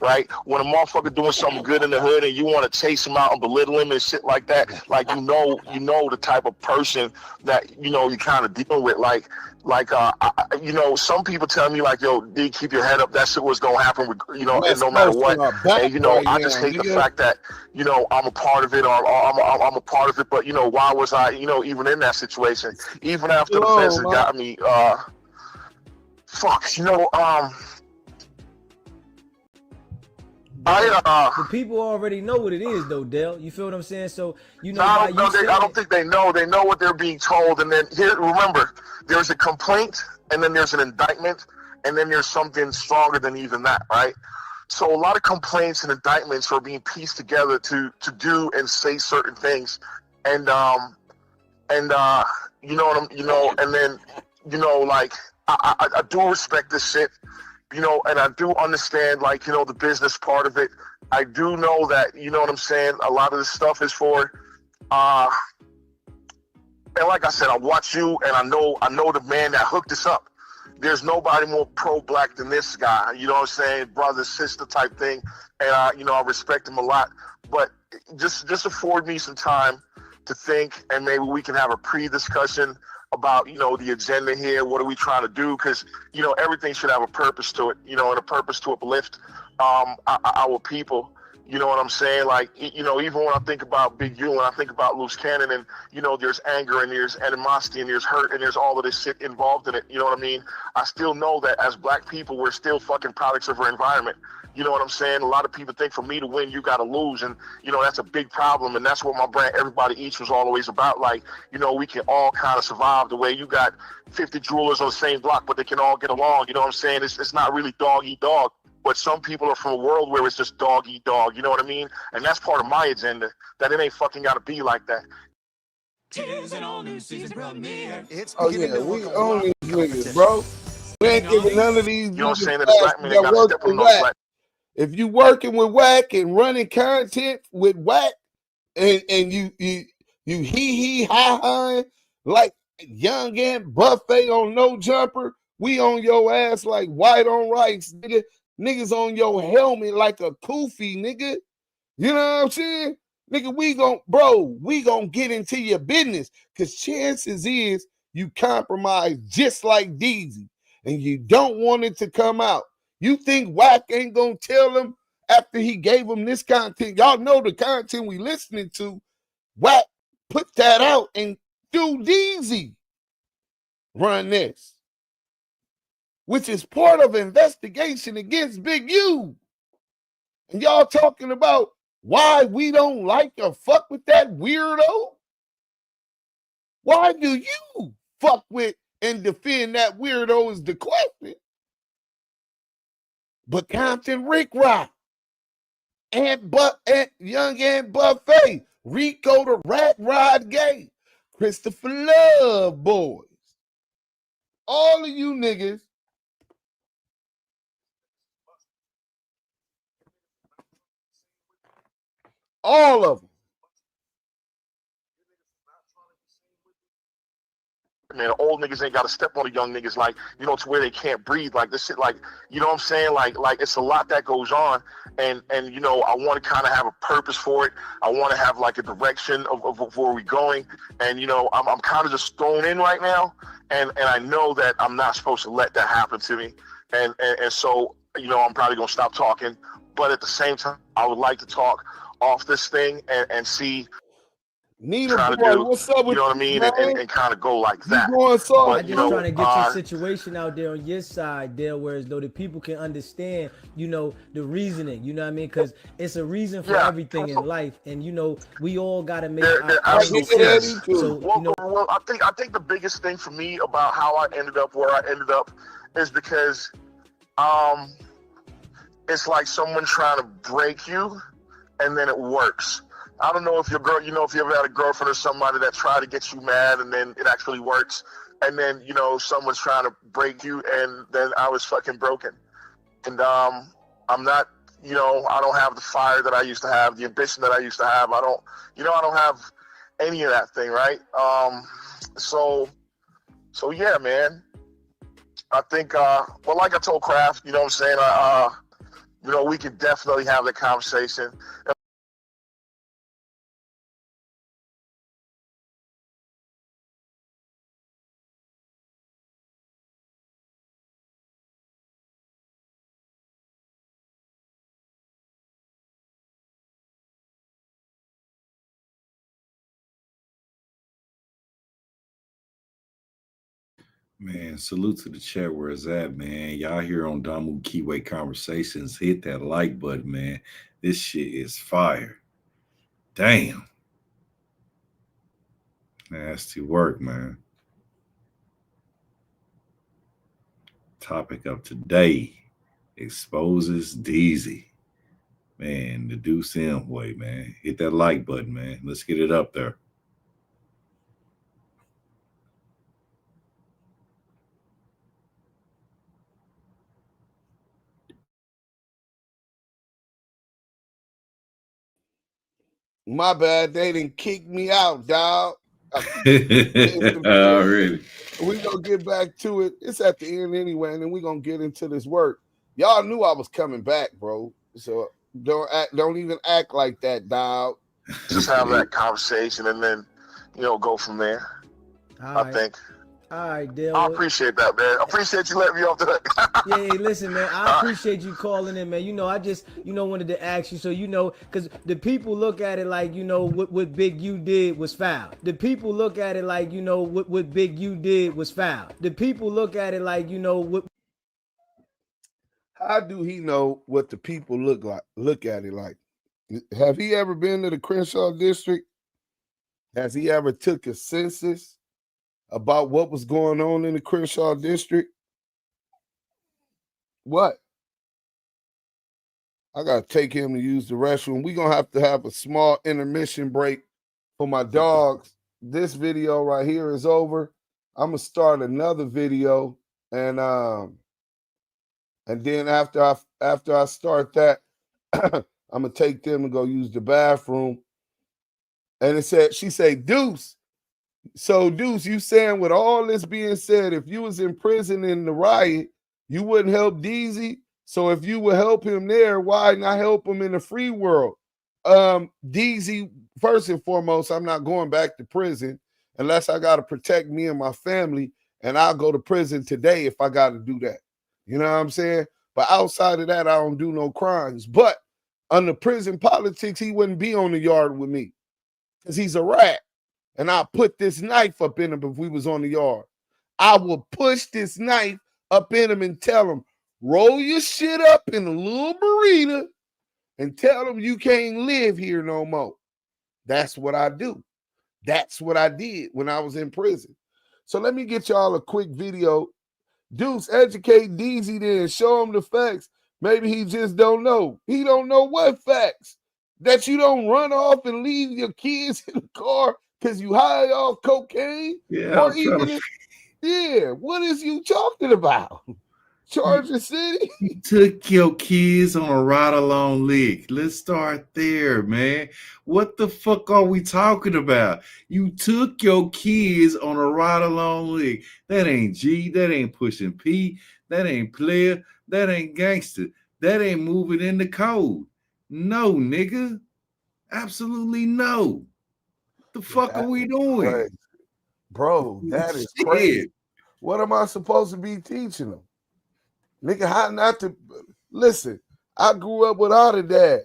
Right? When a motherfucker doing something good in the hood and you want to chase him out and belittle him and shit like that, like you know the type of person that you kind of dealing with. Some people tell me like, yo, D, keep your head up. That shit was gonna happen, with, and no matter what. And I just hate the fact that I'm a part of it, or I'm a part of it. But why was I even in that situation? Even after the feds had got me, The people already know what it is, though, Dale. You feel what I'm saying? So I don't think they know. They know what they're being told, and then remember, there's a complaint, and then there's an indictment, and then there's something stronger than even that, right? So a lot of complaints and indictments are being pieced together to do and say certain things, and and then I do respect this shit. And I do understand, the business part of it. I do know that, what I'm saying, a lot of this stuff is for, and like I said, I watch you, and I know the man that hooked us up. There's nobody more pro-black than this guy, you know what I'm saying, brother, sister type thing, and I respect him a lot. But just afford me some time to think, and maybe we can have a pre-discussion about the agenda here. What are we trying to do? Because everything should have a purpose to it, and a purpose to uplift our people. You know what I'm saying? Even when I think about Big U and I think about Loose Cannon, and there's anger and there's animosity and there's hurt and there's all of this shit involved in it. You know what I mean? I still know that as black people, we're still fucking products of our environment. You know what I'm saying? A lot of people think for me to win, you got to lose. And, that's a big problem. And that's what my brand, Everybody Eats, was always about. We can all kind of survive the way you got 50 jewelers on the same block, but they can all get along. You know what I'm saying? It's not really dog eat dog. But some people are from a world where it's just dog eat dog. You know what I mean? And that's part of my agenda, that it ain't fucking got to be like that. It's we own these niggas, bro. We ain't giving none of these. You know what I'm saying? That the black man ain't got to step on those black. If you working with whack and running content with whack, and you hee ha like Young and Buffet on No Jumper, we on your ass like white on rice, nigga. Niggas on your helmet like a kufi, nigga. You know what I'm saying? Nigga, we gon' get into your business, because chances is you compromise just like Deezy, and you don't want it to come out. You think Wack ain't gonna tell him after he gave him this content? Y'all know the content we listening to. Wack put that out and do Deezy run this, which is part of investigation against Big U. And y'all talking about why we don't like or fuck with that weirdo? Why do you fuck with and defend that weirdo is the question. But Compton Rick Rock and Young and Buffet, Rico the Rat Rod Gay, Christopher Love Boys, all of you niggas all of them. Man, old niggas ain't got to step on the young niggas to where they can't breathe. Like this shit, you know what I'm saying? Like it's a lot that goes on, and I want to kind of have a purpose for it. I want to have like a direction of where we're going, and I'm kind of just thrown in right now, and I know that I'm not supposed to let that happen to me, and so I'm probably gonna stop talking, but at the same time, I would like to talk off this thing and see. Nina boy, what's up with you know what I mean, and kind of go like that. I'm just trying to get your situation out there on your side, Dale, whereas though the people can understand, the reasoning, you know what I mean? Because it's a reason for everything in life, and we all got to make our decisions. Well, I think the biggest thing for me about how I ended up where I ended up is because it's like someone trying to break you, and then it works. I don't know if your girl, if you ever had a girlfriend or somebody that tried to get you mad, and then it actually works. And then, someone's trying to break you, and then I was fucking broken. And I'm not, I don't have the fire that I used to have, the ambition that I used to have. I don't have any of that thing, right? So yeah, man. I think, like I told Kraft, you know what I'm saying? We could definitely have the conversation. Man, salute to the chat where it's at, man. Y'all here on DAMU KIWE Conversations. Hit that like button, man. This shit is fire. Damn. Nasty work, man. Topic of today exposes Deezy. Man, the Duse way, man. Hit that like button, man. Let's get it up there. My bad. They didn't kick me out, dog. Already. We're going to get back to it. It's at the end anyway, and then we're going to get into this work. Y'all knew I was coming back, bro. So don't even act like that, dog. Just have that conversation and then, go from there. I think. All right, Dale. I appreciate that, man. I appreciate you letting me off today. Yeah, hey, listen, man. I appreciate you calling in, man. I just, wanted to ask you, so because the people look at it like, what Big U did was foul. The people look at it like, what Big U did was foul. The people look at it like, what. How do he know what the people look at it like? Have he ever been to the Crenshaw district? Has he ever took a census about what was going on in the Crenshaw district? What? I got to take him to use the restroom. We're going to have a small intermission break for my dogs. This video right here is over. I'm going to start another video, and then after I start that, I'm going to take them and go use the bathroom. And she said, Deuce. So, Deuce, you saying with all this being said, if you was in prison in the riot, you wouldn't help Deezy? So if you would help him there, why not help him in the free world? Deezy, first and foremost, I'm not going back to prison unless I got to protect me and my family, and I'll go to prison today if I got to do that. You know what I'm saying? But outside of that, I don't do no crimes. But under prison politics, he wouldn't be on the yard with me because he's a rat. And I'll put this knife up in him if we was on the yard. I will push this knife up in him and tell him, roll your shit up in a little burrito and tell him you can't live here no more. That's what I do. That's what I did when I was in prison. So let me get y'all a quick video. Deuce, educate Deezy then. Show him the facts. Maybe he just don't know. He don't know what facts. That you don't run off and leave your kids in the car because you high off cocaine? Yeah, or even what is you talking about? Charger City? You took your kids on a ride-along lick. Let's start there, man. What the fuck are we talking about? You took your kids on a ride-along lick. That ain't G. That ain't pushing P. That ain't player. That ain't gangster. That ain't moving in the code. No, nigga. Absolutely no. The fuck are we doing? Crazy. Bro, that is crazy. What am I supposed to be teaching them? Nigga, how not to listen? I grew up without a dad.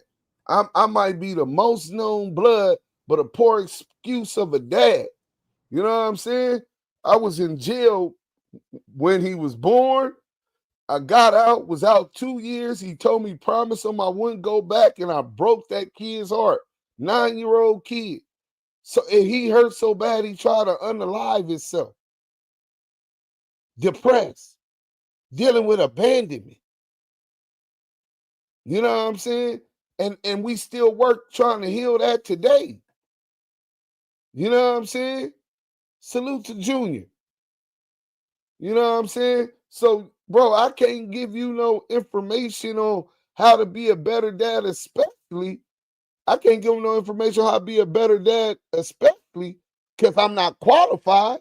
I might be the most known blood, but a poor excuse of a dad. You know what I'm saying? I was in jail when he was born. I got out, was out 2 years. He told me, promise him I wouldn't go back, and I broke that kid's heart. 9-year-old kid. So and he hurt so bad he tried to unalive himself. Depressed. Dealing with abandonment. You know what I'm saying? And we still work trying to heal that today. You know what I'm saying? Salute to Junior. You know what I'm saying? So, bro, I can't give you no information on how to be a better dad, especially. I can't give them no information on how to be a better dad, especially because I'm not qualified.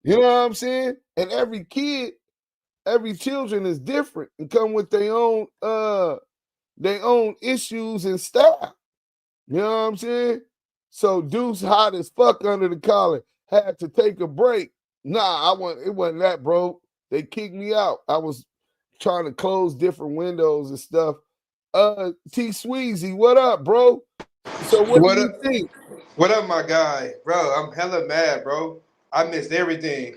You know what I'm saying? And every children is different and come with their own issues and style. You know what I'm saying? So Deuce hot as fuck under the collar. Had to take a break. Nah, it wasn't that, bro. They kicked me out. I was trying to close different windows and stuff. T Sweezy, what up, bro? So what do you think? What up, my guy? Bro, I'm hella mad, bro. I missed everything.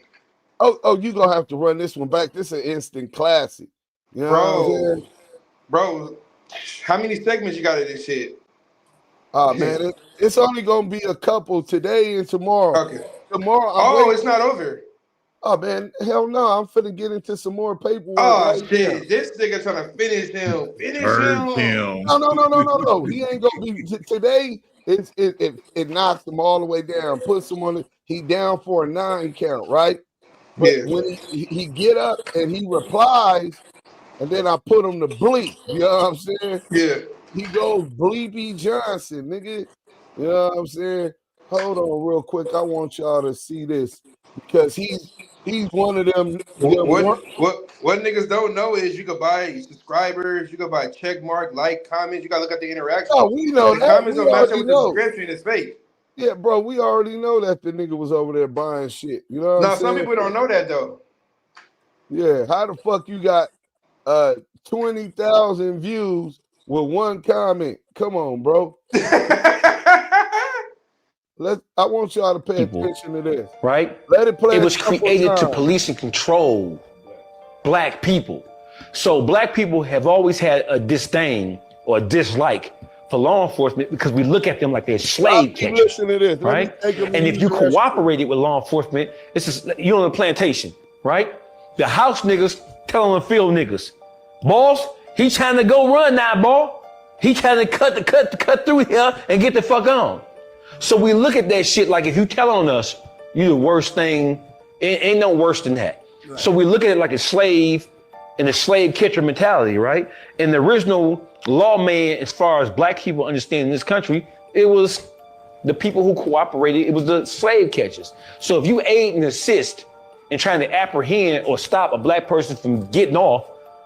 Oh, you gonna have to run this one back. This is an instant classic. You know what I'm saying? Bro, how many segments you got of this shit? Oh man, it's only gonna be a couple today and tomorrow. Okay. Tomorrow. It's not over. Oh man, hell no! I'm finna get into some more paperwork. Oh shit! Now. This nigga trying to finish him. No. He ain't gonna be today. It knocks him all the way down. Puts him on. He down for a 9 count, right? But when he get up and he replies, and then I put him to bleep. You know what I'm saying? Yeah. He goes Bleepy Johnson, nigga. You know what I'm saying? Hold on real quick. I want y'all to see this because he's one of them. What niggas don't know is you could buy subscribers, you could buy check mark, like, comments. You gotta look at the interaction. Oh, we know the that. Comments don't match up with the description. It's fake. Yeah, bro, we already know that the nigga was over there buying shit. You know what I'm saying? Some people don't know that though. Yeah, how the fuck you got 20,000 views with 1 comment? Come on, bro. I want y'all to pay attention to this. Right? Let it play. It was created to police and control black people. So black people have always had a disdain or a dislike for law enforcement because we look at them like they're slave catchers. Listen to this, right? And if you cooperated with law enforcement, you're on a plantation, right? The house niggas telling the field niggas, boss, he trying to go run now, boy. He trying to cut through here and get the fuck on. So we look at that shit like if you tell on us, you the worst thing, ain't no worse than that. Right. So we look at it like a slave and a slave catcher mentality, right? And the original lawman, as far as black people understand in this country, it was the people who cooperated, it was the slave catchers. So if you aid and assist in trying to apprehend or stop a black person from getting off,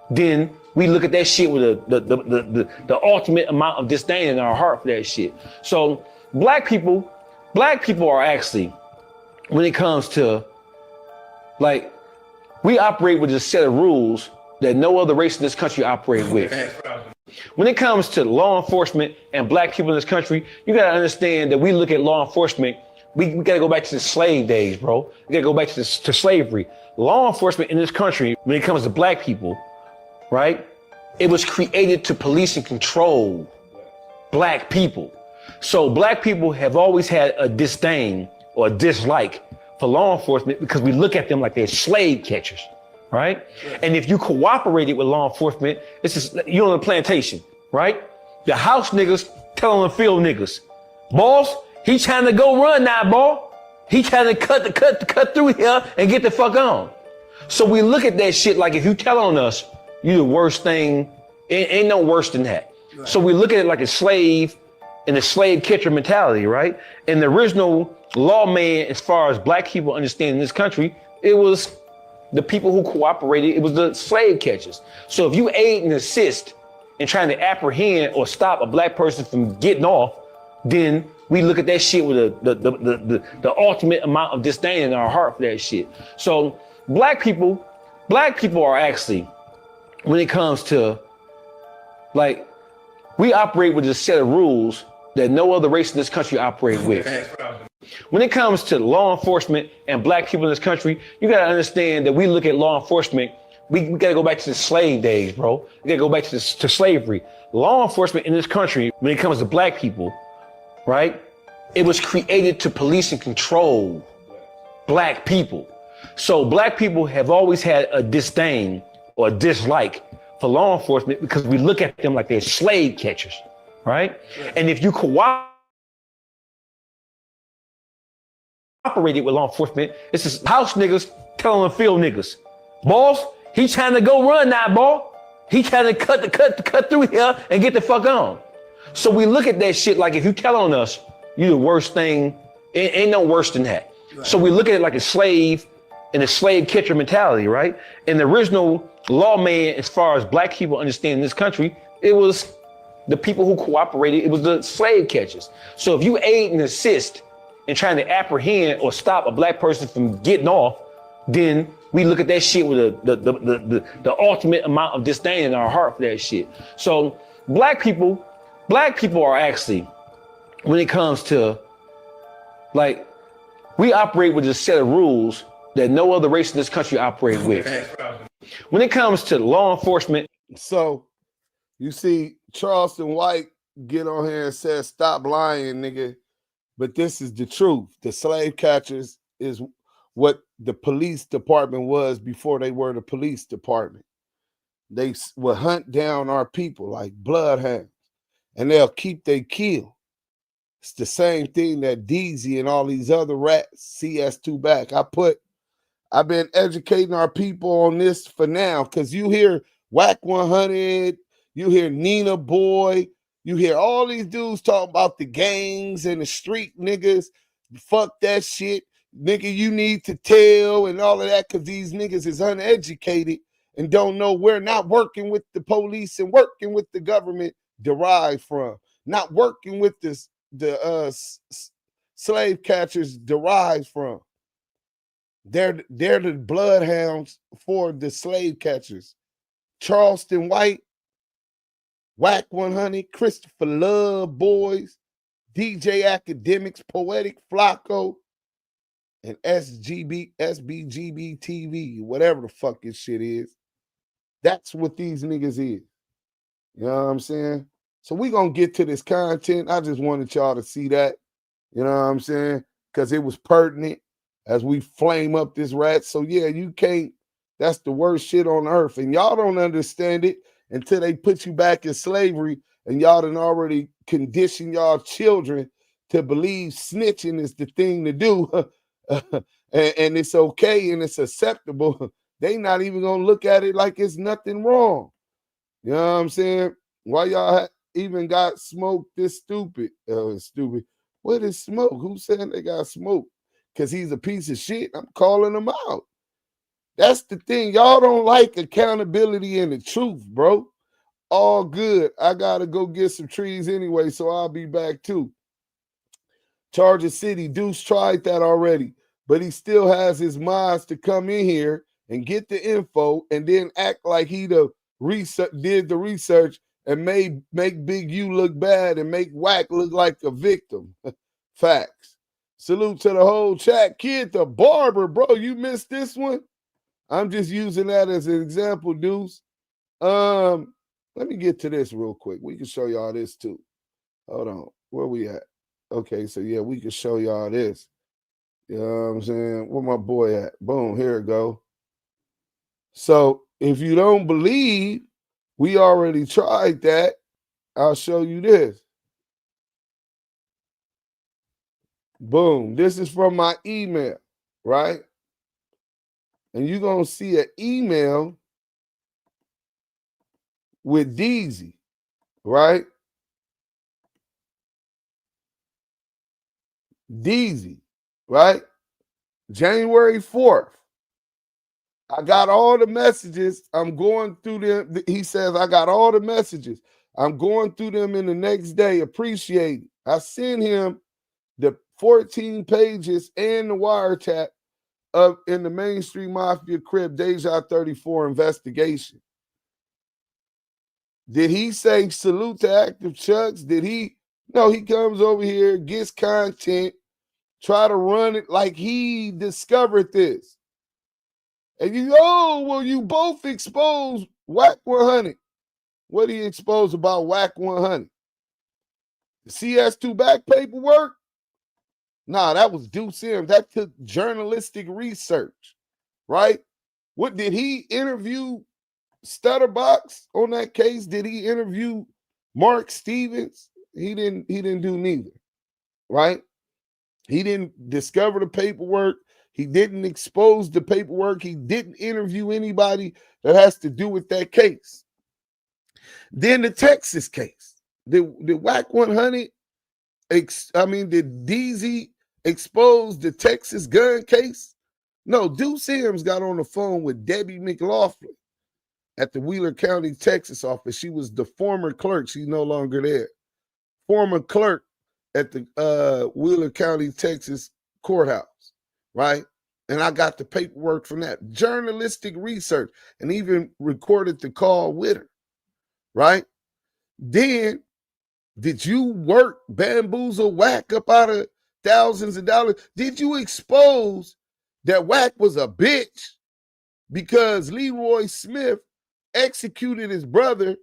then we look at that shit with the ultimate amount of disdain in our heart for that shit. So black people are actually, when it comes to, like, we operate with a set of rules that no other race in this country operate with. When it comes to law enforcement and black people in this country, you gotta understand that we look at law enforcement, we gotta go back to the slave days, bro. We gotta go back to slavery. Law enforcement in this country, when it comes to black people, right? It was created to police and control black people. So black people have always had a disdain or a dislike for law enforcement because we look at them like they're slave catchers, right? Yeah. And if you cooperated with law enforcement, you're on a plantation, right? The house niggas telling the field niggas, boss, he trying to go run now, boy. He trying to cut through here and get the fuck on. So we look at that shit like if you tell on us, you the worst thing, ain't no worse than that. Right. So we look at it like a slave and a slave catcher mentality, right? And the original lawman, as far as black people understand in this country, it was the people who cooperated, it was the slave catchers. So if you aid and assist in trying to apprehend or stop a black person from getting off, then we look at that shit with the ultimate amount of disdain in our heart for that shit. So black people are actually, when it comes to, like, we operate with a set of rules that no other race in this country operate with. When it comes to law enforcement and black people in this country, you gotta understand that we look at law enforcement, we gotta go back to the slave days, bro. We gotta go back to slavery. Law enforcement in this country, when it comes to black people, right? It was created to police and control black people. So black people have always had a disdain or a dislike for law enforcement because we look at them like they're slave catchers, right? And if you cooperated with law enforcement, it's just house niggas telling field niggas, boss, he trying to go run now, boy. He trying to cut through here and get the fuck on. So we look at that shit like if you tell on us, you the worst thing, ain't no worse than that. Right. So we look at it like a slave and a slave catcher mentality, right? And the original lawman, as far as black people understand in this country, it was the people who cooperated, it was the slave catchers. So if you aid and assist in trying to apprehend or stop a black person from getting off, then we look at that shit with the ultimate amount of disdain in our heart for that shit. So black people are actually, when it comes to, like, we operate with a set of rules that no other race in this country operate with. When it comes to law enforcement. So you see Charleston White get on here and say, stop lying, nigga. But this is the truth. The slave catchers is what the police department was before they were the police department. They would hunt down our people like bloodhounds, and they'll keep they kill. It's the same thing that Deezy and all these other rats, CS2 back. I've been educating our people on this for now, because you hear Whack 100, you hear Nina Boy, you hear all these dudes talk about the gangs and the street niggas. Fuck that shit. Nigga, you need to tell and all of that, because these niggas is uneducated and don't know where not working with the police and working with the government derived from. Not working with the slave catchers derived from. They're the bloodhounds for the slave catchers. Charleston White, Whack 100, Christopher Love Boys, DJ Academics, Poetic Flacco, and SBGB TV, whatever the fuck this shit is. That's what these niggas is. You know what I'm saying? So we gonna get to this content. I just wanted y'all to see that. You know what I'm saying? Because it was pertinent as we flame up this rat. So yeah, you can't, that's the worst shit on earth. And y'all don't understand it until they put you back in slavery, and y'all done already conditioned y'all children to believe snitching is the thing to do. and it's okay and it's acceptable. They not even gonna look at it like it's nothing wrong. You know what I'm saying? Why y'all even got Smoke this stupid? Stupid. What is Smoke? Who said they got Smoke? Because he's a piece of shit. I'm calling him out. That's the thing. Y'all don't like accountability and the truth, bro. All good. I gotta go get some trees anyway, so I'll be back too. Charger City, Duse tried that already, but he still has his mods to come in here and get the info and then act like he did the research and make Big U look bad and make Whack look like a victim. Facts. Salute to the whole chat. Kid the Barber, bro, you missed this one? I'm just using that as an example, Deuce. Let me get to this real quick. We can show y'all this too. Hold on. Where we at? Okay, so yeah, we can show y'all this. You know what I'm saying? Where my boy at? Boom, here it go. So if you don't believe we already tried that, I'll show you this. Boom. This is from my email, right? And you're going to see an email with Deezy, right? Deezy, right? January 4th. I got all the messages. I'm going through them. He says, I got all the messages. I'm going through them in the next day. Appreciate it. I sent him the 14 pages and the wiretap of in the mainstream mafia crib Deja 34 investigation. Did he say salute to Active Chucks? Did he? No, he comes over here, gets content, try to run it like he discovered this. And you, oh, well, you both exposed Whack 100. What do you expose about Whack 100? The CS2 back paperwork? Nah, that was Deuce M. That took journalistic research, right? What did he interview Stutterbox on that case? Did he interview Mark Stevens? He didn't do neither, right? He didn't discover the paperwork. He didn't expose the paperwork. He didn't interview anybody that has to do with that case. Then the Texas case. The WAC 100, did Deezy expose the Texas gun case? No, Duse got on the phone with Debbie McLaughlin at the Wheeler County, Texas office. She was the former clerk. She's no longer there. Former clerk at the Wheeler County, Texas courthouse, right? And I got the paperwork from that. Journalistic research, and even recorded the call with her, right? Then, did you work bamboozle WAC up out of thousands of dollars? Did you expose that WAC was a bitch because Leroy Smith executed his brother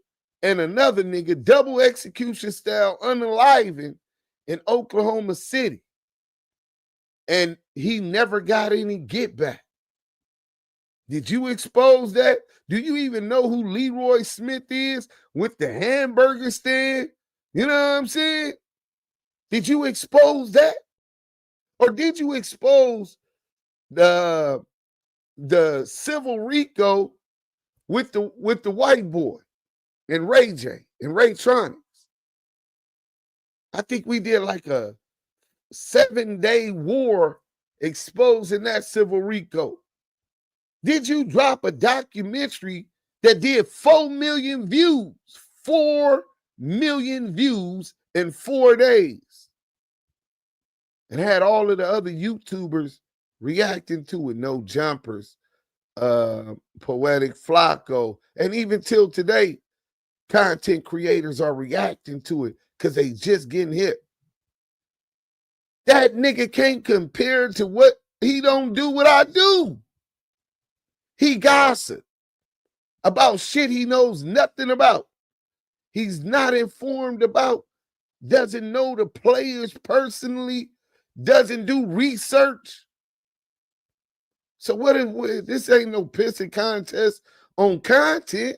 and another nigga, double execution style, unaliving in Oklahoma City? And he never got any get back. Did you expose that? Do you even know who Leroy Smith is with the hamburger stand? You know what I'm saying? Did you expose that? Or did you expose the civil RICO with the white boy and Ray J and Raytronics? I think we did like a 7-day war exposing that civil RICO. Did you drop a documentary that did 4 million views? 4 million views in 4 days. And had all of the other YouTubers reacting to it. No Jumpers, Poetic Flacco, and even till today, content creators are reacting to it because they just getting hit. That nigga can't compare to what he don't do what I do. He gossip about shit he knows nothing about. He's not informed about, doesn't know the players personally, doesn't do research. So what if this ain't no pissing contest on content?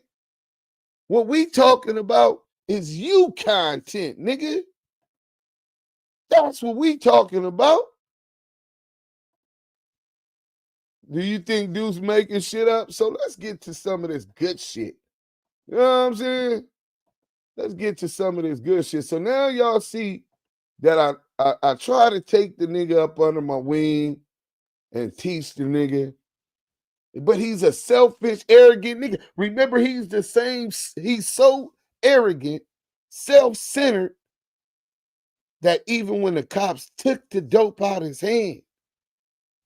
What we talking about is you content, nigga. That's what we talking about. Do you think Deuce making shit up? So let's get to some of this good shit. You know what I'm saying? Let's get to some of this good shit. So now y'all see that I try to take the nigga up under my wing and teach the nigga. But he's a selfish, arrogant nigga. Remember, he's the same. He's so arrogant, self-centered, that even when the cops took the dope out of his hand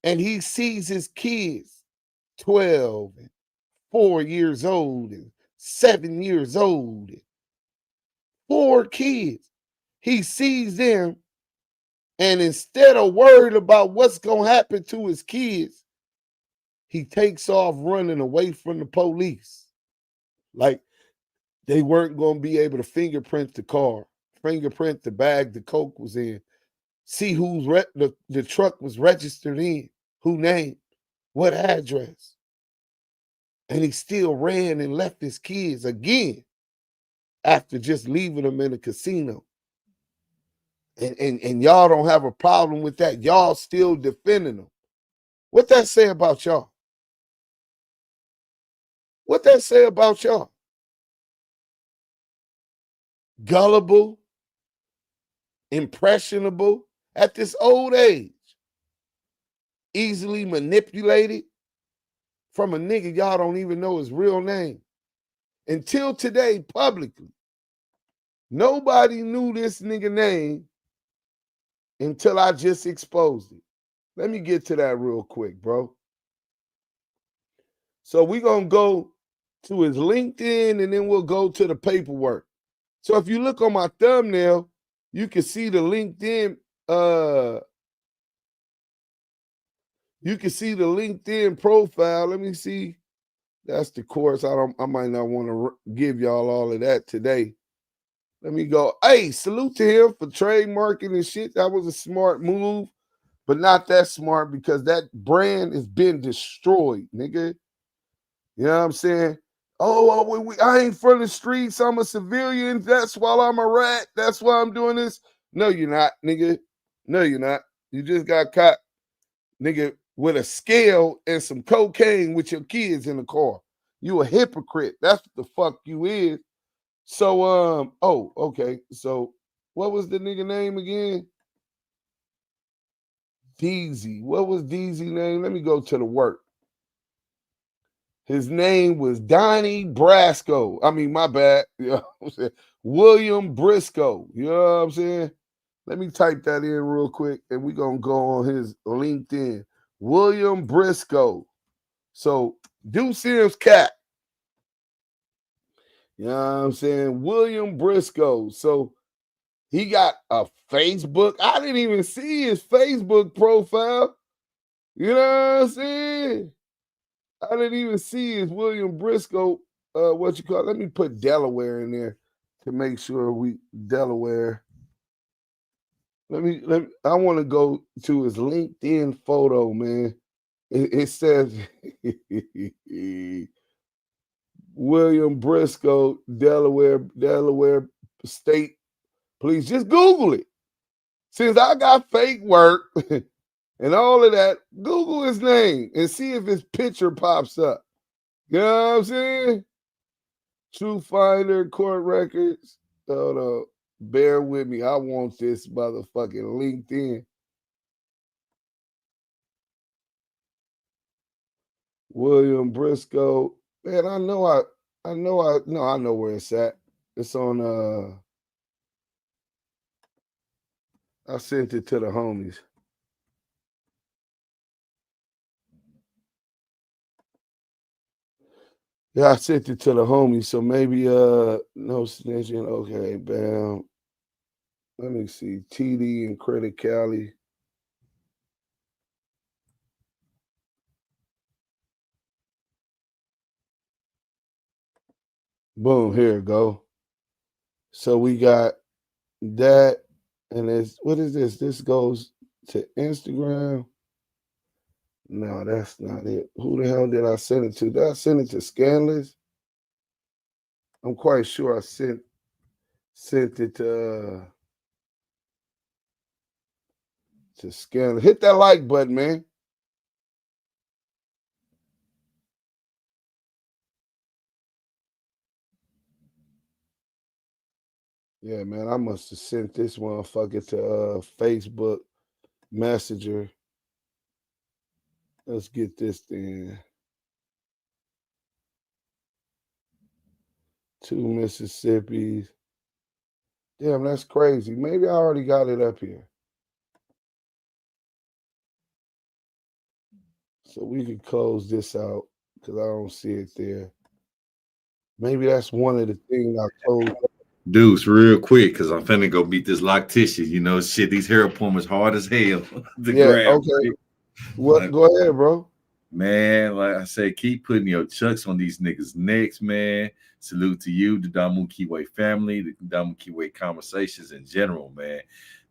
and he sees his kids 12 and 4 years old and 7 years old, 4 kids, he sees them, and instead of worried about what's going to happen to his kids, he takes off running away from the police. Like they weren't going to be able to fingerprint the car, fingerprint the bag the coke was in, see who's the truck was registered in, who name, what address. And he still ran and left his kids again after just leaving them in a casino. And y'all don't have a problem with that. Y'all still defending them. What that say about y'all? What that say about y'all? Gullible, impressionable at this old age, easily manipulated from a nigga y'all don't even know his real name. Until today, publicly, nobody knew this nigga name until I just exposed it. Let me get to that real quick, bro. So we're going to go to his LinkedIn and then we'll go to the paperwork. So if you look on my thumbnail, you can see the LinkedIn, you can see the LinkedIn profile. Let me see. That's the course. I might not want to give y'all all of that today. Let me go. Hey, salute to him for trademarking and shit. That was a smart move, but not that smart because that brand has been destroyed, nigga. You know what I'm saying? I ain't from the streets. I'm a civilian. That's why I'm a rat. That's why I'm doing this. No, you're not, nigga. No, you're not. You just got caught, nigga, with a scale and some cocaine with your kids in the car. You a hypocrite. That's what the fuck you is. So, okay. So, what was the nigga name again? Deezy. What was Deezy name? Let me go to the work. His name was Donnie Brasco. I mean, my bad. You know what I'm saying? William Briscoe. You know what I'm saying? Let me type that in real quick, and we're going to go on his LinkedIn. William Briscoe. So, Deuce's cat. You know what I'm saying? William Briscoe. So, he got a Facebook. I didn't even see his Facebook profile. You know what I'm saying? I didn't even see his William Briscoe. Let me put Delaware in there to make sure Delaware. I want to go to his LinkedIn photo, man. It says William Briscoe, Delaware State. Please just Google it. Since I got fake work and all of that, Google his name and see if his picture pops up. You know what I'm saying? True Finder, court records. Hold on. Bear with me. I want this motherfucking LinkedIn. William Briscoe. Man, I know where it's at. It's on I sent it to the homies. Yeah, I sent it to the homies. So maybe no snitching. Okay, bam. Let me see. TD and Credit Cali. Boom, here we go. So we got that, and what is this? This goes to Instagram. No, that's not it. Who the hell did I send it to? Did I send it to Scandalous? I'm quite sure I sent it to Scandalous. Hit that like button, man. Yeah, man, I must have sent this motherfucker to Facebook Messenger. Let's get this thing. 2 Mississippis. Damn, that's crazy. Maybe I already got it up here. So we could close this out because I don't see it there. Maybe that's one of the things I closed. Deuce, real quick, because I'm finna go beat this lactitious. You know, shit, these hair appointments hard as hell to grab. Okay. What? Go ahead, bro. Man, like I said, keep putting your chucks on these niggas' necks, man. Salute to you, the DAMU KIWE family, the DAMU KIWE conversations in general, man.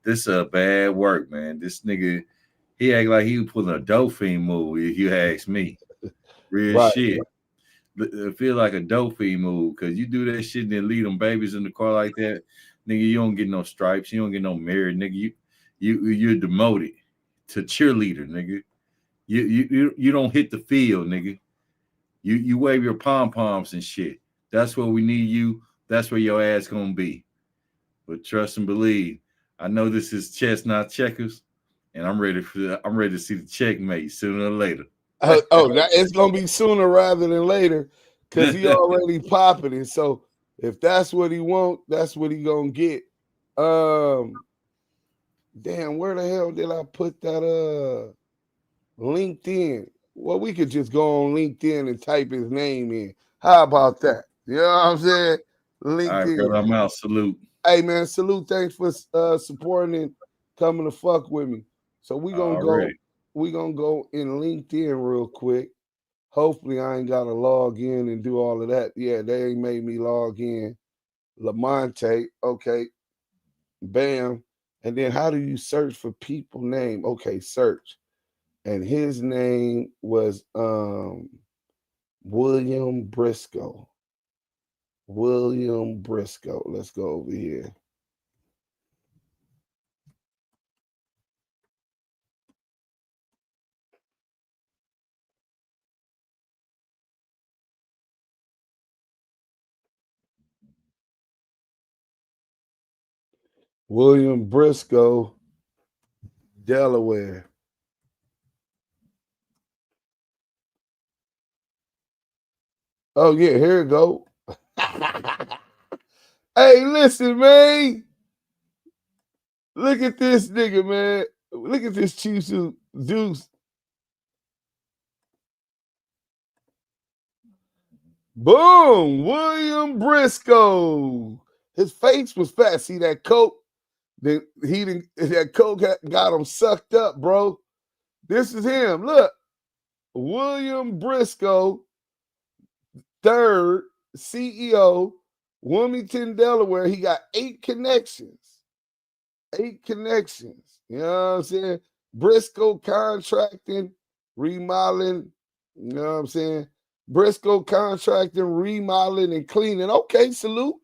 This bad work, man. This nigga, he act like he was pulling a dolphin move, if you ask me. Real shit. It feel like a dolphin move, because you do that shit and then leave them babies in the car like that, nigga, you don't get no stripes. You don't get no merit, nigga. You're demoted to cheerleader, nigga. You don't hit the field, nigga. You wave your pom-poms and shit. That's where we need you. That's where your ass gonna be. But trust and believe. I know this is chess, not checkers, and I'm ready to see the checkmate sooner or later. It's gonna be sooner rather than later, because he already popping it. So if that's what he want, that's what he gonna get. Damn, where the hell did I put that LinkedIn? Well, we could just go on LinkedIn and type his name in. How about that? You know what I'm saying? LinkedIn. All right, brother, I'm out. Salute. Hey, man, salute. Thanks for supporting and coming to fuck with me. So we gonna go. We gonna go in LinkedIn real quick. Hopefully, I ain't gotta log in and do all of that. Yeah, they ain't made me log in. Lamonte, okay. Bam. And then how do you search for people name? Okay, search. And his name was William Briscoe. William Briscoe. Let's go over here. William Briscoe, Delaware. Oh, yeah, here we go. Hey, listen, man. Look at this nigga, man. Look at this chief suit, Duse. Boom, William Briscoe. His face was fat. See that coat? That coke got him sucked up, bro. This is him. Look, William Briscoe, third CEO, Wilmington, Delaware. He got 8 connections. 8 connections. You know what I'm saying? Briscoe Contracting, Remodeling. You know what I'm saying? Briscoe Contracting, Remodeling, and Cleaning. Okay, salute.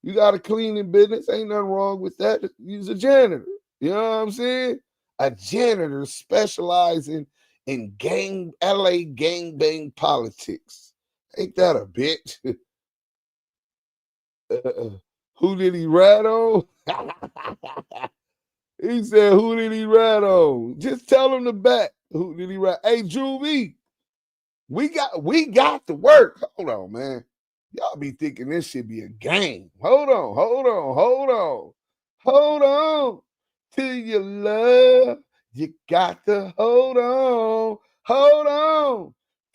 You got a cleaning business. Ain't nothing wrong with that. You's a janitor. You know what I'm saying? A janitor specializing in LA gangbang politics. Ain't that a bitch? Who did he rat on? He said, who did he rat on? Just tell him the back. Who did he rat? Hey, Drew B, we got to work. Hold on, man. Y'all be thinking this should be a game. Hold on. To your love, you got to hold on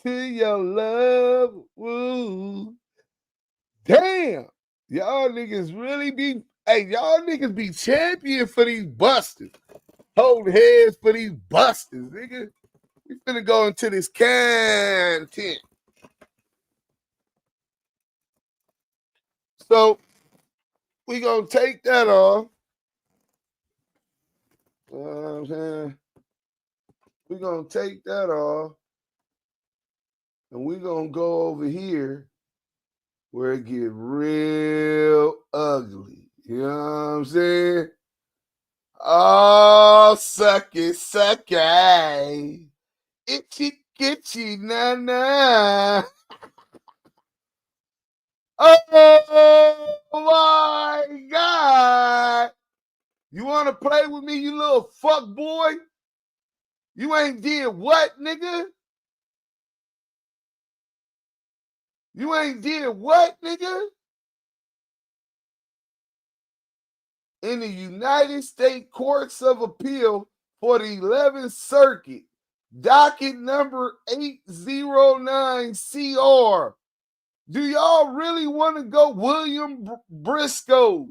to your love. Woo. Damn. Y'all niggas really be, y'all niggas be champion for these busters. Hold heads for these busters, nigga. We finna go into this content. So we gonna take that off. You know what I'm saying? We're gonna take that off. And we're gonna go over here where it get real ugly. You know what I'm saying? Oh, sucky. Itchy, na. Oh my God. You want to play with me, you little fuck boy? You ain't did what, nigga? You ain't did what, nigga? In the United States Courts of Appeal for the 11th Circuit, docket number 809 CR. Do y'all really want to go William Briscoe?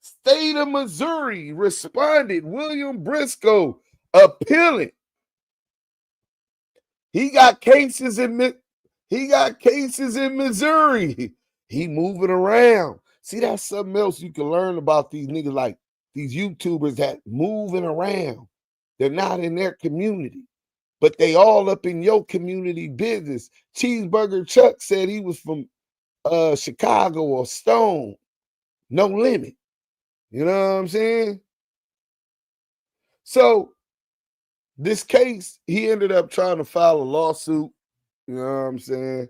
State of Missouri responded. William Briscoe appealing. He got cases in Missouri. He moving around. See, that's something else you can learn about these niggas, like these YouTubers that moving around. They're not in their community, but they all up in your community business. Cheeseburger Chuck said he was from Chicago or Stone. No limit. You know what I'm saying? So this case, he ended up trying to file a lawsuit. You know what I'm saying?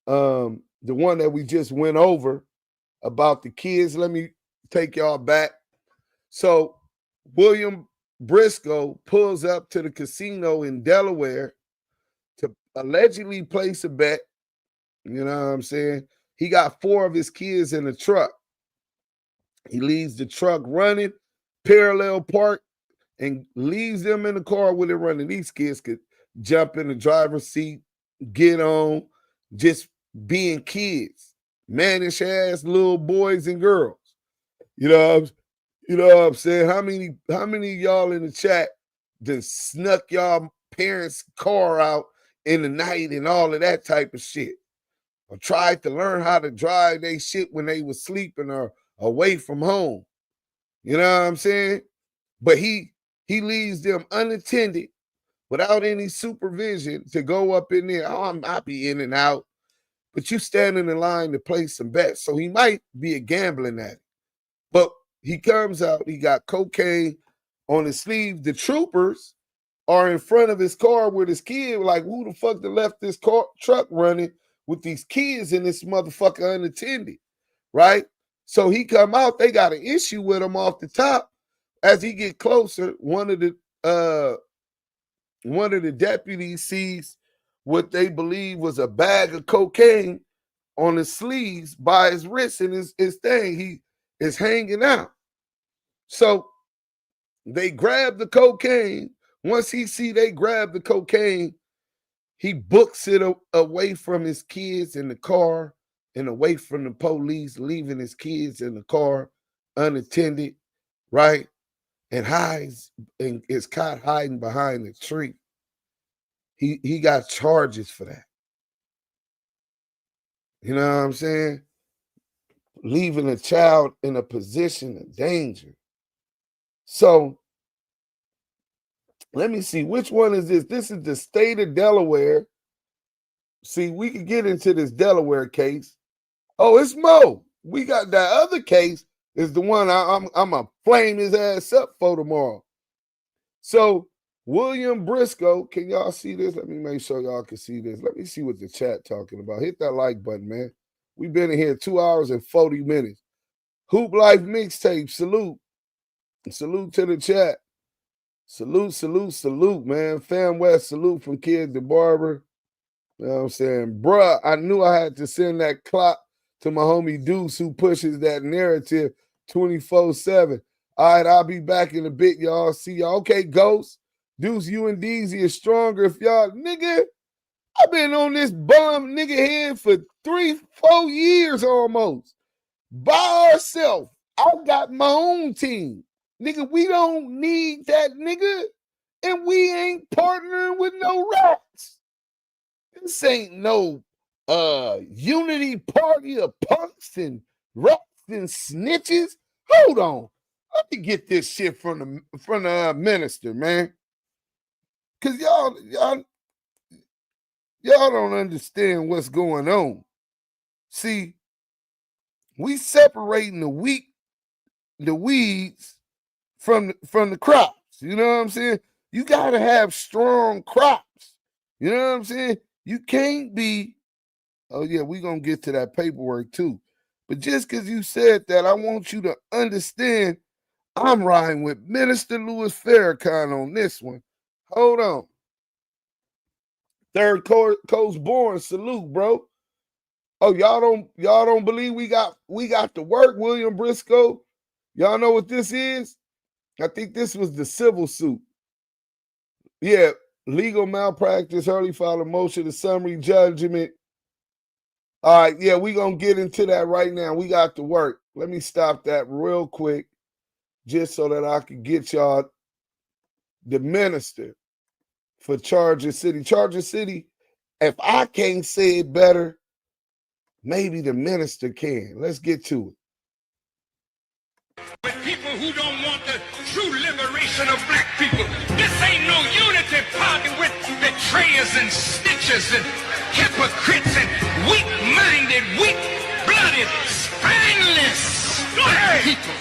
The one that we just went over about the kids. Let me take y'all back. So William Briscoe pulls up to the casino in Delaware to allegedly place a bet. You know what I'm saying? He got 4 of his kids in the truck. He leaves the truck running, parallel park, and leaves them in the car with it running. These kids could jump in the driver's seat, get on, just being kids, mannish ass little boys and girls. You know what I'm saying? How many of y'all in the chat just snuck y'all parents' car out in the night and all of that type of shit? Or tried to learn how to drive they shit when they was sleeping or away from home. You know what I'm saying? But he leaves them unattended without any supervision to go up in there. Oh, I'll be in and out. but you standing in line to play some bets. So he might be a gambling addict. But he comes out, he got cocaine on his sleeve. The troopers are in front of his car with his kid, like, who the fuck that left this truck running with these kids in this motherfucker unattended, right? So he come out, they got an issue with him off the top. As he get closer, one of the deputies sees what they believe was a bag of cocaine on his sleeves by his wrist, and his thing, he is hanging out. So they grab the cocaine. Once he see they grab the cocaine, he books it away from his kids in the car and away from the police, leaving his kids in the car unattended, right? And hides and is caught hiding behind the tree. He got charges for that. You know what I'm saying? Leaving a child in a position of danger. So let me see, which one is this? This is the state of Delaware. See, we could get into this Delaware case. Oh, it's Mo. We got that other case is the one I'm going to flame his ass up for tomorrow. So William Briscoe, can y'all see this? Let me make sure y'all can see this. Let me see what the chat talking about. Hit that like button, man. We've been in here 2 hours and 40 minutes. Hoop Life Mixtape, salute. Salute to the chat. Salute, salute, salute, man. Fam West, salute from Kid to Barber. You know what I'm saying? Bruh, I knew I had to send that clout to my homie Duse, who pushes that narrative 24/7. All right, I'll be back in a bit, y'all. See y'all. Okay, Ghost. Deuce, you and Deezy is stronger. If y'all, nigga, I've been on this bum nigga head for 3-4 years almost. By ourselves. I got my own team. Nigga, we don't need that nigga. And we ain't partnering with no rats. This ain't no unity party of punks and rats and snitches. Hold on. Let me get this shit from the minister, man. Cause y'all don't understand what's going on. See, we separating the weeds from the crops. You know what I'm saying? You gotta have strong crops. You know what I'm saying? You can't be, oh yeah, we're gonna get to that paperwork too. But just because you said that, I want you to understand I'm riding with Minister Louis Farrakhan on this one. Hold on. Third Coast born, salute, bro. Oh, y'all don't believe we got the work, William Briscoe? Y'all know what this is? I think this was the civil suit. Yeah, legal malpractice, early filing motion, the summary judgment. All right, yeah, we're going to get into that right now. We got the work. Let me stop that real quick just so that I can get y'all the minister for Charger City. Charger City, if I can't say it better, maybe the minister can. Let's get to it. With people who don't want the true liberation of black people. This ain't no unity party with betrayers and snitchers and hypocrites and weak-minded, weak-blooded, spineless black people.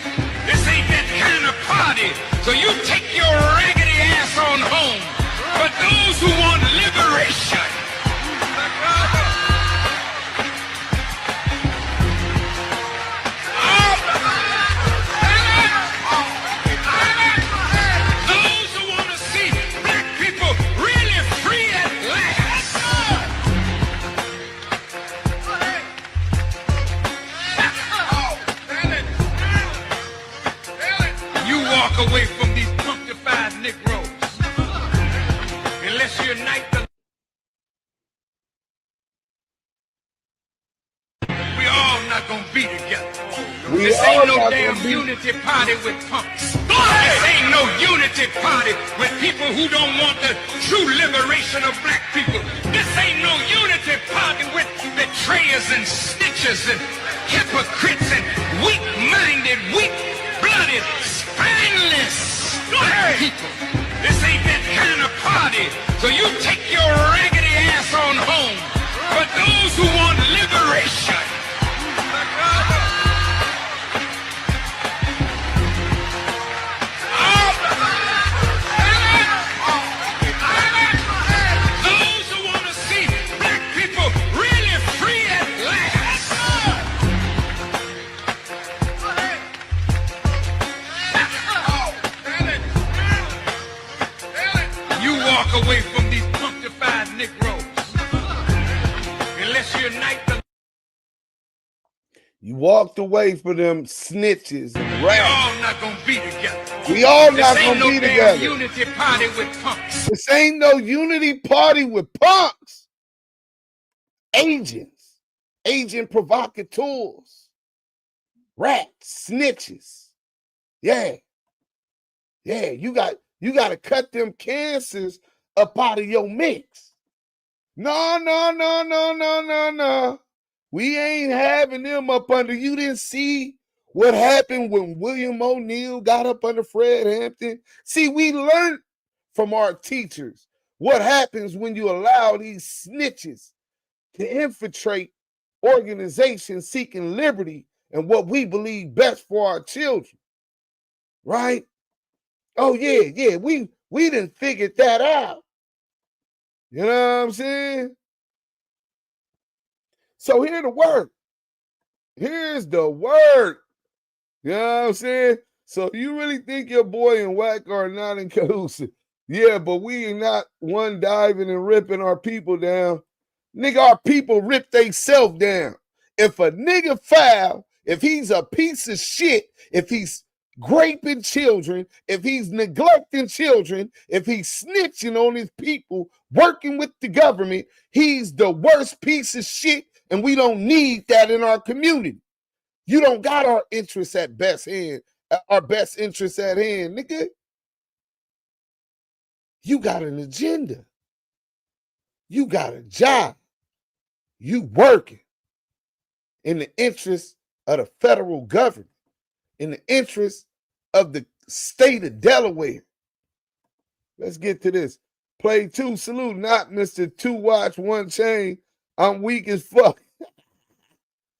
This ain't that kind of party. So you take your raggedy ass on home. But those who want liberation, away from these punctified Negroes. Unless you unite the... We all not gonna be together. This ain't no damn unity party with punks. This ain't no unity party with people who don't want the true liberation of black people. This ain't no unity party with betrayers and snitchers and hypocrites and weak-minded, weak-blooded, spineless black people. This ain't that kind of party. So you take your raggedy ass on home. But those who want liberation, walk away from these punctified Negroes. Unless you unite the You walked away from them snitches and rats. We all not gonna be together. We all not This ain't gonna no be damn together. unity party with punks. This ain't no unity party with punks. Agents, agent provocateurs, rats, snitches. Yeah. Yeah, you got to cut them cancers up out of your mix. No. We ain't having them up under. You didn't see what happened when William O'Neal got up under Fred Hampton? See, we learned from our teachers what happens when you allow these snitches to infiltrate organizations seeking liberty and what we believe best for our children. Right? Oh, yeah, we done figured that out. You know what I'm saying? So here's the work. Here's the work. You know what I'm saying? So you really think your boy and Wack are not in cahoots? Yeah, but we ain't not one diving and ripping our people down. Nigga, our people rip theyself down. If a nigga foul, if he's a piece of shit, if he's raping children, if he's neglecting children, if he's snitching on his people, working with the government, he's the worst piece of shit, and we don't need that in our community. You don't got our interests at best hand, our best interests at hand, nigga. You got an agenda. You got a job. You working in the interest of the federal government, in the interest of the state of Delaware. Let's get to this. Play two, salute, not Mr. Two Watch, One Chain. I'm weak as fuck.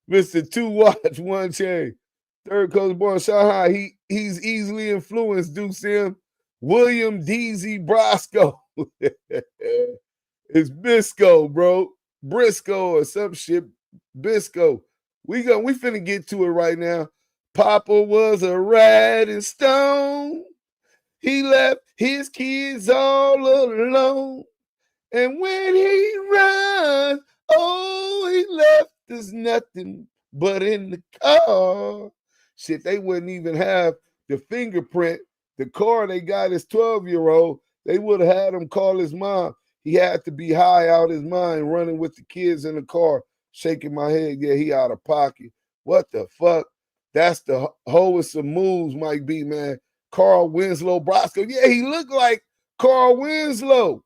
Mr. Two Watch, One Chain. Third Coast born Shanghai. He's easily influenced, Duse him. William Deezy Brosco. It's Bisco, bro. Briscoe or some shit. Bisco. We finna get to it right now. Papa was a riding stone. He left his kids all alone. And when he runs, oh, he left us nothing but in the car. Shit, they wouldn't even have the fingerprint. The car they got his 12-year-old, they would have had him call his mom. He had to be high out his mind, running with the kids in the car, shaking my head. Yeah, he out of pocket. What the fuck? That's the hoest of moves, Mike B, man. Carl Winslow Brosco. Yeah, he looked like Carl Winslow,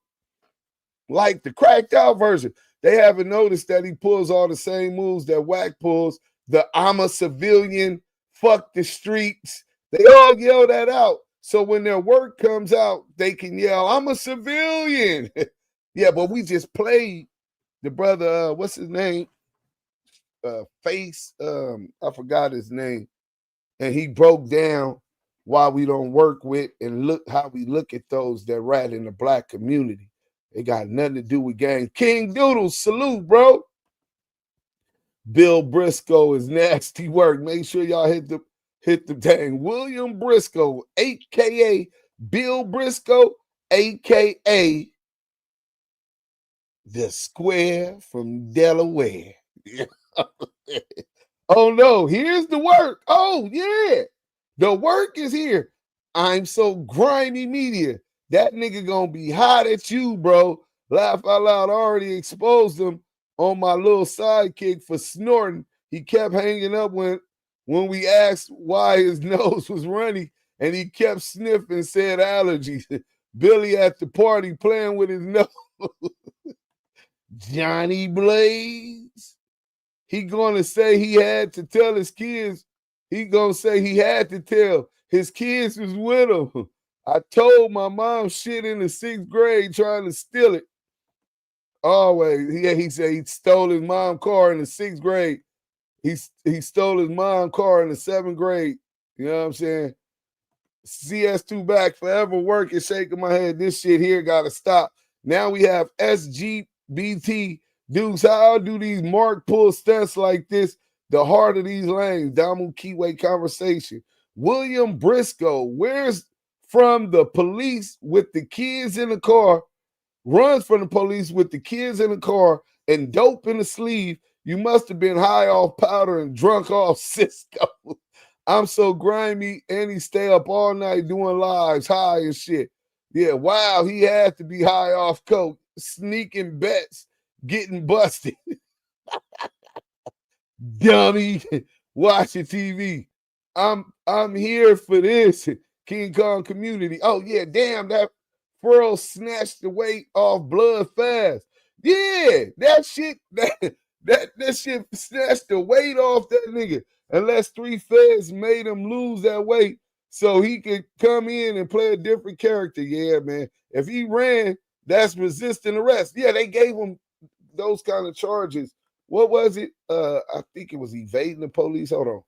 like the cracked out version. They haven't noticed that he pulls all the same moves that Wack pulls. The I'm a civilian, fuck the streets. They all yell that out. So when their work comes out, they can yell, I'm a civilian. Yeah, but we just played the brother, what's his name? Face, I forgot his name. And he broke down why we don't work with and look how we look at those that rat in the black community. It got nothing to do with gang. King Doodle, salute, bro. Bill Briscoe is nasty work. Make sure y'all hit the dang. William Briscoe, a.k.a. Bill Briscoe, a.k.a. the Square from Delaware. Oh, no, here's the work. Oh, yeah. The work is here. I'm so grimy media. That nigga gonna be hot at you, bro. Laugh out loud. I already exposed him on my little sidekick for snorting. He kept hanging up when we asked why his nose was runny, and he kept sniffing, said allergies. Billy at the party playing with his nose. Johnny Blaze. He gonna say he had to tell his kids. He gonna say he had to tell his kids was with him. I told my mom shit in the 6th grade trying to steal it. Always. Yeah, he said he stole his mom's car in the 6th grade. He stole his mom's car in the 7th grade. You know what I'm saying? CS2 back forever working, shaking my head. This shit here gotta stop. Now we have SGBT. Dudes, how do these mark pull stunts like this? The heart of these lanes. DAMU KIWE conversation. William Briscoe, where's from the police with the kids in the car runs from the police with the kids in the car and dope in the sleeve. You must have been high off powder and drunk off Cisco. I'm so grimy, and he stay up all night doing lives, high and shit. Yeah, wow, he had to be high off coke, sneaking bets, getting busted. Dummy, watching TV. I'm here for this. King Kong community. Oh yeah, damn, that Furl snatched the weight off blood fast. Yeah, that shit snatched the weight off that nigga. Unless 3 feds made him lose that weight so he could come in and play a different character. Yeah, man. If he ran, that's resisting arrest. Yeah, they gave him those kind of charges. What was it? I think it was evading the police. Hold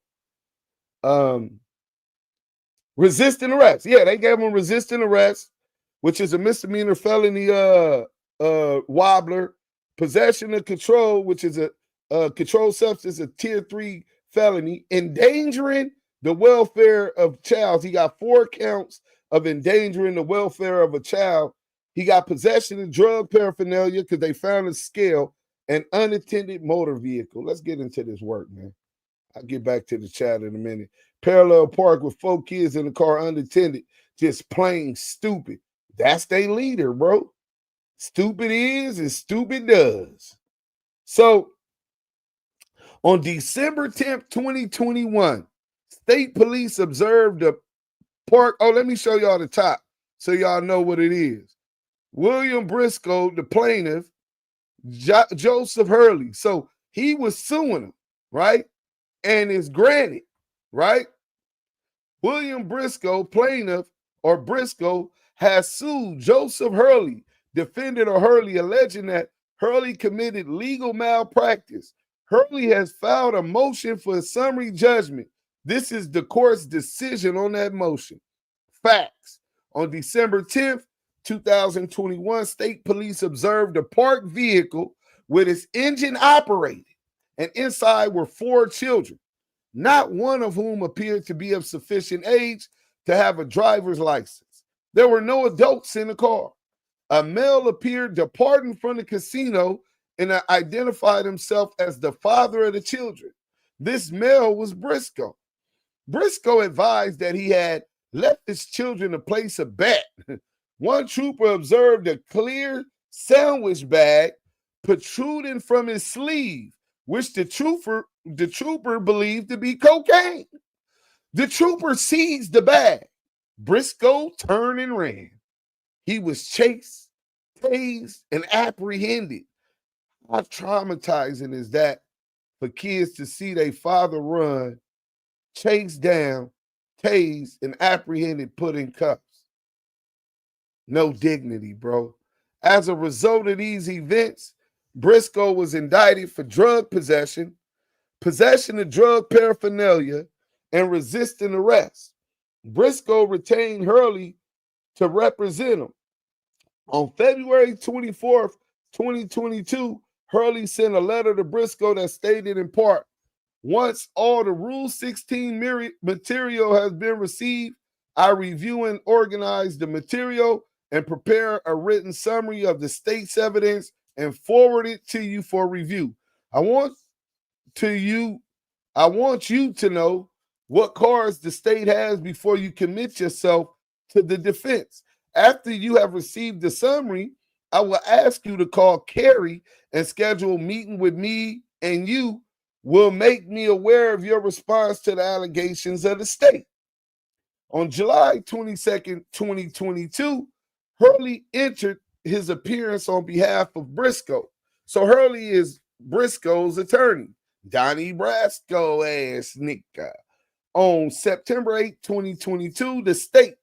on. Resisting arrest. Yeah, they gave him resisting arrest, which is a misdemeanor felony wobbler. Possession of control, which is a controlled substance, a tier 3 felony. Endangering the welfare of child. He got 4 counts of endangering the welfare of a child. He got possession of drug paraphernalia because they found a scale and unattended motor vehicle. Let's get into this work, man. I'll get back to the chat in a minute. Parallel park with 4 kids in the car unattended, just plain stupid. That's their leader, bro. Stupid is and stupid does. So, on December 10th, 2021, state police observed the park. Oh, let me show y'all the top so y'all know what it is. William Briscoe, the plaintiff, Joseph Hurley. So, he was suing him, right? And it's granted, right? William Briscoe, plaintiff, or Briscoe, has sued Joseph Hurley, defendant of Hurley, alleging that Hurley committed legal malpractice. Hurley has filed a motion for a summary judgment. This is the court's decision on that motion. Facts. On December 10th, 2021, state police observed a parked vehicle with its engine operated, and inside were 4 children, not one of whom appeared to be of sufficient age to have a driver's license. There were no adults in the car. A male appeared departing from the casino and identified himself as the father of the children. This male was Briscoe. Briscoe advised that he had left his children to place a bet. One trooper observed a clear sandwich bag protruding from his sleeve, which the trooper believed to be cocaine. The trooper seized the bag. Briscoe turned and ran. He was chased, tased, and apprehended. How traumatizing is that for kids to see their father run, chased down, tased, and apprehended, put in cuffs? No dignity, bro. As a result of these events, Briscoe was indicted for drug possession, possession of drug paraphernalia, and resisting arrest. Briscoe retained Hurley to represent him. On February 24th, 2022, Hurley sent a letter to Briscoe that stated in part, once all the Rule 16 material has been received, I review and organize the material and prepare a written summary of the state's evidence and forward it to you for review. I want you to know what cards the state has before you commit yourself to the defense. After you have received the summary, I will ask you to call Carrie and schedule a meeting with me, and you will make me aware of your response to the allegations of the state. On July 22nd, 2022, Hurley entered his appearance on behalf of Briscoe. So Hurley is Briscoe's attorney, Donnie Brasco ass nigga. On September 8, 2022, the state,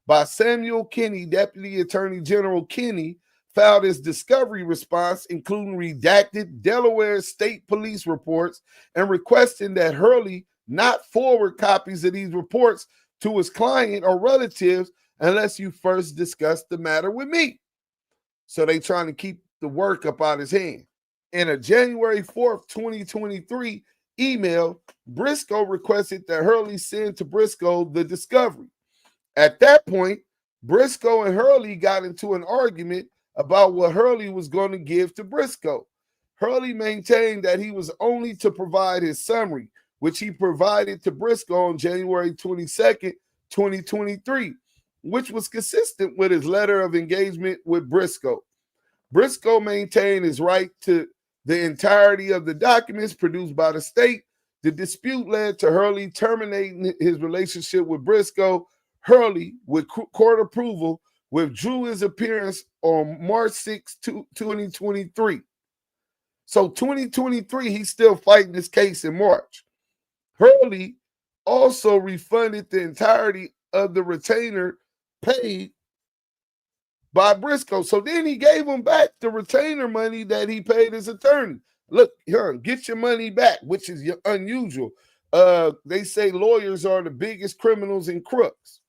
by Samuel Kinney, Deputy Attorney General Kinney, filed his discovery response, including redacted Delaware State Police reports, and requesting that Hurley not forward copies of these reports to his client or relatives unless you first discuss the matter with me. So they trying to keep the work up out his hand. In a January 4th, 2023 email, Briscoe requested that Hurley send to Briscoe the discovery. At that point, Briscoe and Hurley got into an argument about what Hurley was going to give to Briscoe. Hurley maintained that he was only to provide his summary, which he provided to Briscoe on January 22nd, 2023, which was consistent with his letter of engagement with Briscoe. Briscoe maintained his right to the entirety of the documents produced by the state. The dispute led to Hurley terminating his relationship with Briscoe. Hurley, with court approval, withdrew his appearance on March 6, 2023. So 2023, he's still fighting this case in March. Hurley also refunded the entirety of the retainer paid by Briscoe. So then he gave him back the retainer money that he paid his attorney. Look, get your money back, which is unusual. They say lawyers are the biggest criminals and crooks.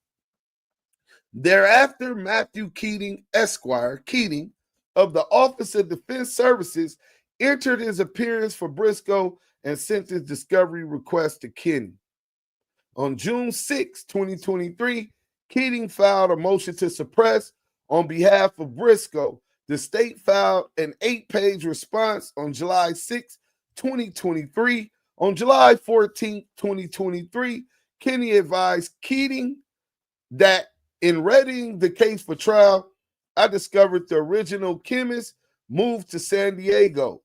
Thereafter, Matthew Keating, Esquire, Keating, of the Office of Defense Services, entered his appearance for Briscoe and sent his discovery request to Kenny. On June 6, 2023, Keating filed a motion to suppress on behalf of Briscoe. The state filed an 8-page response on July 6, 2023. On July 14, 2023, Kenny advised Keating that in readying the case for trial, I discovered the original chemist moved to San Diego.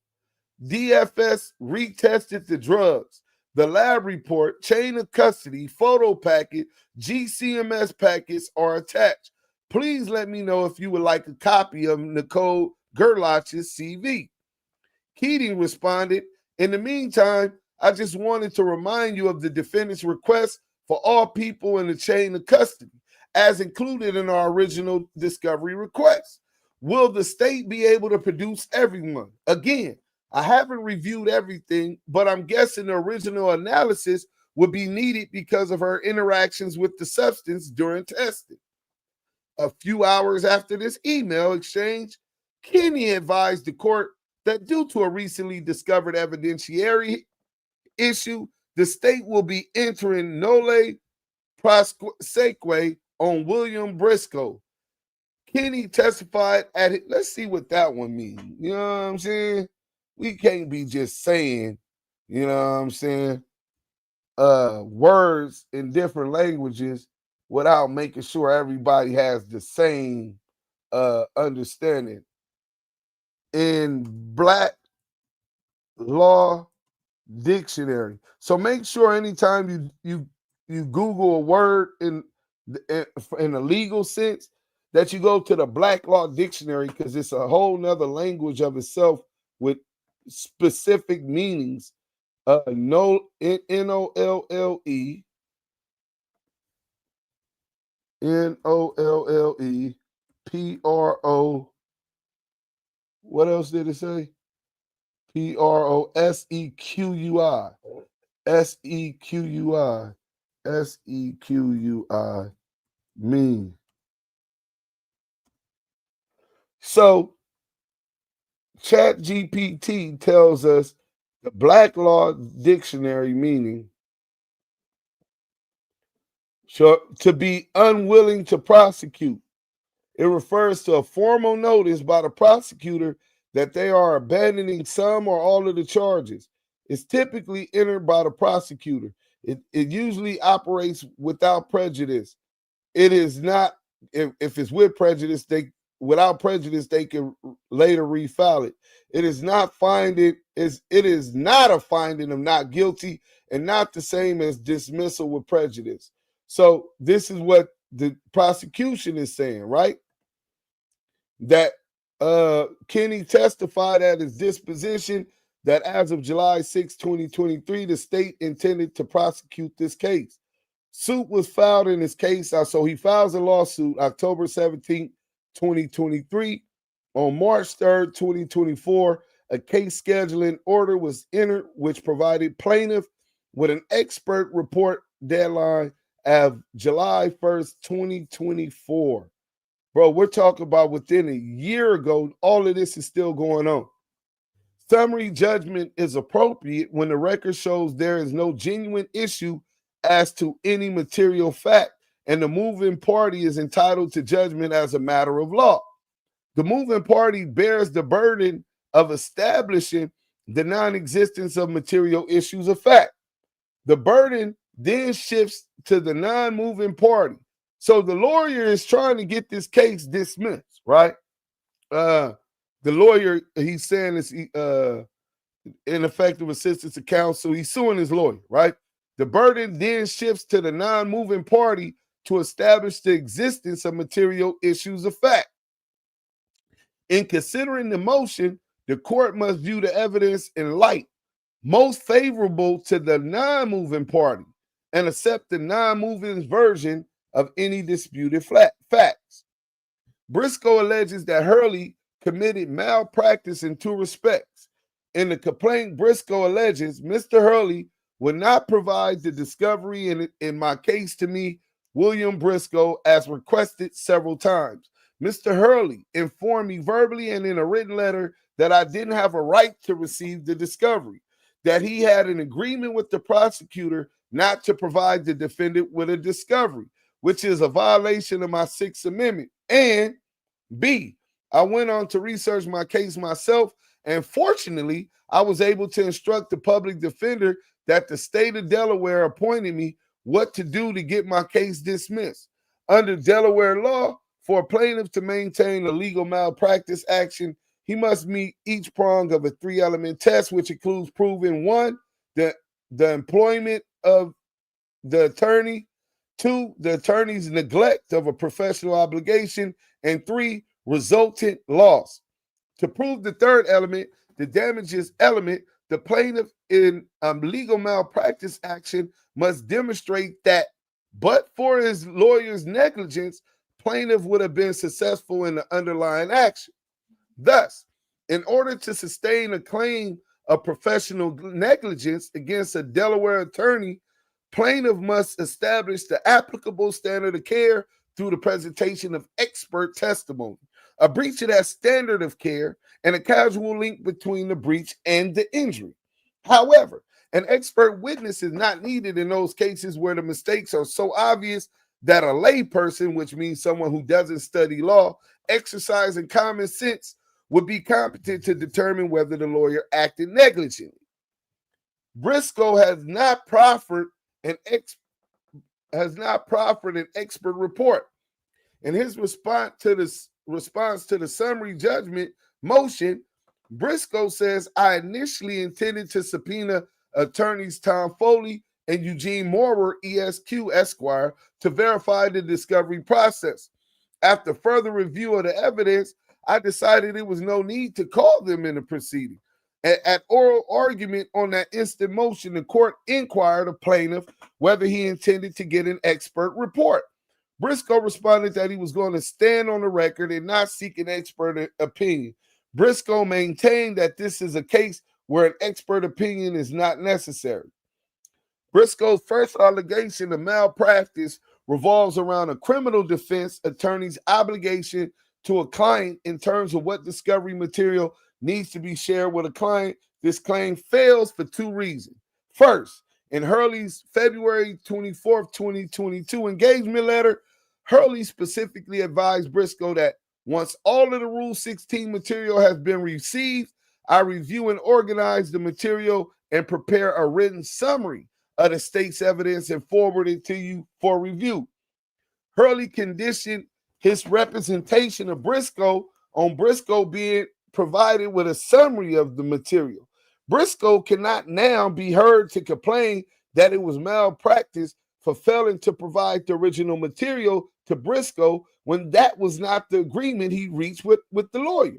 DFS retested the drugs. The lab report, chain of custody, photo packet, GCMS packets are attached. Please let me know if you would like a copy of Nicole Gerlach's CV. Keating responded, in the meantime, I just wanted to remind you of the defendant's request for all people in the chain of custody, as included in our original discovery request. Will the state be able to produce everyone? Again, I haven't reviewed everything, but I'm guessing the original analysis would be needed because of her interactions with the substance during testing. A few hours after this email exchange, Kenny advised the court that due to a recently discovered evidentiary issue, the state will be entering nolle prosequi on William Briscoe. Kenny testified at it. Let's see what that one means. You know what I'm saying? We can't be just saying, you know what I'm saying, words in different languages without making sure everybody has the same understanding. In Black Law Dictionary. So make sure anytime you Google a word in a legal sense that you go to the Black Law Dictionary, because it's a whole nother language of itself with specific meanings. Nolle, Nolle, PRO. What else did it say? PROSEQUI. SEQUI. SEQUI mean. So ChatGPT tells us the Black Law Dictionary meaning to be unwilling to prosecute. It refers to a formal notice by the prosecutor that they are abandoning some or all of the charges. It's typically entered by the prosecutor. It usually operates without prejudice. It is not, if it's with prejudice, without prejudice, they can later refile it. It is not a finding of not guilty and not the same as dismissal with prejudice. So this is what the prosecution is saying, right? That Kenny testified at his disposition that as of July 6, 2023, the state intended to prosecute this case. Suit was filed in his case, so he files a lawsuit October 17, 2023. On March 3rd, 2024, a case scheduling order was entered, which provided plaintiff with an expert report deadline of July 1st, 2024. Bro, we're talking about within a year ago, all of this is still going on. Summary judgment is appropriate when the record shows there is no genuine issue as to any material fact, and the moving party is entitled to judgment as a matter of law. The moving party bears the burden of establishing the non-existence of material issues of fact. The burden then shifts to the non-moving party. So the lawyer is trying to get this case dismissed, right? The lawyer, he's saying is ineffective assistance to counsel. He's suing his lawyer, right? The burden then shifts to the non-moving party to establish the existence of material issues of fact. In considering the motion, the court must view the evidence in light most favorable to the non-moving party and accept the non-moving version of any disputed facts. Briscoe alleges that Hurley committed malpractice in two respects. In the complaint, Briscoe alleges Mr. Hurley would not provide the discovery in my case to me, William Briscoe, as requested several times. Mr. Hurley informed me verbally and in a written letter that I didn't have a right to receive the discovery, that he had an agreement with the prosecutor not to provide the defendant with a discovery, which is a violation of my Sixth Amendment. And B, I went on to research my case myself, and fortunately, I was able to instruct the public defender that the state of Delaware appointed me what to do to get my case dismissed. Under Delaware law, for a plaintiff to maintain a legal malpractice action, he must meet each prong of a three-element test, which includes proving 1, the employment of the attorney, 2, the attorney's neglect of a professional obligation, and 3, resultant loss. To prove the third element, the damages element, the plaintiff in legal malpractice action must demonstrate that, but for his lawyer's negligence, plaintiff would have been successful in the underlying action. Thus, in order to sustain a claim of professional negligence against a Delaware attorney, plaintiff must establish the applicable standard of care through the presentation of expert testimony, a breach of that standard of care, and a causal link between the breach and the injury. However, an expert witness is not needed in those cases where the mistakes are so obvious that a layperson, which means someone who doesn't study law, exercising common sense, would be competent to determine whether the lawyer acted negligently. Briscoe has not proffered an expert report. In his response to the summary judgment motion, Briscoe says, I initially intended to subpoena attorneys Tom Foley and Eugene Moorer, ESQ Esquire, to verify the discovery process. After further review of the evidence, I decided there was no need to call them in the proceeding. At oral argument on that instant motion, the court inquired of plaintiff whether he intended to get an expert report. Briscoe responded that he was going to stand on the record and not seek an expert opinion. Briscoe maintained that this is a case where an expert opinion is not necessary. Briscoe's first allegation of malpractice revolves around a criminal defense attorney's obligation to a client in terms of what discovery material needs to be shared with a client. This claim fails for two reasons. First, in Hurley's February 24th, 2022 engagement letter, Hurley specifically advised Briscoe that once all of the Rule 16 material has been received, I review and organize the material and prepare a written summary of the state's evidence and forward it to you for review. Hurley conditioned his representation of Briscoe on Briscoe being provided with a summary of the material. Briscoe cannot now be heard to complain that it was malpractice for failing to provide the original material to Briscoe when that was not the agreement he reached with the lawyer.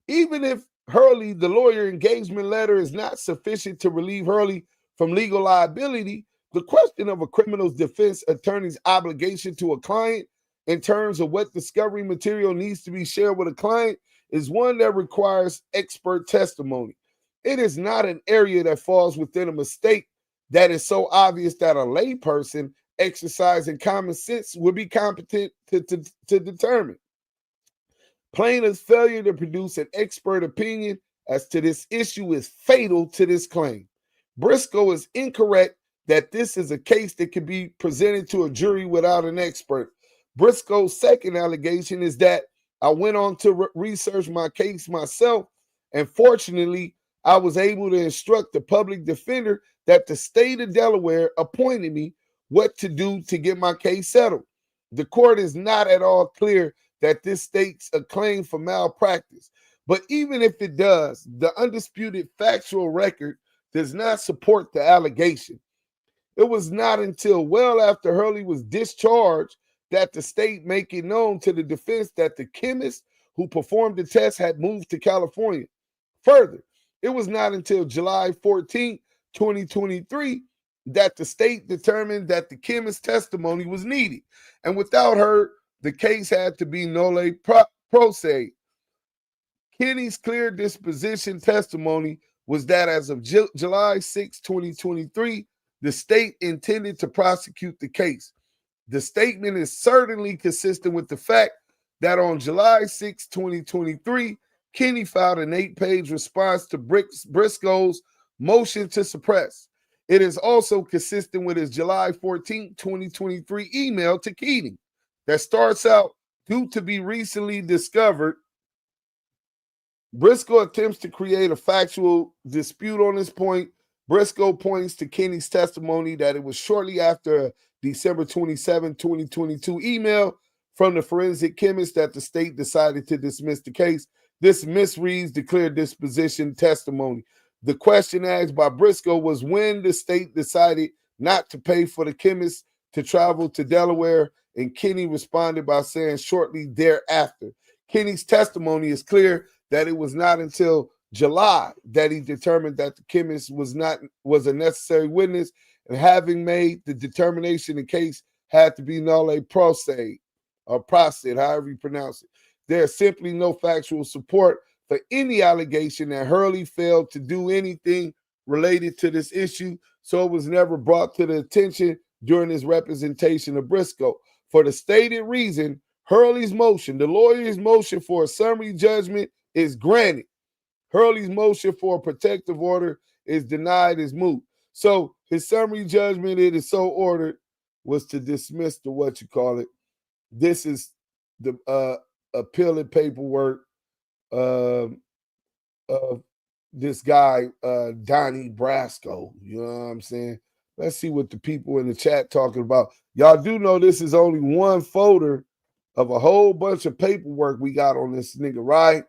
Even if Hurley, the lawyer engagement letter, is not sufficient to relieve Hurley from legal liability, the question of a criminal defense attorney's obligation to a client in terms of what discovery material needs to be shared with a client is one that requires expert testimony. It is not an area that falls within a mistake that is so obvious that a layperson exercising common sense would be competent to determine. Plaintiff's failure to produce an expert opinion as to this issue is fatal to this claim. Briscoe is incorrect that this is a case that can be presented to a jury without an expert. Briscoe's second allegation is that I went on to research my case myself, and fortunately, I was able to instruct the public defender that the state of Delaware appointed me what to do to get my case settled. The court is not at all clear that this states a claim for malpractice. But even if it does, the undisputed factual record does not support the allegation. It was not until well after Hurley was discharged that the state made it known to the defense that the chemist who performed the test had moved to California. Further, it was not until July 14, 2023, that the state determined that the chemist's testimony was needed. And without her, the case had to be nolle prosequi. Kenny's clear disposition testimony was that as of July 6, 2023, the state intended to prosecute the case. The statement is certainly consistent with the fact that on July 6, 2023, Kenny filed an 8-page response to Briscoe's motion to suppress. It is also consistent with his July 14, 2023 email to Keating that starts out, due to be recently discovered. Briscoe attempts to create a factual dispute on this point. Briscoe points to Kenny's testimony that it was shortly after a December 27, 2022 email from the forensic chemist that the state decided to dismiss the case. This misreads the clear disposition testimony. The question asked by Briscoe was when the state decided not to pay for the chemist to travel to Delaware, and Kenny responded by saying shortly thereafter. Kenny's testimony is clear that it was not until July that he determined that the chemist was a necessary witness, and having made the determination, the case had to be nolle prosequi, or prosequi, however you pronounce it. There's simply no factual support for any allegation that Hurley failed to do anything related to this issue, so it was never brought to the attention during his representation of Briscoe. For the stated reason, Hurley's motion, the lawyer's motion for a summary judgment, is granted. Hurley's motion for a protective order is denied as moot. So his summary judgment, it is so ordered, was to dismiss the This is the appealing paperwork of this guy, Donnie Brasco. You know what I'm saying? Let's see what the people in the chat talking about. Y'all do know this is only one folder of a whole bunch of paperwork we got on this nigga, right?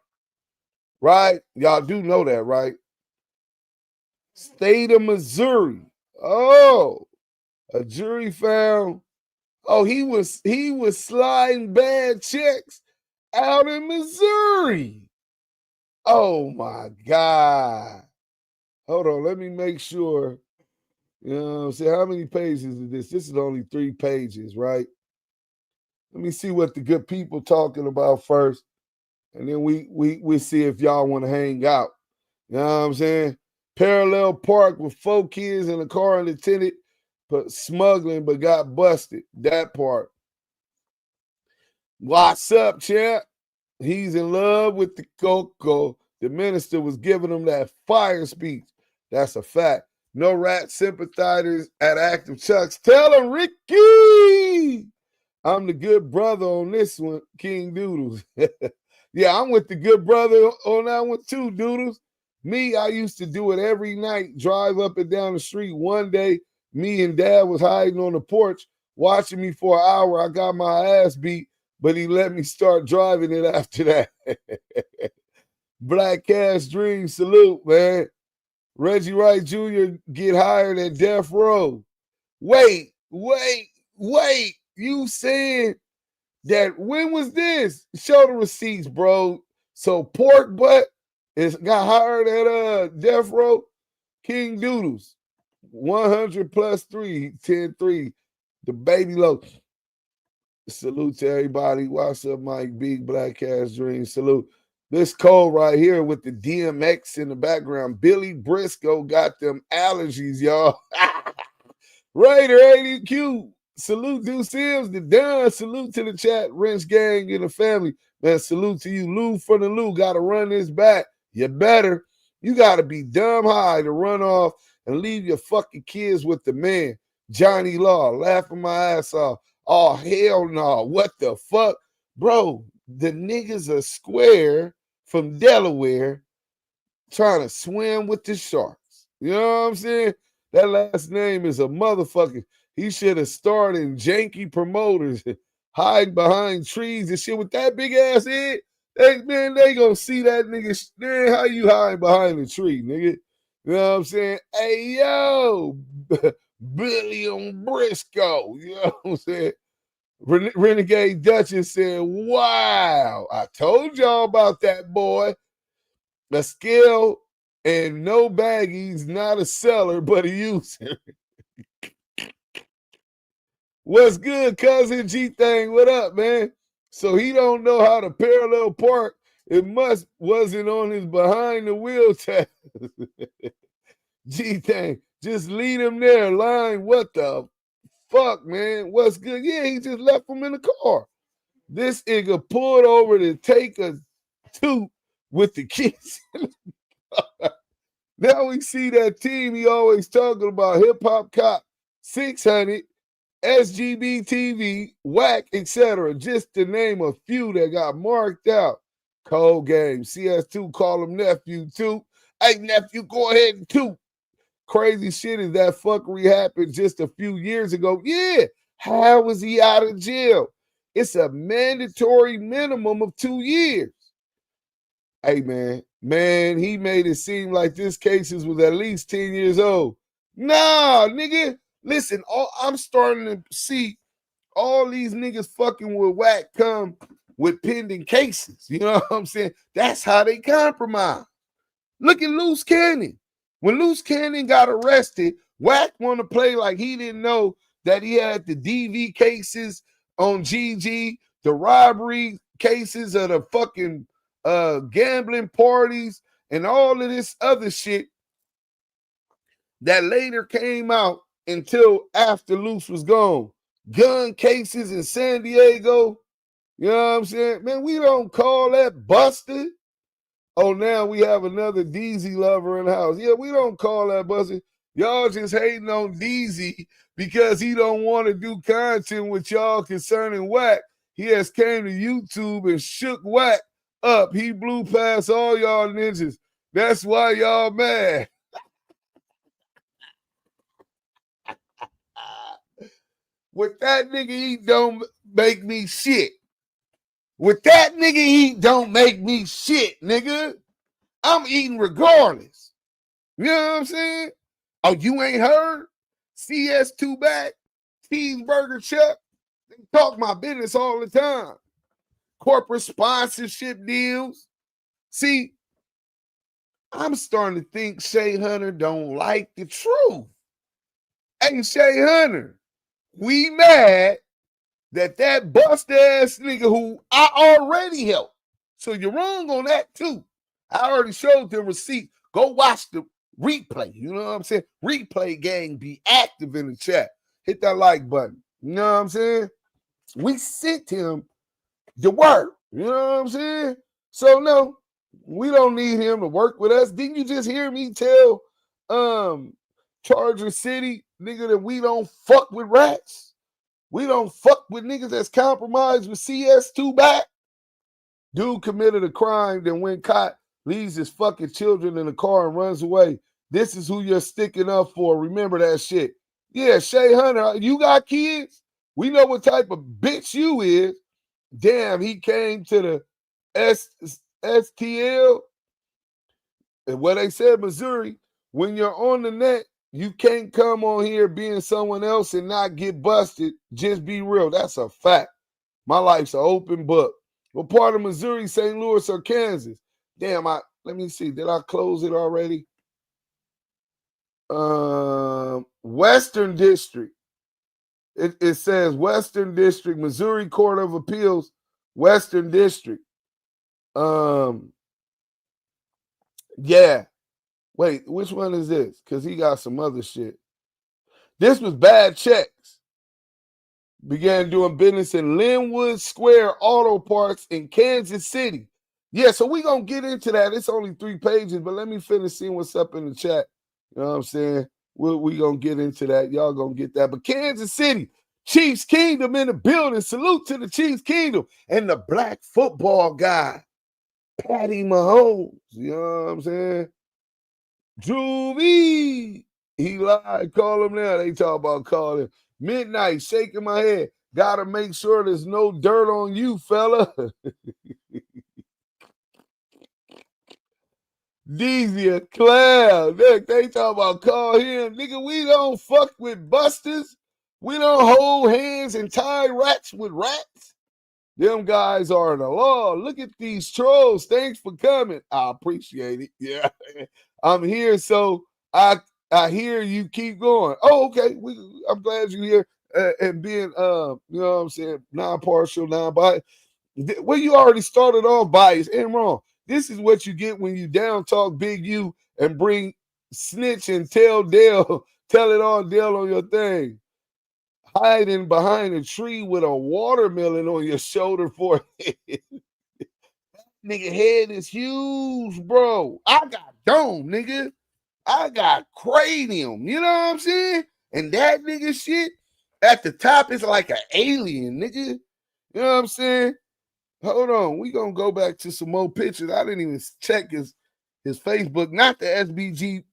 Right? Y'all do know that, right? State of Missouri. Oh, a jury found, he was sliding bad checks out in Missouri. Oh my God. Hold on, let me make sure. You know what I'm saying? How many pages is this? This is only 3 pages, right? Let me see what the good people talking about first. And then we see if y'all want to hang out. You know what I'm saying? Parallel park with 4 kids in a car unattended, but smuggling, but got busted. That part. What's up, champ? He's in love with the cocoa. The minister was giving him that fire speech. That's a fact. No rat sympathizers at Active Chucks. Tell him, Ricky, I'm the good brother on this one, King Doodles. Yeah, I'm with the good brother on that one too, Doodles. Me, I used to do it every night, drive up and down the street. One day, me and Dad was hiding on the porch, watching me for an hour. I got my ass beat, but he let me start driving it after that. Black Cash Dream, salute, man. Reggie Wright Jr. get hired at Death Row. Wait. You saying that when was this? Show the receipts, bro. So Pork Butt got hired at Death Row. King Doodles, 100 plus 3, 10-3. The baby low. Salute to everybody. What's up, Mike? Big Black Cash Dream. Salute. This code right here with the DMX in the background. Billy Briscoe got them allergies, y'all. Raider 80Q. Salute Deuce Sims, the Don. Salute to the chat, Wrench Gang and the family. Man, salute to you. Lou for the Lou. Got to run this back. You better. You got to be dumb high to run off and leave your fucking kids with the man. Johnny Law, laughing my ass off. Oh, hell no. What the fuck? Bro, the niggas are square from Delaware trying to swim with the sharks. You know what I'm saying? That last name is a motherfucker. He should have starred in janky promoters, hiding behind trees and shit with that big ass head. They gonna see that nigga. Man, how you hiding behind the tree, nigga? You know what I'm saying? Hey, yo, Billy on Briscoe. You know what I'm saying? Renegade Duchess said, wow, I told y'all about that boy. A scale and no baggies, not a seller, but a user. What's good, cousin G-Thing? What up, man? So he don't know how to parallel park. It wasn't on his behind the wheel test. G-Thing, just lead him there. Line, what the fuck, man? What's good? Yeah, he just left him in the car. This nigga pulled over to take a toot with the kids. Now we see that team he always talking about, Hip Hop Cop, 600, SGB TV, Whack, etc. Just to name a few that got marked out. Cold game. CS2 call him nephew too. Hey, nephew, go ahead and toot. Crazy shit is that fuckery happened just a few years ago. Yeah, how was he out of jail? It's a mandatory minimum of 2 years. Hey, man, he made it seem like this case was at least 10 years old. Nah, nigga, listen, I'm starting to see all these niggas fucking with Whack come with pending cases. You know what I'm saying? That's how they compromise. Look at Loose Cannon. When Loose Cannon got arrested, Whack want to play like he didn't know that he had the DV cases on GG, the robbery cases of the fucking gambling parties and all of this other shit that later came out until after Loose was gone. Gun cases in San Diego. You know what I'm saying? Man, we don't call that busted. Oh, now we have another Deezy lover in the house. Yeah, we don't call that busted. Y'all just hating on Deezy because he don't want to do content with y'all concerning Whack. He has came to YouTube and shook Whack up. He blew past all y'all ninjas. That's why y'all mad. With that nigga eat don't make me shit. With that nigga eat don't make me shit, nigga. I'm eating regardless. You know what I'm saying? Oh, you ain't heard? CS2 back, cheeseburger Chuck. They talk my business all the time. Corporate sponsorship deals. See, I'm starting to think Shay Hunter don't like the truth. Hey, Shay Hunter, we mad that bust ass nigga who I already helped. So you're wrong on that too. I already showed the receipt. Go watch the replay. You know what I'm saying? Replay gang, be active in the chat. Hit that like button. You know what I'm saying? We sent him the work. You know what I'm saying? So no, we don't need him to work with us. Didn't you just hear me tell Charger City, nigga, that we don't fuck with rats? We don't fuck with niggas that's compromised with CS2 back. Dude committed a crime, then when caught, leaves his fucking children in the car and runs away. This is who you're sticking up for. Remember that shit. Yeah, Shay Hunter, you got kids? We know what type of bitch you is. Damn, he came to the STL. And what they said, Missouri, when you're on the net, you can't come on here being someone else and not get busted. Just be real. That's a fact. My life's an open book. What part of Missouri, St. Louis, or Kansas? Damn, let me see. Did I close it already? Western District. It says Western District, Missouri Court of Appeals, Western District. Yeah. Wait, which one is this? Because he got some other shit. This was bad checks. Began doing business in Linwood Square Auto Parts in Kansas City. Yeah, so we're going to get into that. It's only 3 pages, but let me finish seeing what's up in the chat. You know what I'm saying? We're going to get into that. Y'all going to get that. But Kansas City, Chiefs Kingdom in the building. Salute to the Chiefs Kingdom. And the black football guy, Patty Mahomes. You know what I'm saying? Juvie. He lied. Call him now. They talk about calling. Midnight, shaking my head. Gotta make sure there's no dirt on you, fella. Deezy a clown. Look, they talk about call him. Nigga, we don't fuck with busters. We don't hold hands and tie rats with rats. Them guys are the law. Look at these trolls. Thanks for coming. I appreciate it. Yeah. I'm here, so I hear you keep going. Oh, okay. I'm glad you're here and being you know what I'm saying, non-partial, non-biased. Well, you already started off biased and wrong. This is what you get when you down talk Big U and bring snitch and tell Dale, tell it all Dale on your thing. Hiding behind a tree with a watermelon on your shoulder forehead. Nigga head is huge, bro. I got dome, nigga. I got cranium. You know what I'm saying? And that nigga shit at the top is like an alien, nigga. You know what I'm saying? Hold on. We gonna go back to some more pictures. I didn't even check his Facebook, not the SBGB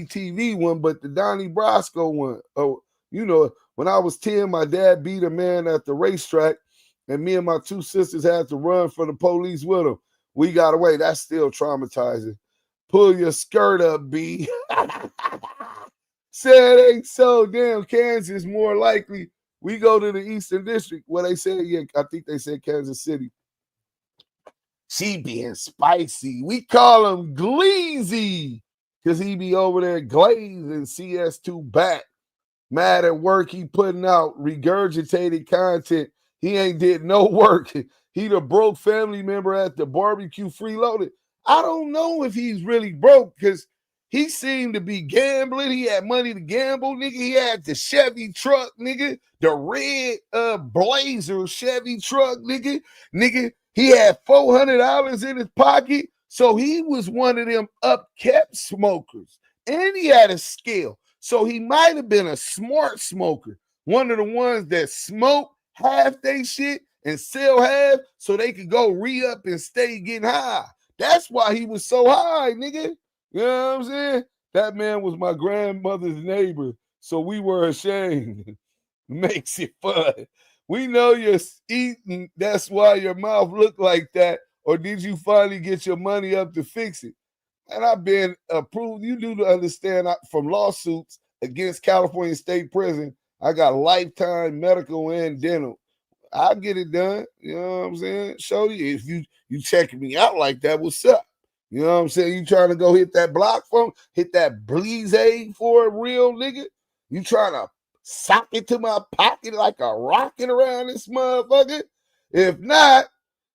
TV one, but the Donnie Brasco one. Oh, you know, when I was 10, my dad beat a man at the racetrack, and me and my two sisters had to run from the police with him. We got away. That's still traumatizing. Pull your skirt up, B. Said ain't so. Damn, Kansas more likely. We go to the Eastern District where they said, yeah, I think they said Kansas City. She being spicy. We call him Gleazy because he be over there glazing CS2 back. Mad at work, he putting out regurgitated content. He ain't did no work. He the broke family member at the barbecue freeloaded. I don't know if he's really broke because he seemed to be gambling. He had money to gamble, nigga. He had the Chevy truck, nigga. The red Blazer Chevy truck, nigga. Nigga, he had $400 in his pocket. So he was one of them upkept smokers. And he had a scale. So he might have been a smart smoker. One of the ones that smoke half they shit and sell half so they could go re-up and stay getting high. That's why he was so high, nigga. You know what I'm saying? That man was my grandmother's neighbor, so we were ashamed. Makes it fun. We know you're eating, that's why your mouth looked like that, or did you finally get your money up to fix it? And I've been approved. You do understand from lawsuits against California State Prison, I got lifetime medical and dental. I'll get it done. You know what I'm saying? Show you. If you checking me out like that, what's up? You know what I'm saying? You trying to go hit that block phone, hit that Bleeze for a real nigga? You trying to sock it to my pocket like a rocket around this motherfucker? If not,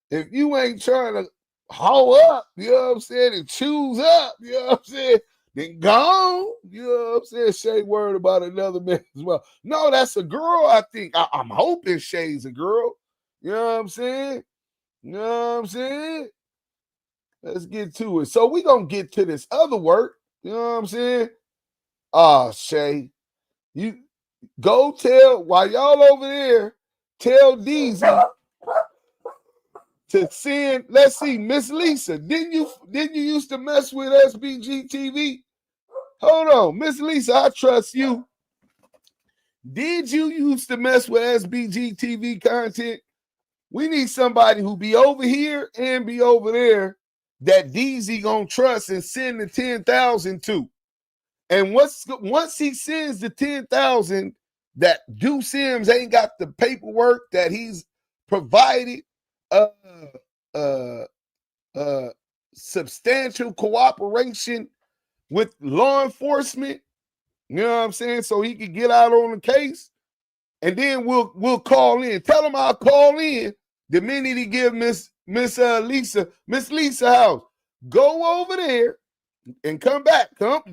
if you ain't trying to haul up, you know what I'm saying, and choose up, you know what I'm saying, then gone, you know what I'm saying, Shay worried about another man as well. No, that's a girl, I think. I'm hoping Shay's a girl. You know what I'm saying? You know what I'm saying? Let's get to it. So we gonna get to this other work. You know what I'm saying? Shay, you go tell, while y'all over there, tell Deezy to send, let's see, Miss Lisa. Didn't you used to mess with SBG TV? Hold on, Miss Lisa, I trust you. Did you used to mess with SBG TV content? We need somebody who be over here and be over there that Deezy gonna trust and send the 10,000 to. And once he sends the 10,000, that Duse Sims ain't got the paperwork that he's provided substantial cooperation with law enforcement, you know what I'm saying, so he could get out on the case, and then we'll call in. Tell him I'll call in the minute he give Miss Lisa house. Go over there and come back. Come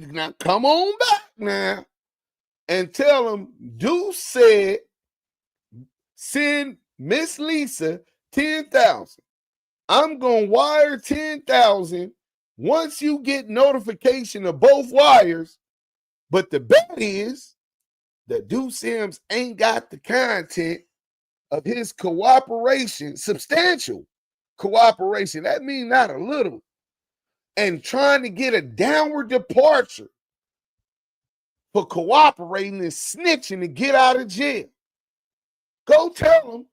on back now and tell him Deuce said send Miss Lisa 10,000. I'm going to wire 10,000 once you get notification of both wires. But the bet is The Duse Sims ain't got the content of his cooperation, substantial cooperation. That means not a little. And trying to get a downward departure for cooperating and snitching to get out of jail. Go tell him.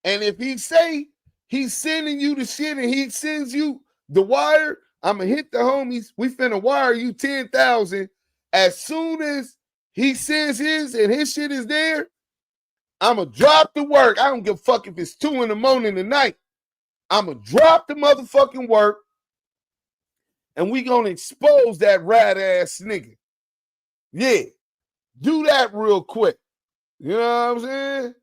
And if he say he's sending you the shit and he sends you the wire, I'm going to hit the homies. We finna wire you 10,000. As soon as he sends his and his shit is there, I'm going to drop the work. I don't give a fuck if it's 2 in the morning tonight. I'm going to drop the motherfucking work and we going to expose that rat ass nigga. Yeah. Do that real quick. You know what I'm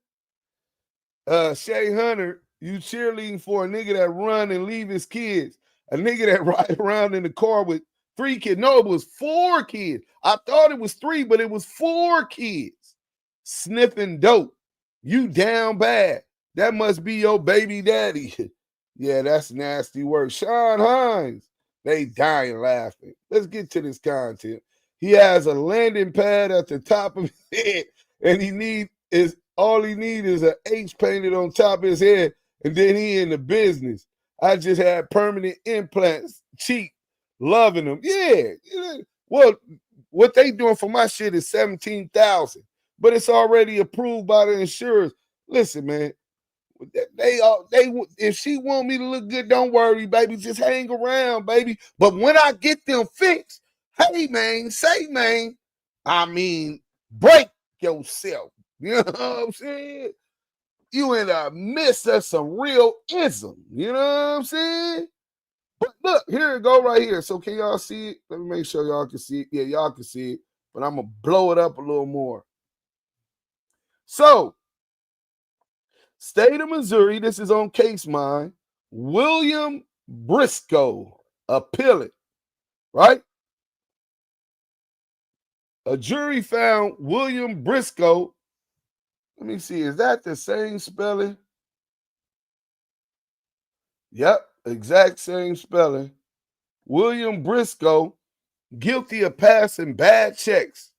saying? Shay Hunter, you cheerleading for a nigga that run and leave his kids. A nigga that ride around in the car with 3 kids. No, it was 4 kids. I thought it was 3, but it was 4 kids. Sniffing dope. You down bad. That must be your baby daddy. Yeah, that's nasty work. Sean Hines. They dying laughing. Let's get to this content. He has a landing pad at the top of his head, and all he need is an H painted on top of his head, and then he in the business. I just had permanent implants, cheap, loving them. Yeah. Well, what they doing for my shit is $17,000, but it's already approved by the insurers. Listen, man, they if she want me to look good, don't worry, baby. Just hang around, baby. But when I get them fixed, hey, man, break yourself. You know what I'm saying? You in the midst of some real ism. You know what I'm saying? But look, here it go right here. So can y'all see it? Let me make sure y'all can see it. Yeah, y'all can see it. But I'm going to blow it up a little more. So, state of Missouri, this is on Case Mine. William Briscoe appealing, right? A jury found William Briscoe. Let me see, is that the same spelling? Yep, exact same spelling. William Briscoe, guilty of passing bad checks.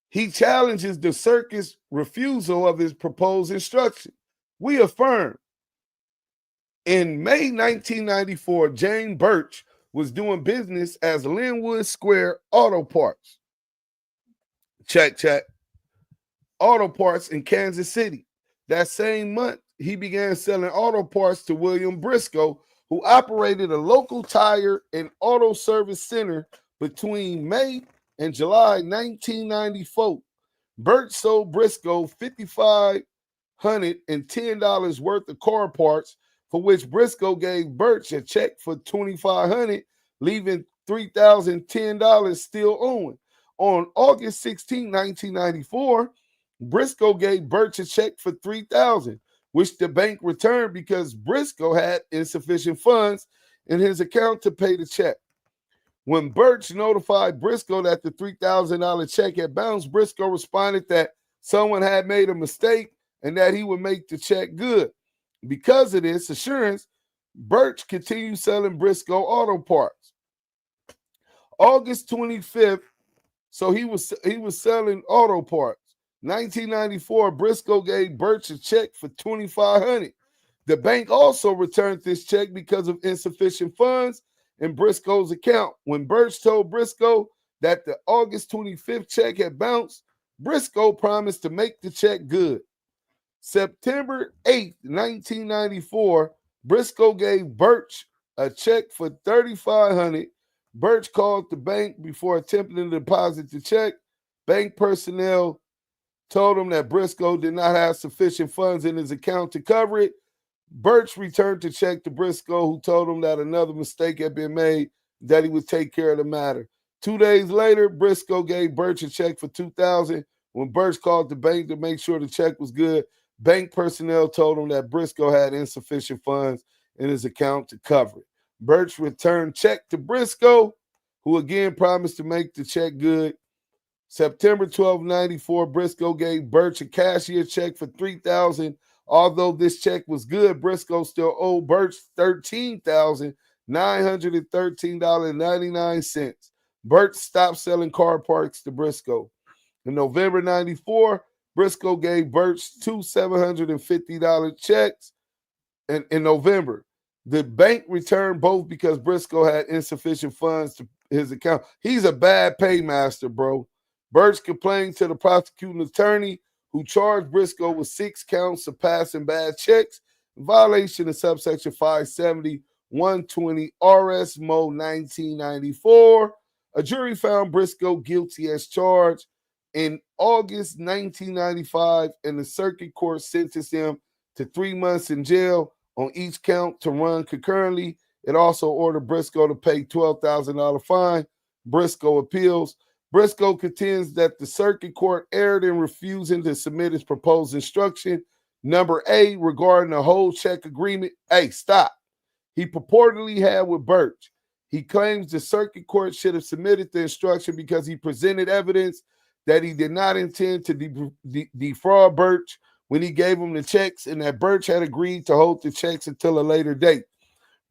He challenges the circus refusal of his proposed instruction. We affirm. In May 1994, Jane Birch was doing business as Linwood Square Auto Parts. Check. Auto parts in Kansas City. That same month, he began selling auto parts to William Briscoe, who operated a local tire and auto service center between May and July 1994. Birch sold Briscoe $510 worth of car parts, for which Briscoe gave Birch a check for $2,500, leaving $3,010 still owing. On August 16, 1994, Briscoe gave Birch a check for $3,000, which the bank returned because Briscoe had insufficient funds in his account to pay the check. When Birch notified Briscoe that the $3,000 check had bounced, Briscoe responded that someone had made a mistake and that he would make the check good. Because of this assurance, Birch continued selling Briscoe auto parts. August 25th, so he was selling auto parts. 1994, Briscoe gave Birch a check for $2,500. The bank also returned this check because of insufficient funds in Briscoe's account. When Birch told Briscoe that the August 25th check had bounced, Briscoe promised to make the check good. September 8th, 1994, Briscoe gave Birch a check for $3,500. Birch called the bank before attempting to deposit the check. Bank personnel told him that Briscoe did not have sufficient funds in his account to cover it. Birch returned the check to Briscoe, who told him that another mistake had been made, that he would take care of the matter. 2 days later, Briscoe gave Birch a check for $2,000. When Birch called the bank to make sure the check was good, bank personnel told him that Briscoe had insufficient funds in his account to cover it. Birch returned check to Briscoe, who again promised to make the check good. September 12, 1994, Briscoe gave Birch a cashier check for $3,000. Although this check was good, Briscoe still owed Birch $13,913.99. Birch stopped selling car parts to Briscoe. In November 94, Briscoe gave Birch two $750 checks in November. The bank returned both because Briscoe had insufficient funds to his account. He's a bad paymaster, bro. Birch complained to the prosecuting attorney, who charged Briscoe with 6 counts of passing bad checks in violation of subsection 570, 120 RS Mo 1994. A jury found Briscoe guilty as charged in August 1995, and the circuit court sentenced him to 3 months in jail on each count to run concurrently. It also ordered Briscoe to pay $12,000 fine. Briscoe appeals. Briscoe contends that the circuit court erred in refusing to submit his proposed instruction, number A, regarding the whole check agreement. Hey, stop. He purportedly had with Birch. He claims the circuit court should have submitted the instruction because he presented evidence that he did not intend to defraud Birch when he gave him the checks, and that Birch had agreed to hold the checks until a later date.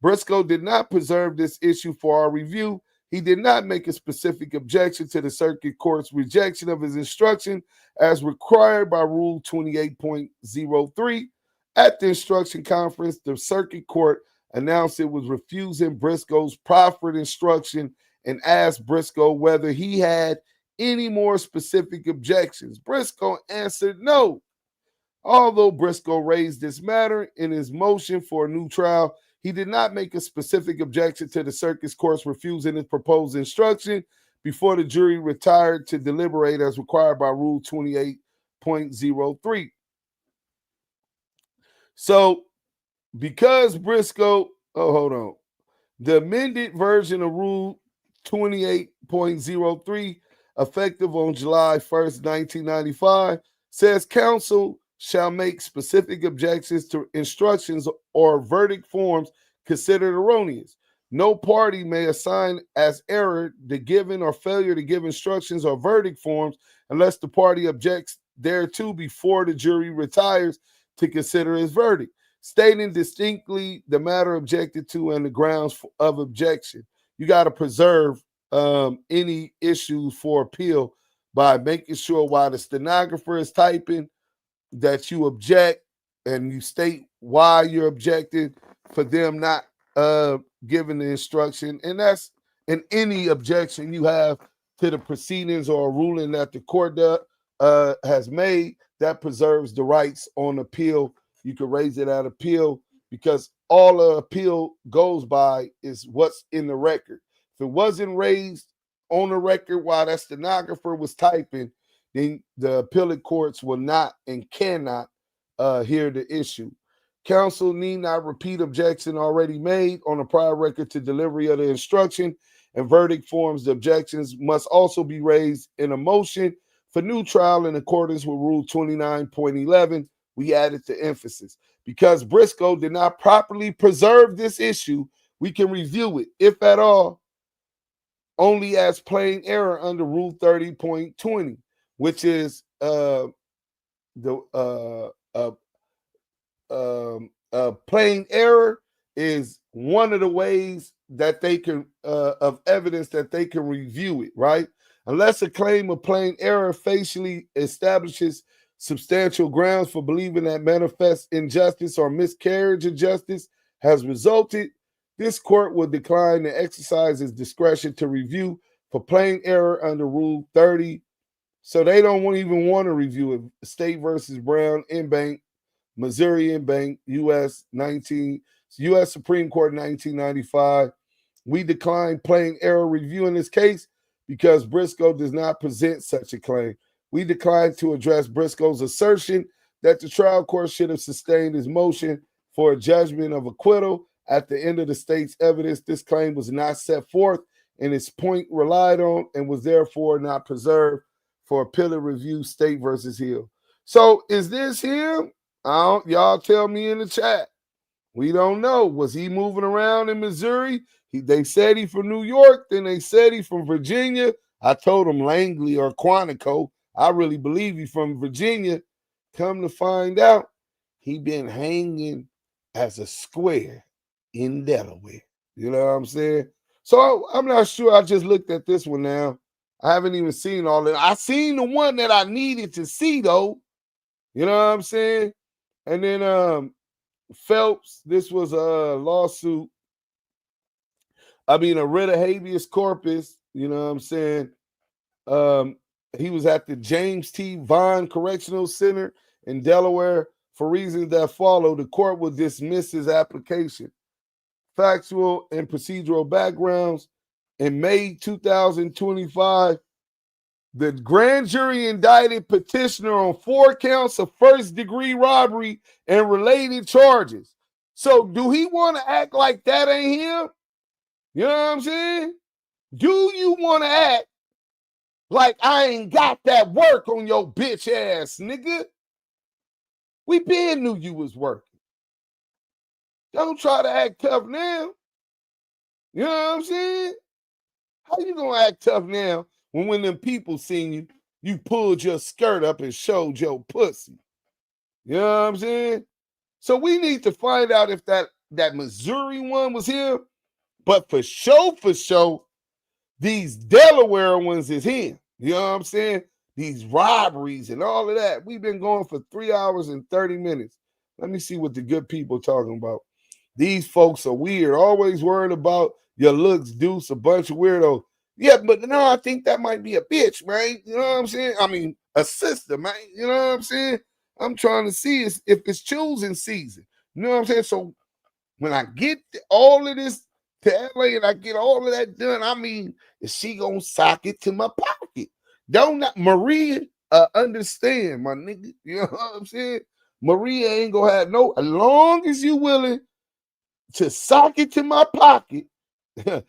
Briscoe did not preserve this issue for our review. He did not make a specific objection to the circuit court's rejection of his instruction as required by Rule 28.03. At the instruction conference, the circuit court announced it was refusing Briscoe's proffered instruction and asked Briscoe whether he had any more specific objections. Briscoe answered no. Although Briscoe raised this matter in his motion for a new trial, he did not make a specific objection to the circuit court's refusing his proposed instruction before the jury retired to deliberate as required by Rule 28.03. So, because Briscoe, the amended version of Rule 28.03, effective on July 1st, 1995, says counsel shall make specific objections to instructions or verdict forms considered erroneous. No party may assign as error the given or failure to give instructions or verdict forms unless the party objects thereto before the jury retires to consider his verdict, stating distinctly the matter objected to and the grounds of objection. You got to preserve any issues for appeal by making sure while the stenographer is typing that you object and you state why you're objecting for them not giving the instruction. And that's in any objection you have to the proceedings or a ruling that the court has made that preserves the rights on appeal. You can raise it at appeal because all the appeal goes by is what's in the record. If it wasn't raised on the record while that stenographer was typing, then the appellate courts will not and cannot hear the issue. Counsel need not repeat objection already made on a prior record to delivery of the instruction and verdict forms. The objections must also be raised in a motion for new trial in accordance with Rule 29.11. We added the emphasis. Because Briscoe did not properly preserve this issue, we can review it, if at all, only as plain error under Rule 30.20, which is plain error is one of the ways that they can of evidence that they can review it, right? Unless a claim of plain error facially establishes substantial grounds for believing that manifest injustice or miscarriage of justice has resulted, this court will decline to exercise its discretion to review for plain error under Rule 30. So they don't even want to review it. State versus Brown, in-bank, Missouri in-bank, U.S. Supreme Court 1995. We decline plain error review in this case because Briscoe does not present such a claim. We decline to address Briscoe's assertion that the trial court should have sustained his motion for a judgment of acquittal. At the end of the state's evidence, this claim was not set forth and its point relied on and was therefore not preserved for appellate review. State versus Hill. So is this him? Y'all tell me in the chat. We don't know. Was he moving around in Missouri? They said he from New York, then they said he from Virginia. I told him Langley or Quantico. I really believe he from Virginia. Come to find out, he been hanging as a square in Delaware. You know what I'm saying? So I'm not sure. I just looked at this one now. I haven't even seen all that. I seen the one that I needed to see, though. You know what I'm saying? And then Phelps, this was a lawsuit. I mean, a writ of habeas corpus, you know what I'm saying? He was at the James T. Vaughn Correctional Center in Delaware. For reasons that follow, the court will dismiss his application. Factual and procedural backgrounds. In May 2025, the grand jury indicted petitioner on 4 counts of first-degree robbery and related charges. So do he want to act like that ain't him? You know what I'm saying? Do you want to act like I ain't got that work on your bitch ass, nigga? We been knew you was working. Don't try to act tough now. You know what I'm saying? How you gonna act tough now when them people seen you, you pulled your skirt up and showed your pussy? You know what I'm saying? So we need to find out if that Missouri one was him. But for sure, these Delaware ones is him. You know what I'm saying? These robberies and all of that. We've been going for 3 hours and 30 minutes. Let me see what the good people talking about. These folks are weird. Always worried about your looks, Deuce, a bunch of weirdos. Yeah, but no, I think that might be a bitch, man. You know what I'm saying? I mean, a sister, man. You know what I'm saying? I'm trying to see if it's choosing season. You know what I'm saying? So when I get all of this to LA and I get all of that done, I mean, is she gonna sock it to my pocket? Don't not Maria understand, my nigga. You know what I'm saying? Maria ain't gonna have no, as long as you willing to sock it to my pocket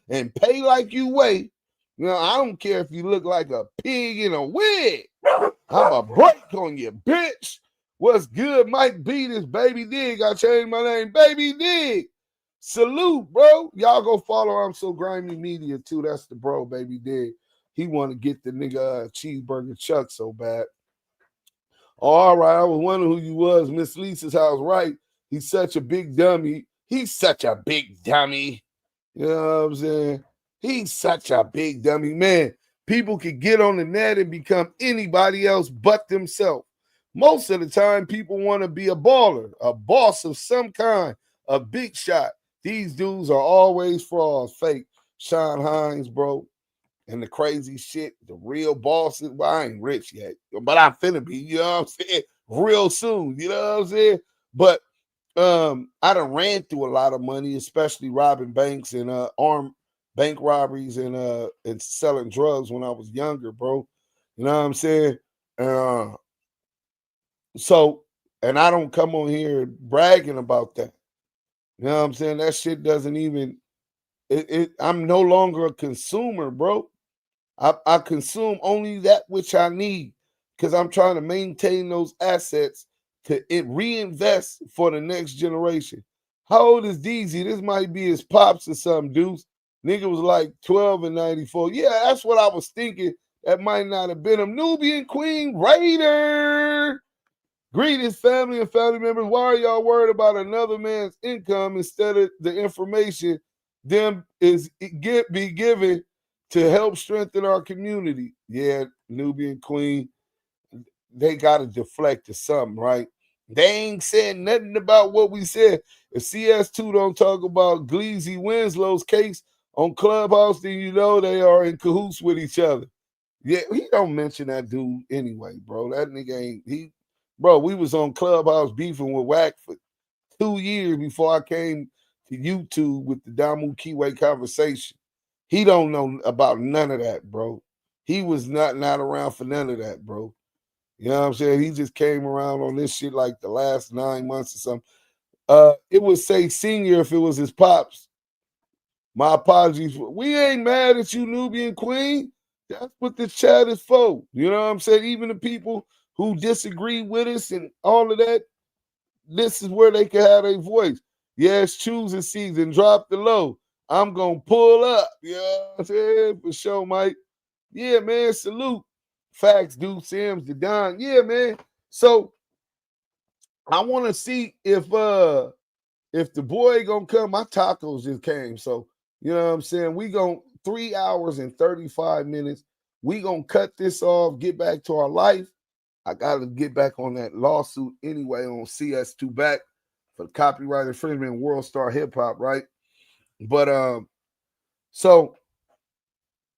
and pay like you weigh. You know, I don't care if you look like a pig in a wig. I'm a break on you, bitch. What's good, Mike B? This Baby Dig. I changed my name, Baby Dig. Salute, bro. Y'all go follow I'm So Grimy Media too. That's the bro, Baby Dig. He want to get the nigga cheeseburger Chuck so bad. All right, I was wondering who you was. Miss Lisa's house, right? He's such a big dummy. He's such a big dummy. You know what I'm saying? He's such a big dummy. Man, people can get on the net and become anybody else but themselves. Most of the time, people want to be a baller, a boss of some kind, a big shot. These dudes are always frauds, fake. Sean Hines, bro. And the crazy shit, the real bosses. Well, I ain't rich yet, but I'm finna be, you know what I'm saying? Real soon, you know what I'm saying? But I done ran through a lot of money, especially robbing banks and armed bank robberies and selling drugs when I was younger, bro. You know what I'm saying? So, and I don't come on here bragging about that. You know what I'm saying? That shit doesn't even, I'm no longer a consumer, bro. I consume only that which I need because I'm trying to maintain those assets to reinvest for the next generation. How old is Deezy? This might be his pops or something, Deuce. Nigga was like 12 and 94. Yeah, that's what I was thinking. That might not have been him. Nubian Queen Raider. Greet his family and family members. Why are y'all worried about another man's income instead of the information them is be given to help strengthen our community? Yeah, Nubian Queen, they got to deflect to something, right? They ain't said nothing about what we said. If CS2 don't talk about Gleazy Winslow's case on Clubhouse, then you know they are in cahoots with each other. Yeah, he don't mention that dude anyway, bro. That nigga ain't, bro, we was on Clubhouse beefing with Wack for 2 years before I came to YouTube with the DAMU KIWE conversation. He don't know about none of that, bro. He was not around for none of that, bro. You know what I'm saying? He just came around on this shit like the last 9 months or something. It would say senior if it was his pops. My apologies. We ain't mad at you, Nubian Queen. That's what the chat is for. You know what I'm saying? Even the people who disagree with us and all of that, this is where they can have their voice. Yes, choose a season, drop the low. I'm going to pull up. You know what I'm saying? For sure, Mike. Yeah, man, salute. Facts, dude, Sims, the Don. Yeah, man. So I want to see if the boy gonna come. My tacos just came. So, you know what I'm saying? We going 3 hours and 35 minutes. We gonna cut this off, get back to our life. I gotta get back on that lawsuit anyway on CS2 back for the copyright infringement in World Star Hip Hop, right? But so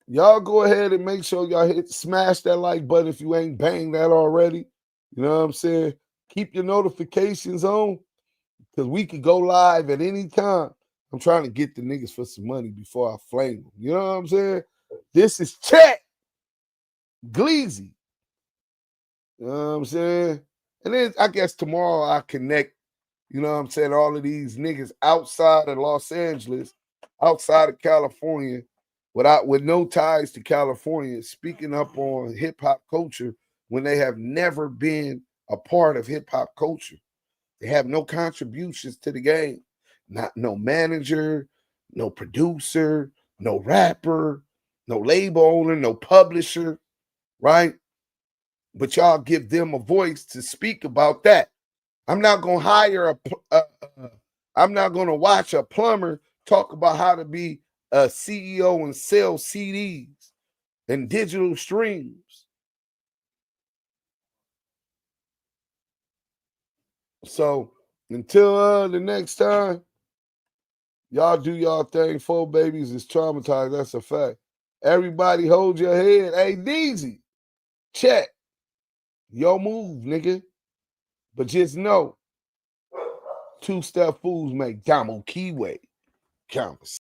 y'all go ahead and make sure y'all smash that like button if you ain't banged that already. You know what I'm saying? Keep your notifications on because we could go live at any time. I'm trying to get the niggas for some money before I flame them. You know what I'm saying? This is Chet Gleazy. You know what I'm saying? And then I guess tomorrow I connect, you know what I'm saying, all of these niggas outside of Los Angeles, outside of California, with no ties to California, speaking up on hip-hop culture when they have never been a part of hip-hop culture. They have no contributions to the game. No manager, no producer, no rapper, no label owner, no publisher, right? But y'all give them a voice to speak about that. I'm not going to hire I'm not going to watch a plumber talk about how to be a CEO and sell CDs and digital streams. So until the next time, y'all do y'all thing. 4 babies is traumatized. That's a fact. Everybody hold your head. Hey, Deezy, check. Yo move, nigga. But just know, 2-step fools make DAMU KIWE. Conversation.